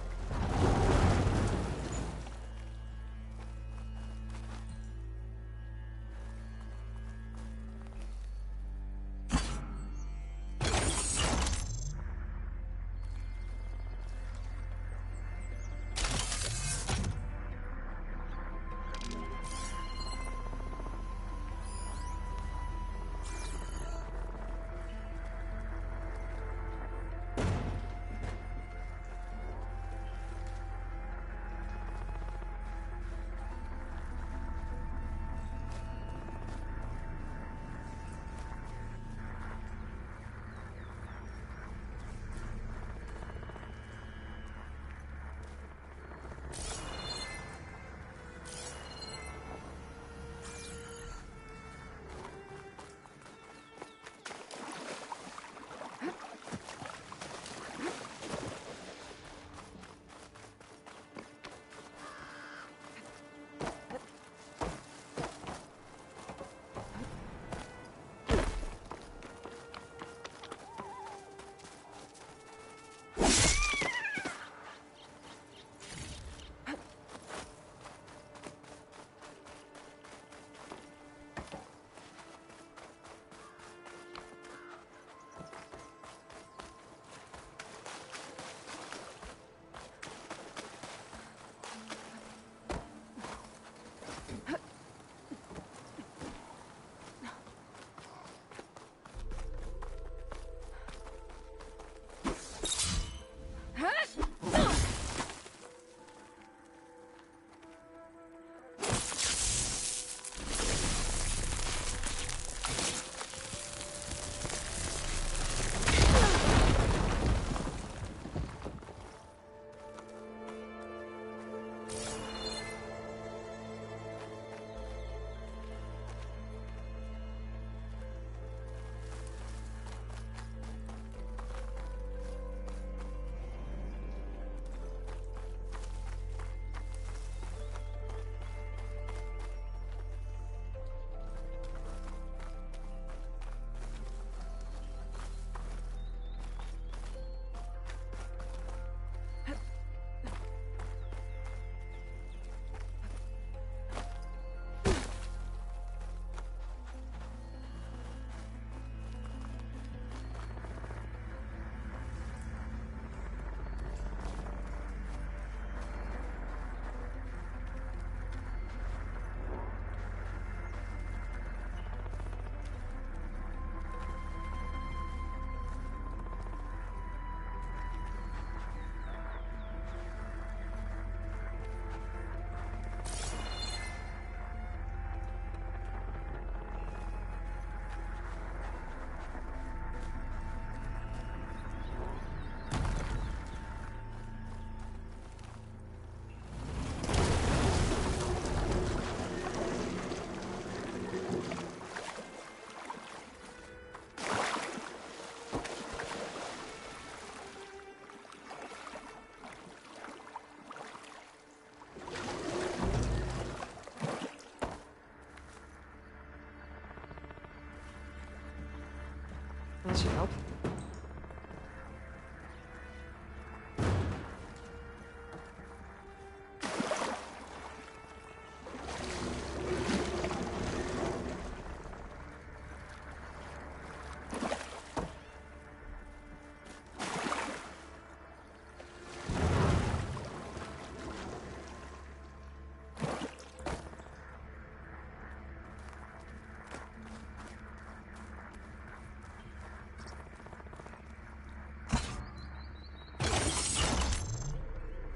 That should help.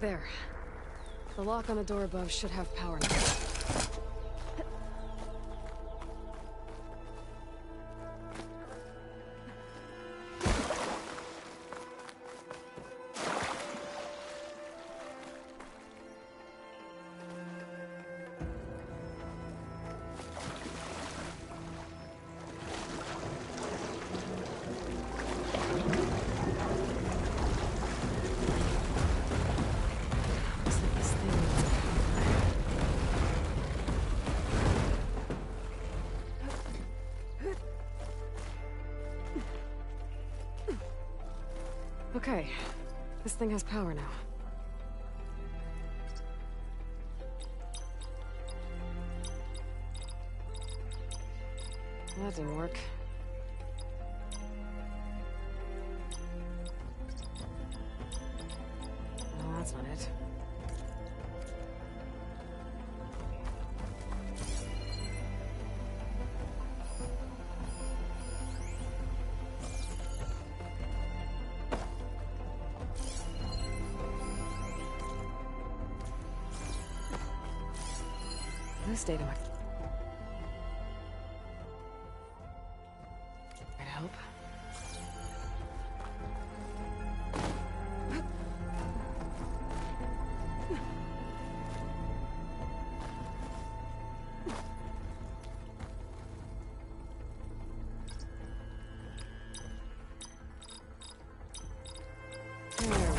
There. The lock on the door above should have power now. Okay, this thing has power now. That didn't work. No, that's not it. This data might help. There we go.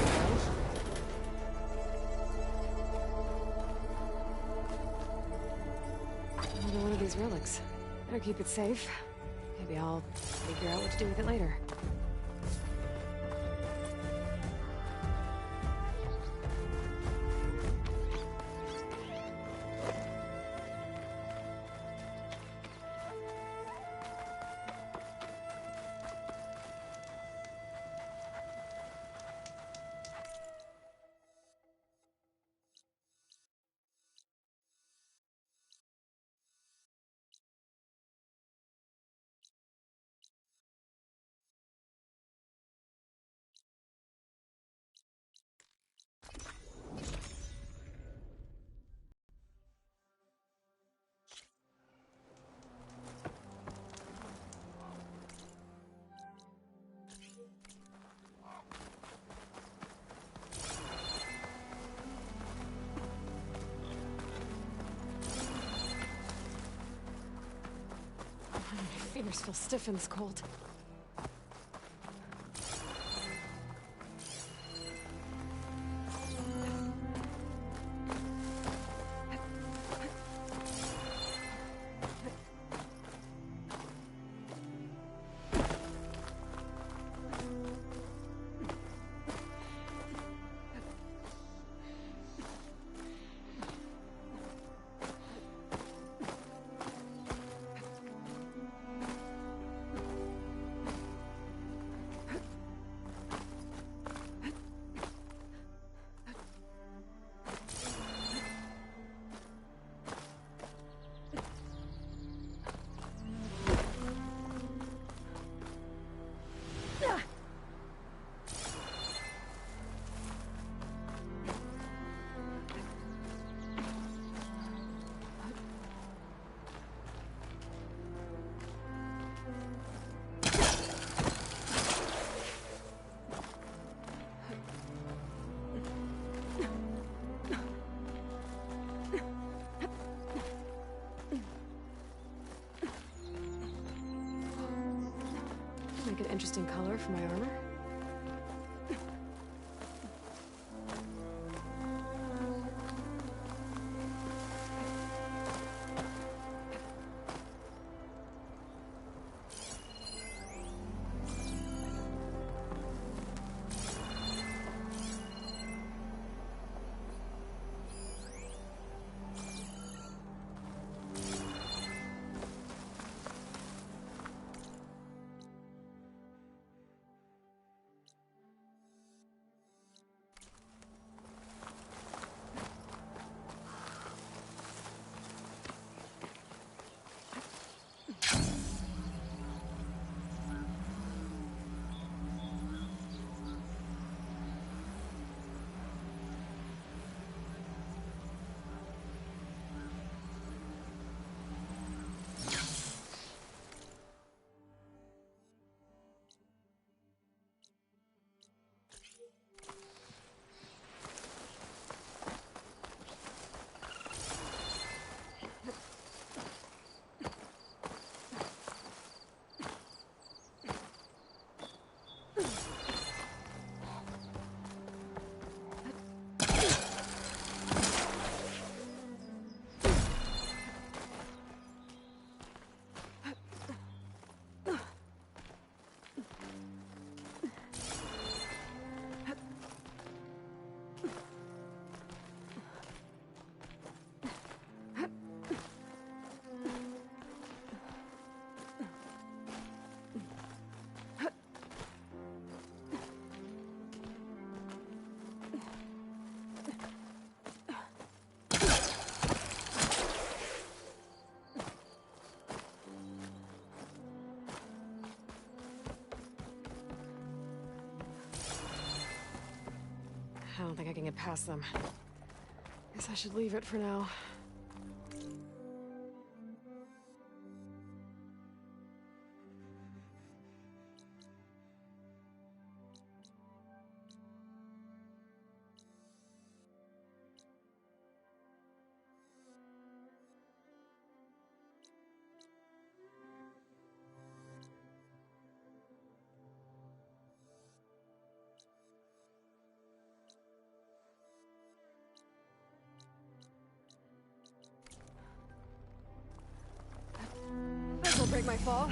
Another one of these relics. Better keep it safe. Maybe I'll figure out what to do with it later. My fingers feel stiff in this cold. Make an interesting color for my armor. I don't think I can get past them. Guess I should leave it for now. This'll break my fall.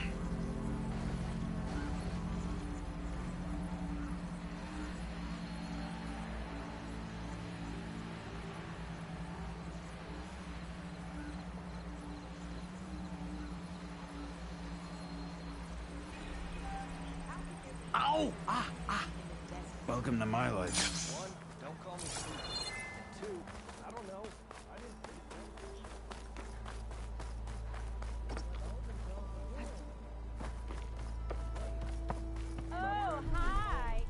Ow! Welcome to my life. One, don't call me stupid. Two, I don't know. I didn't think Oh, hi!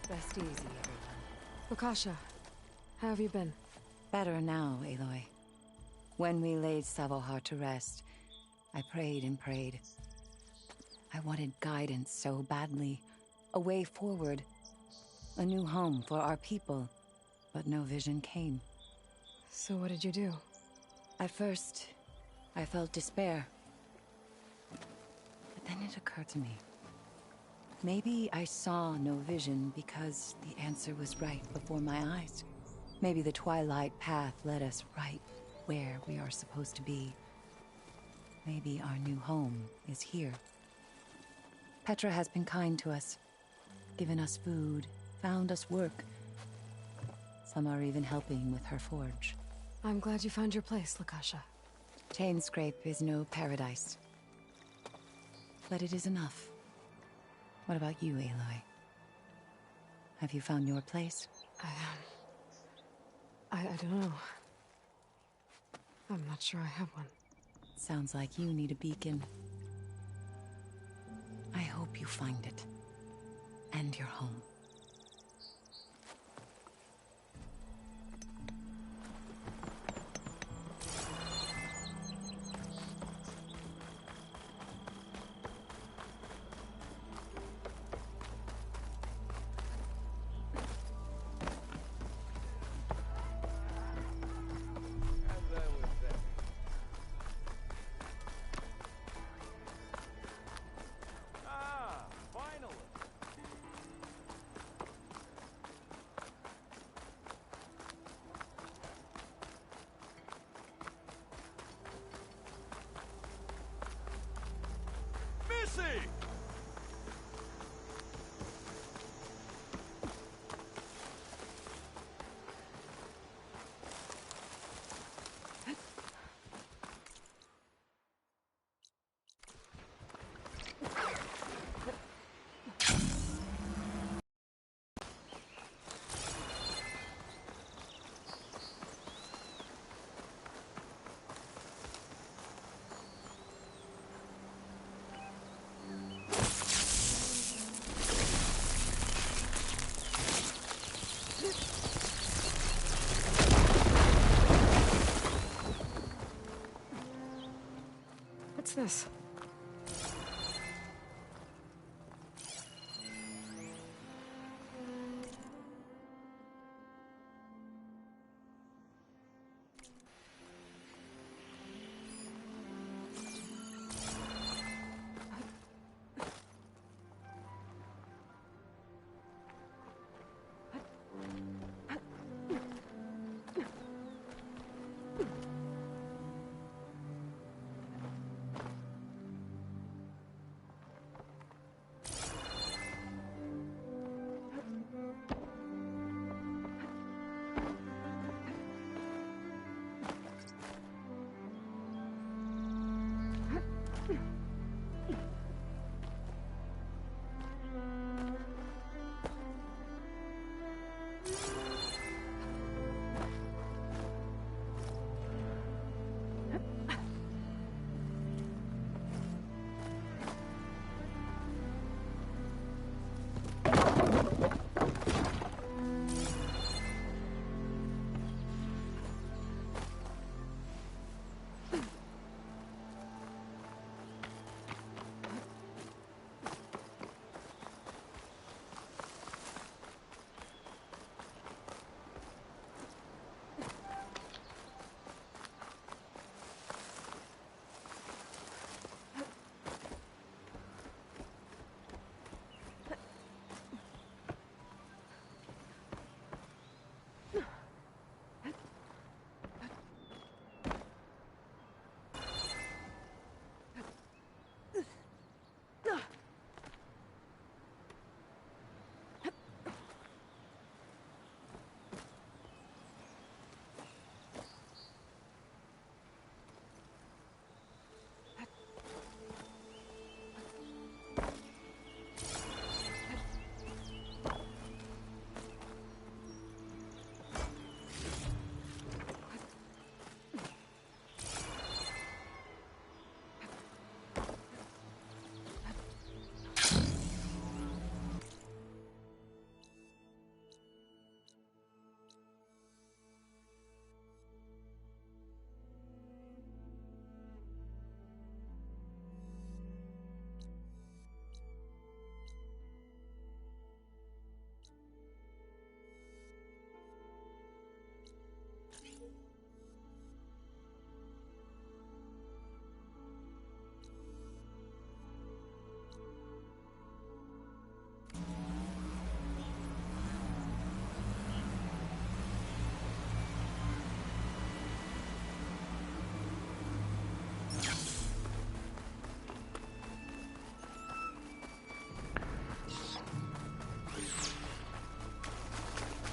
Rest easy, everyone. Lukasha, how have you been? Better now, Aloy. When we laid Savohar to rest, I prayed and prayed. I wanted guidance so badly. A way forward. A new home for our people. But no vision came. So what did you do? At first, I felt despair. But then it occurred to me. Maybe I saw no vision because the answer was right before my eyes. Maybe the Twilight Path led us right where we are supposed to be. Maybe our new home is here. Petra has been kind to us, given us food, found us work. Some are even helping with her forge. I'm glad you found your place, Lukasha. Chainscrape is no paradise. But it is enough. What about you, Aloy? Have you found your place? I don't know. I'm not sure I have one. Sounds like you need a beacon. I hope you find it. And your home. What's this?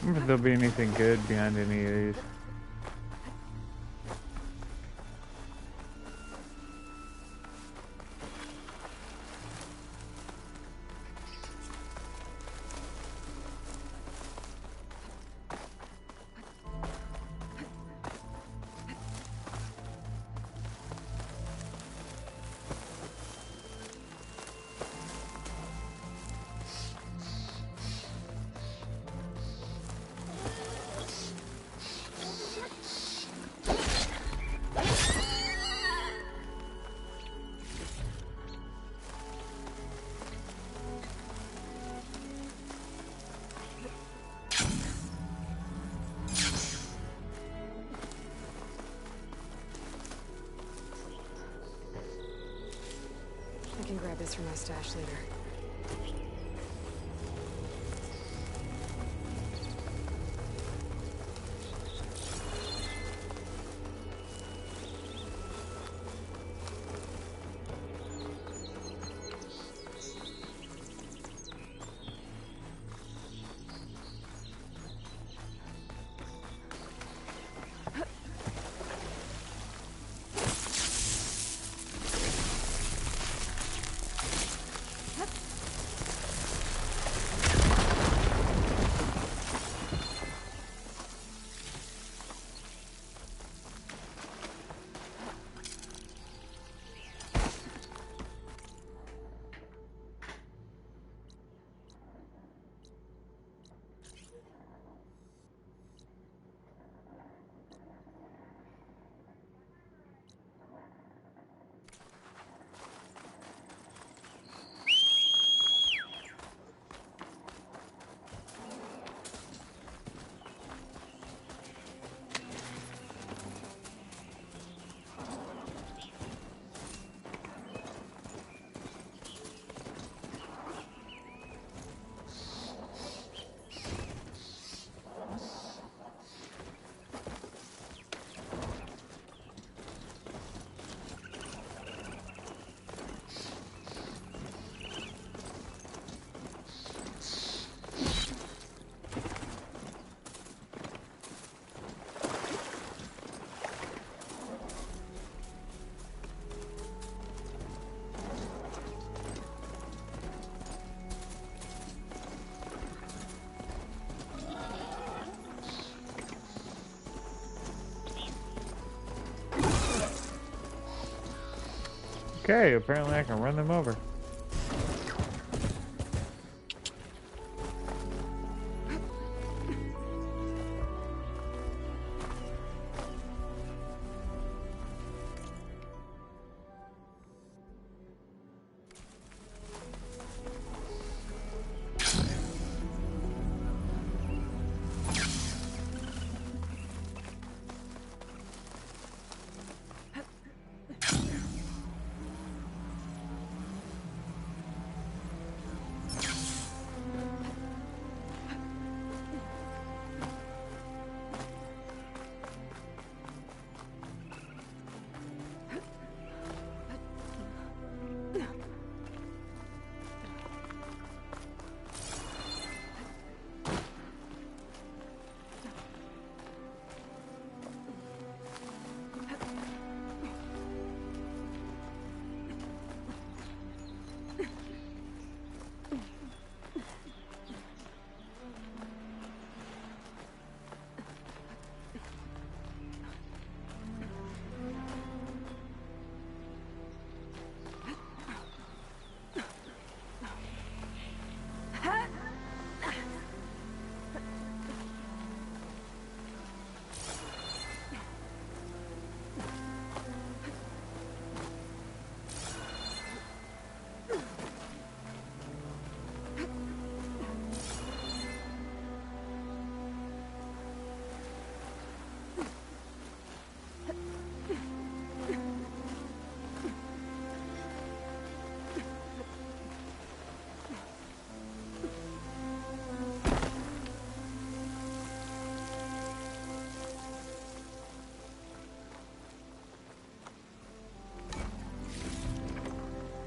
wonder if there'll be anything good behind any of these. I can grab this from my stash later. Okay, apparently I can run them over.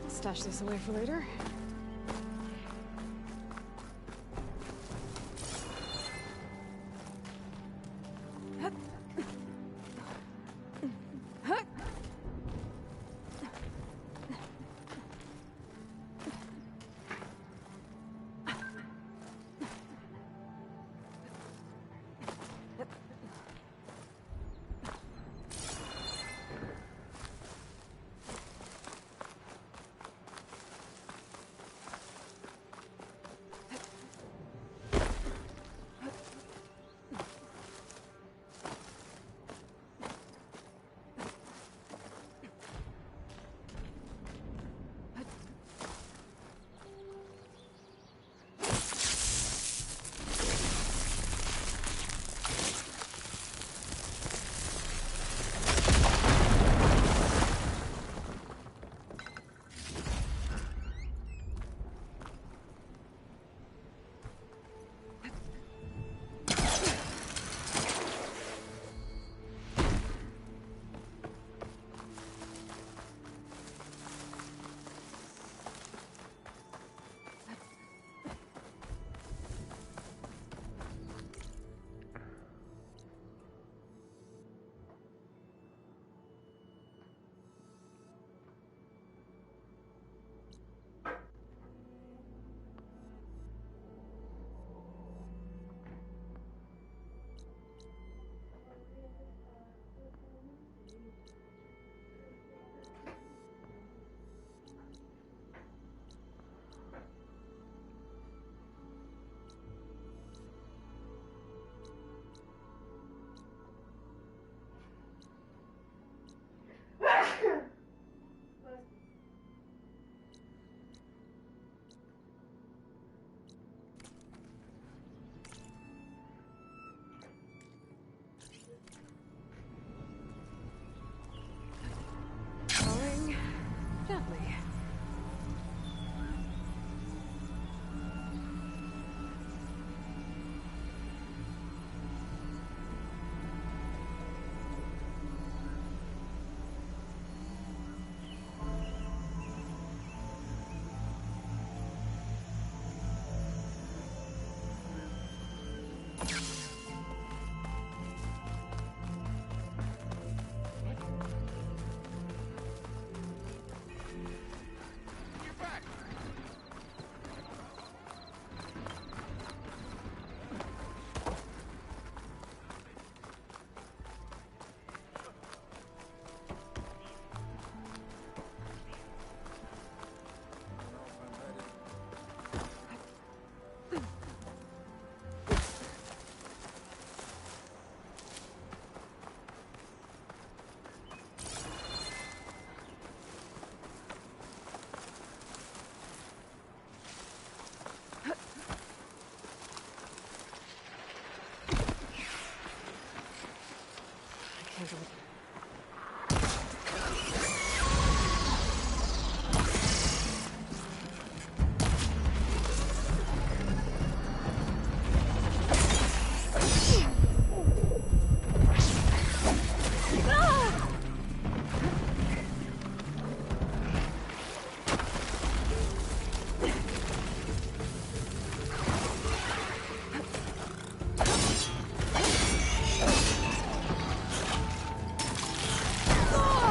Stash this away for later.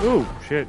Ooh, shit.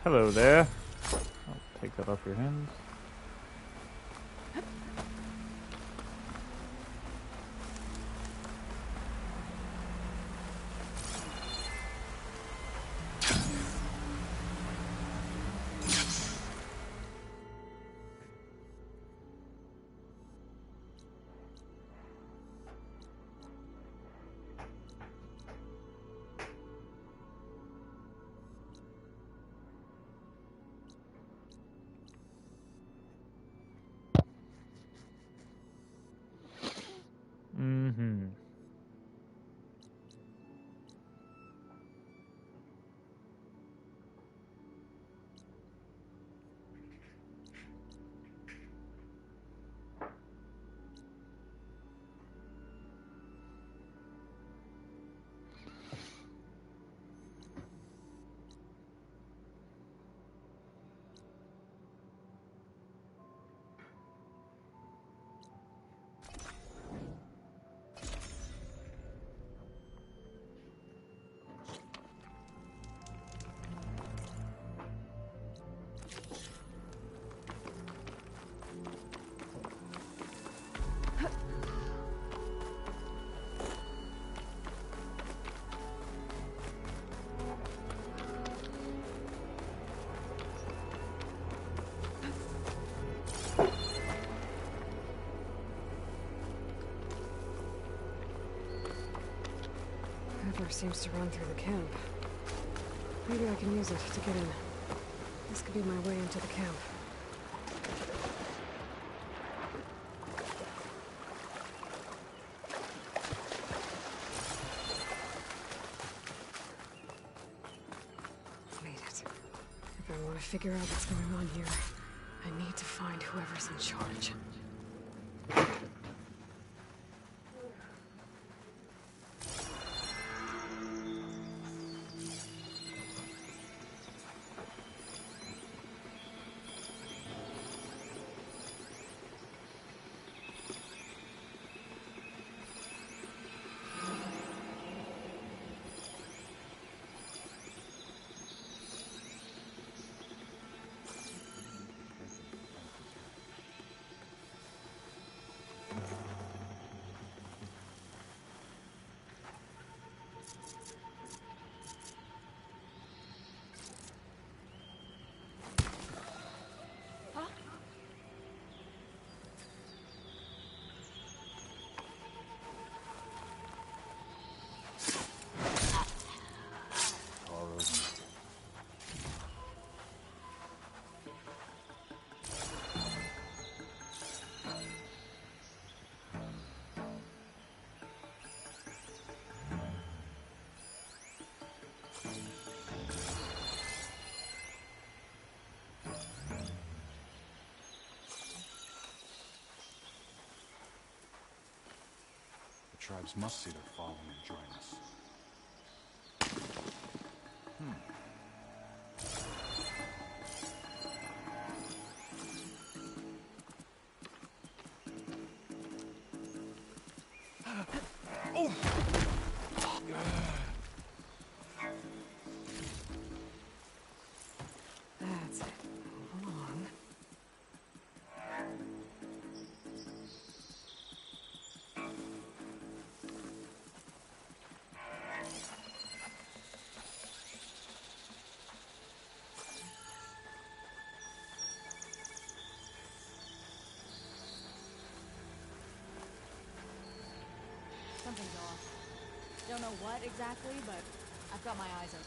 Hello there. I'll take that off your hands. Mm-hmm. River seems to run through the camp. Maybe I can use it to get in. This could be my way into the camp. Made it. If I want to figure out what's going on here, I need to find whoever's in charge. Tribes must see their following and join us. That's it. Hold on. Something's off. Don't know what exactly, but I've got my eyes open.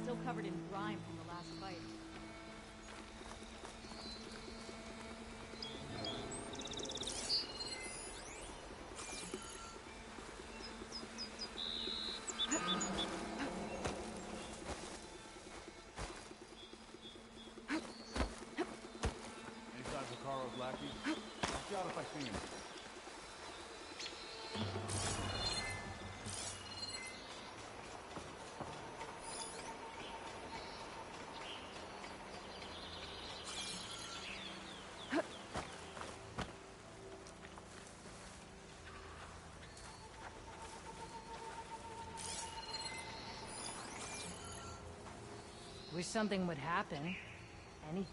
Still covered in grime from the last fight. Any signs of Carl's lackey? I'll shout if I see him. Wish something would happen. Anything.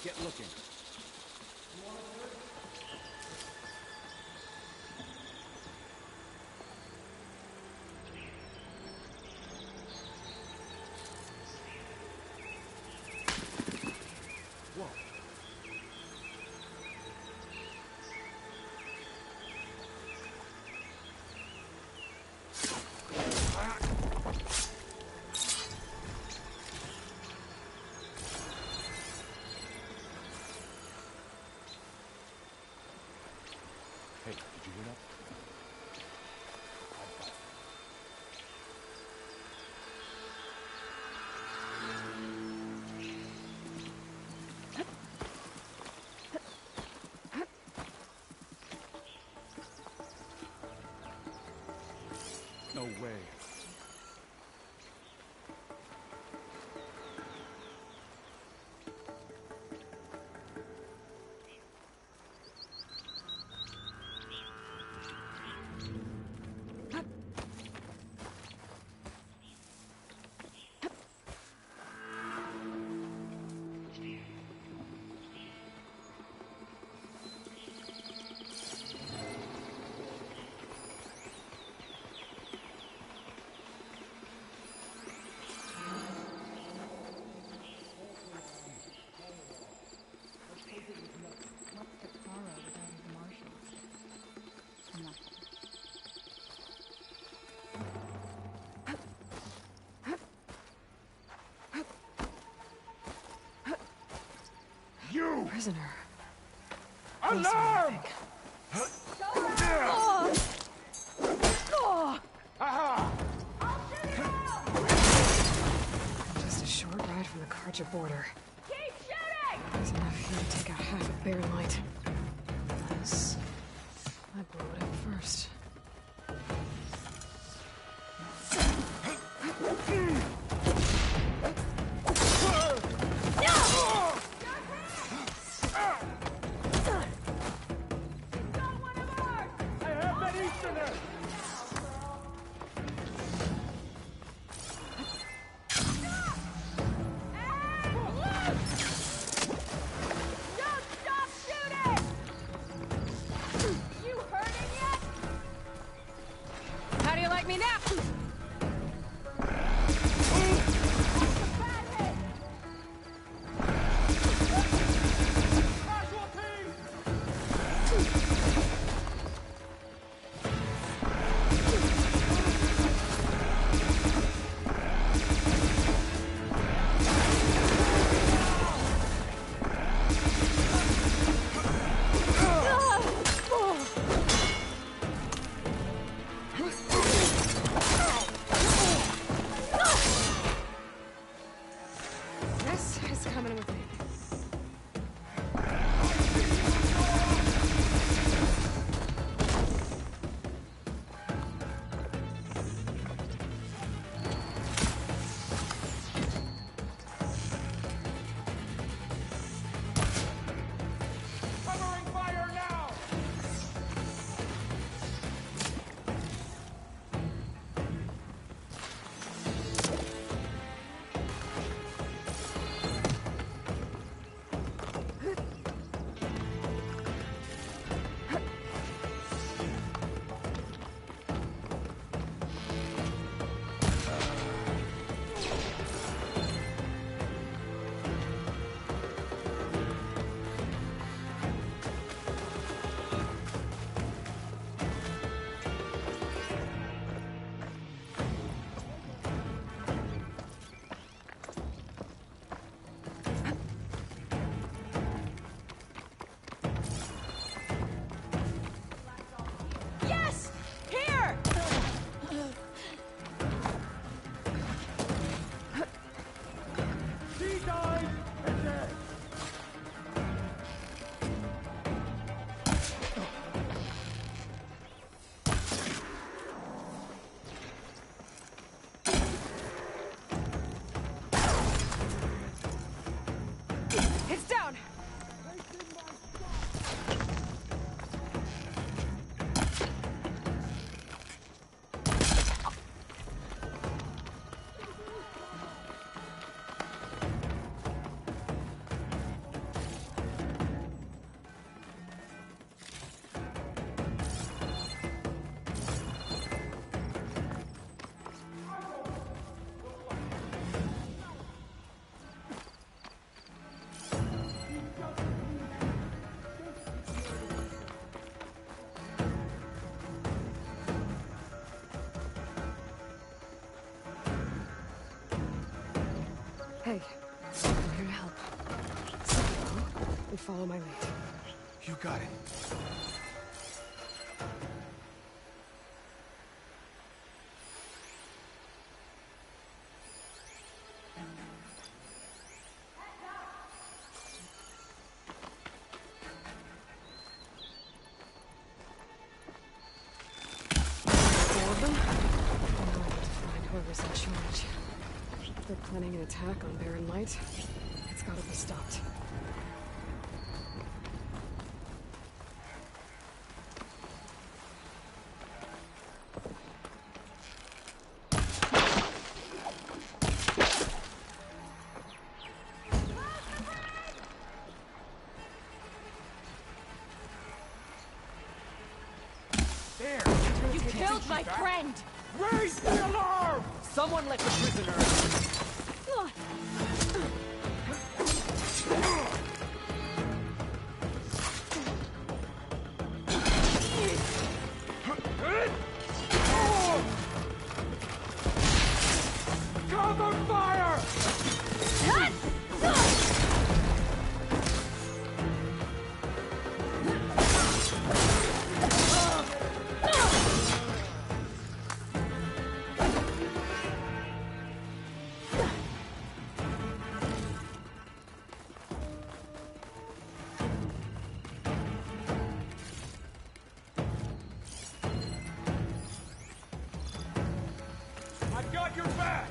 Get looking. Whoa. Hey, did you hear that? No way. You! Prisoner. Alarm! Aha! Just a short ride from the Karja border. Keep shooting! There's enough here to take out half of Bear Light. Unless I blow it up first. coming with me. Covering fire now! Yes! Here! She died and dead. It's down! Hey, I'm here to help. Sit down and follow my lead. You got it. Four of them? Now I need to find whoever's in charge. They're planning an attack on Barren Light. It's gotta be stopped. There! You killed my friend! Raise the alarm! Someone let the prisoner. Cover fire! I've got your back!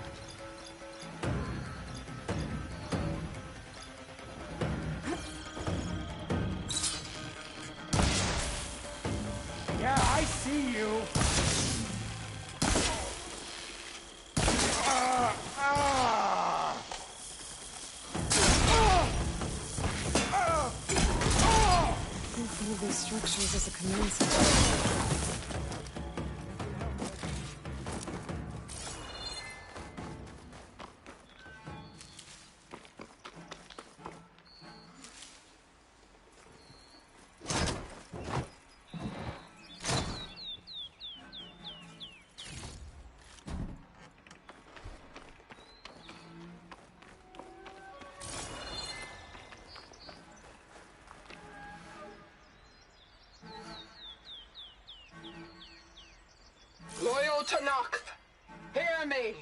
Yeah, I see you! Think one of these structures is a command center. Loyal Tanakh, hear me.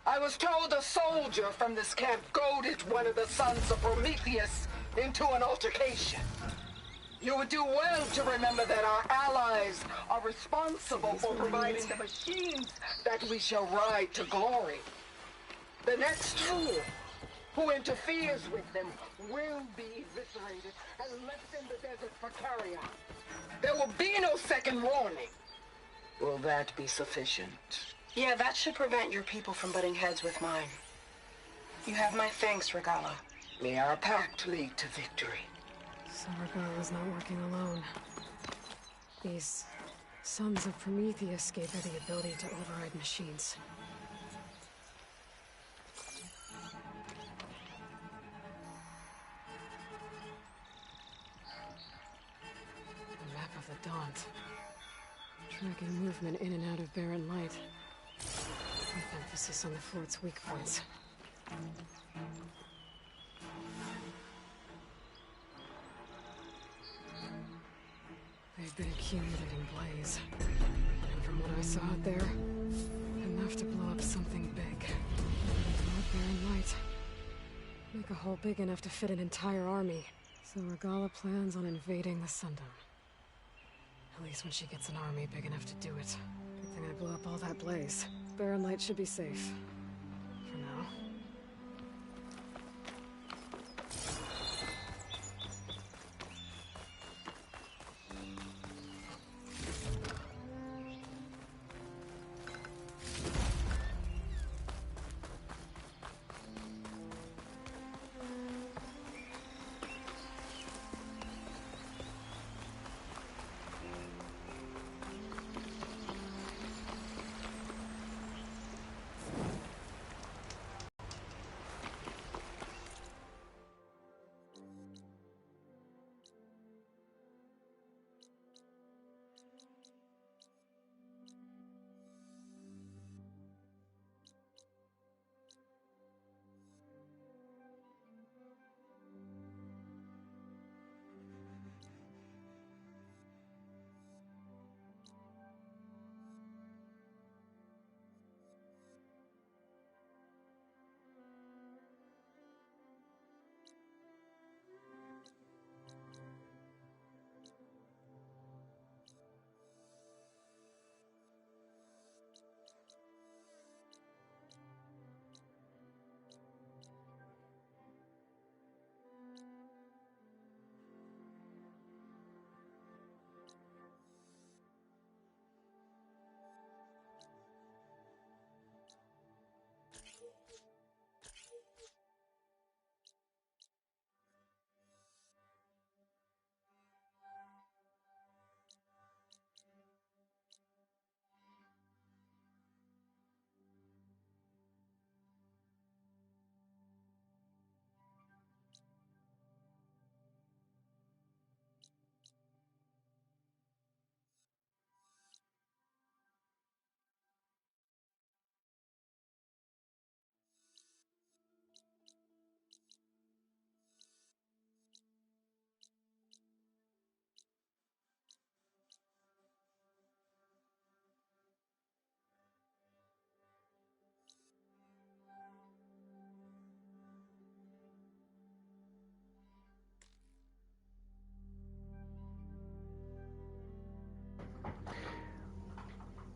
I was told a soldier from this camp goaded one of the sons of Prometheus into an altercation. You would do well to remember that our allies are responsible for providing the machines that we shall ride to glory. The next fool who interferes with them will be eviscerated and left in the desert for carrion. There will be no second warning. Will that be sufficient? Yeah, that should prevent your people from butting heads with mine. You have my thanks, Regala. May our pact lead to victory. So Regala's not working alone. These sons of Prometheus gave her the ability to override machines. A map of the Daunt. Tracking movement in and out of barren light. With emphasis on the fort's weak points. They've been accumulating blaze. And from what I saw out there, enough to blow up something big. Broad barren light. Make a hole big enough to fit an entire army. So Regala plans on invading the Sundom. At least when she gets an army big enough to do it. Good thing I blew up all that blaze. Barren light should be safe. For now.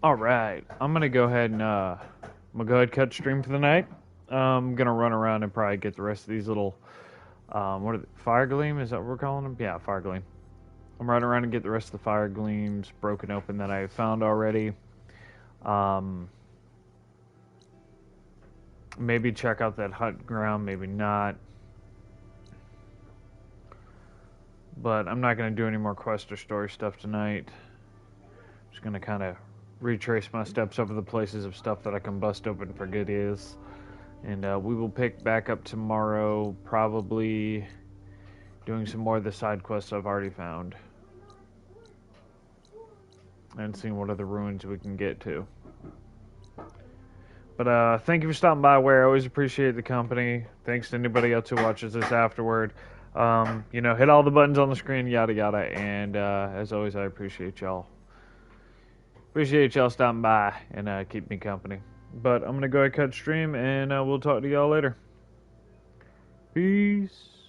Alright, I'm gonna go ahead and cut stream for the night. I'm gonna run around and probably get the rest of these little what are they? Fire Gleam, is that what we're calling them? Yeah, Fire Gleam. I'm running around and get the rest of the Fire Gleams broken open that I found already. Maybe check out that hut ground, maybe not. But I'm not going to do any more quest or story stuff tonight. Just going to kind of retrace my steps over the places of stuff that I can bust open for good is. And we will pick back up tomorrow, probably doing some more of the side quests I've already found. And seeing what other ruins we can get to. But thank you for stopping by, Where I always appreciate the company. Thanks to anybody else who watches this afterward. You know, hit all the buttons on the screen, yada yada. And as always, I appreciate y'all. Appreciate y'all stopping by and keep me company. But I'm going to go ahead and cut stream, and we'll talk to y'all later. Peace.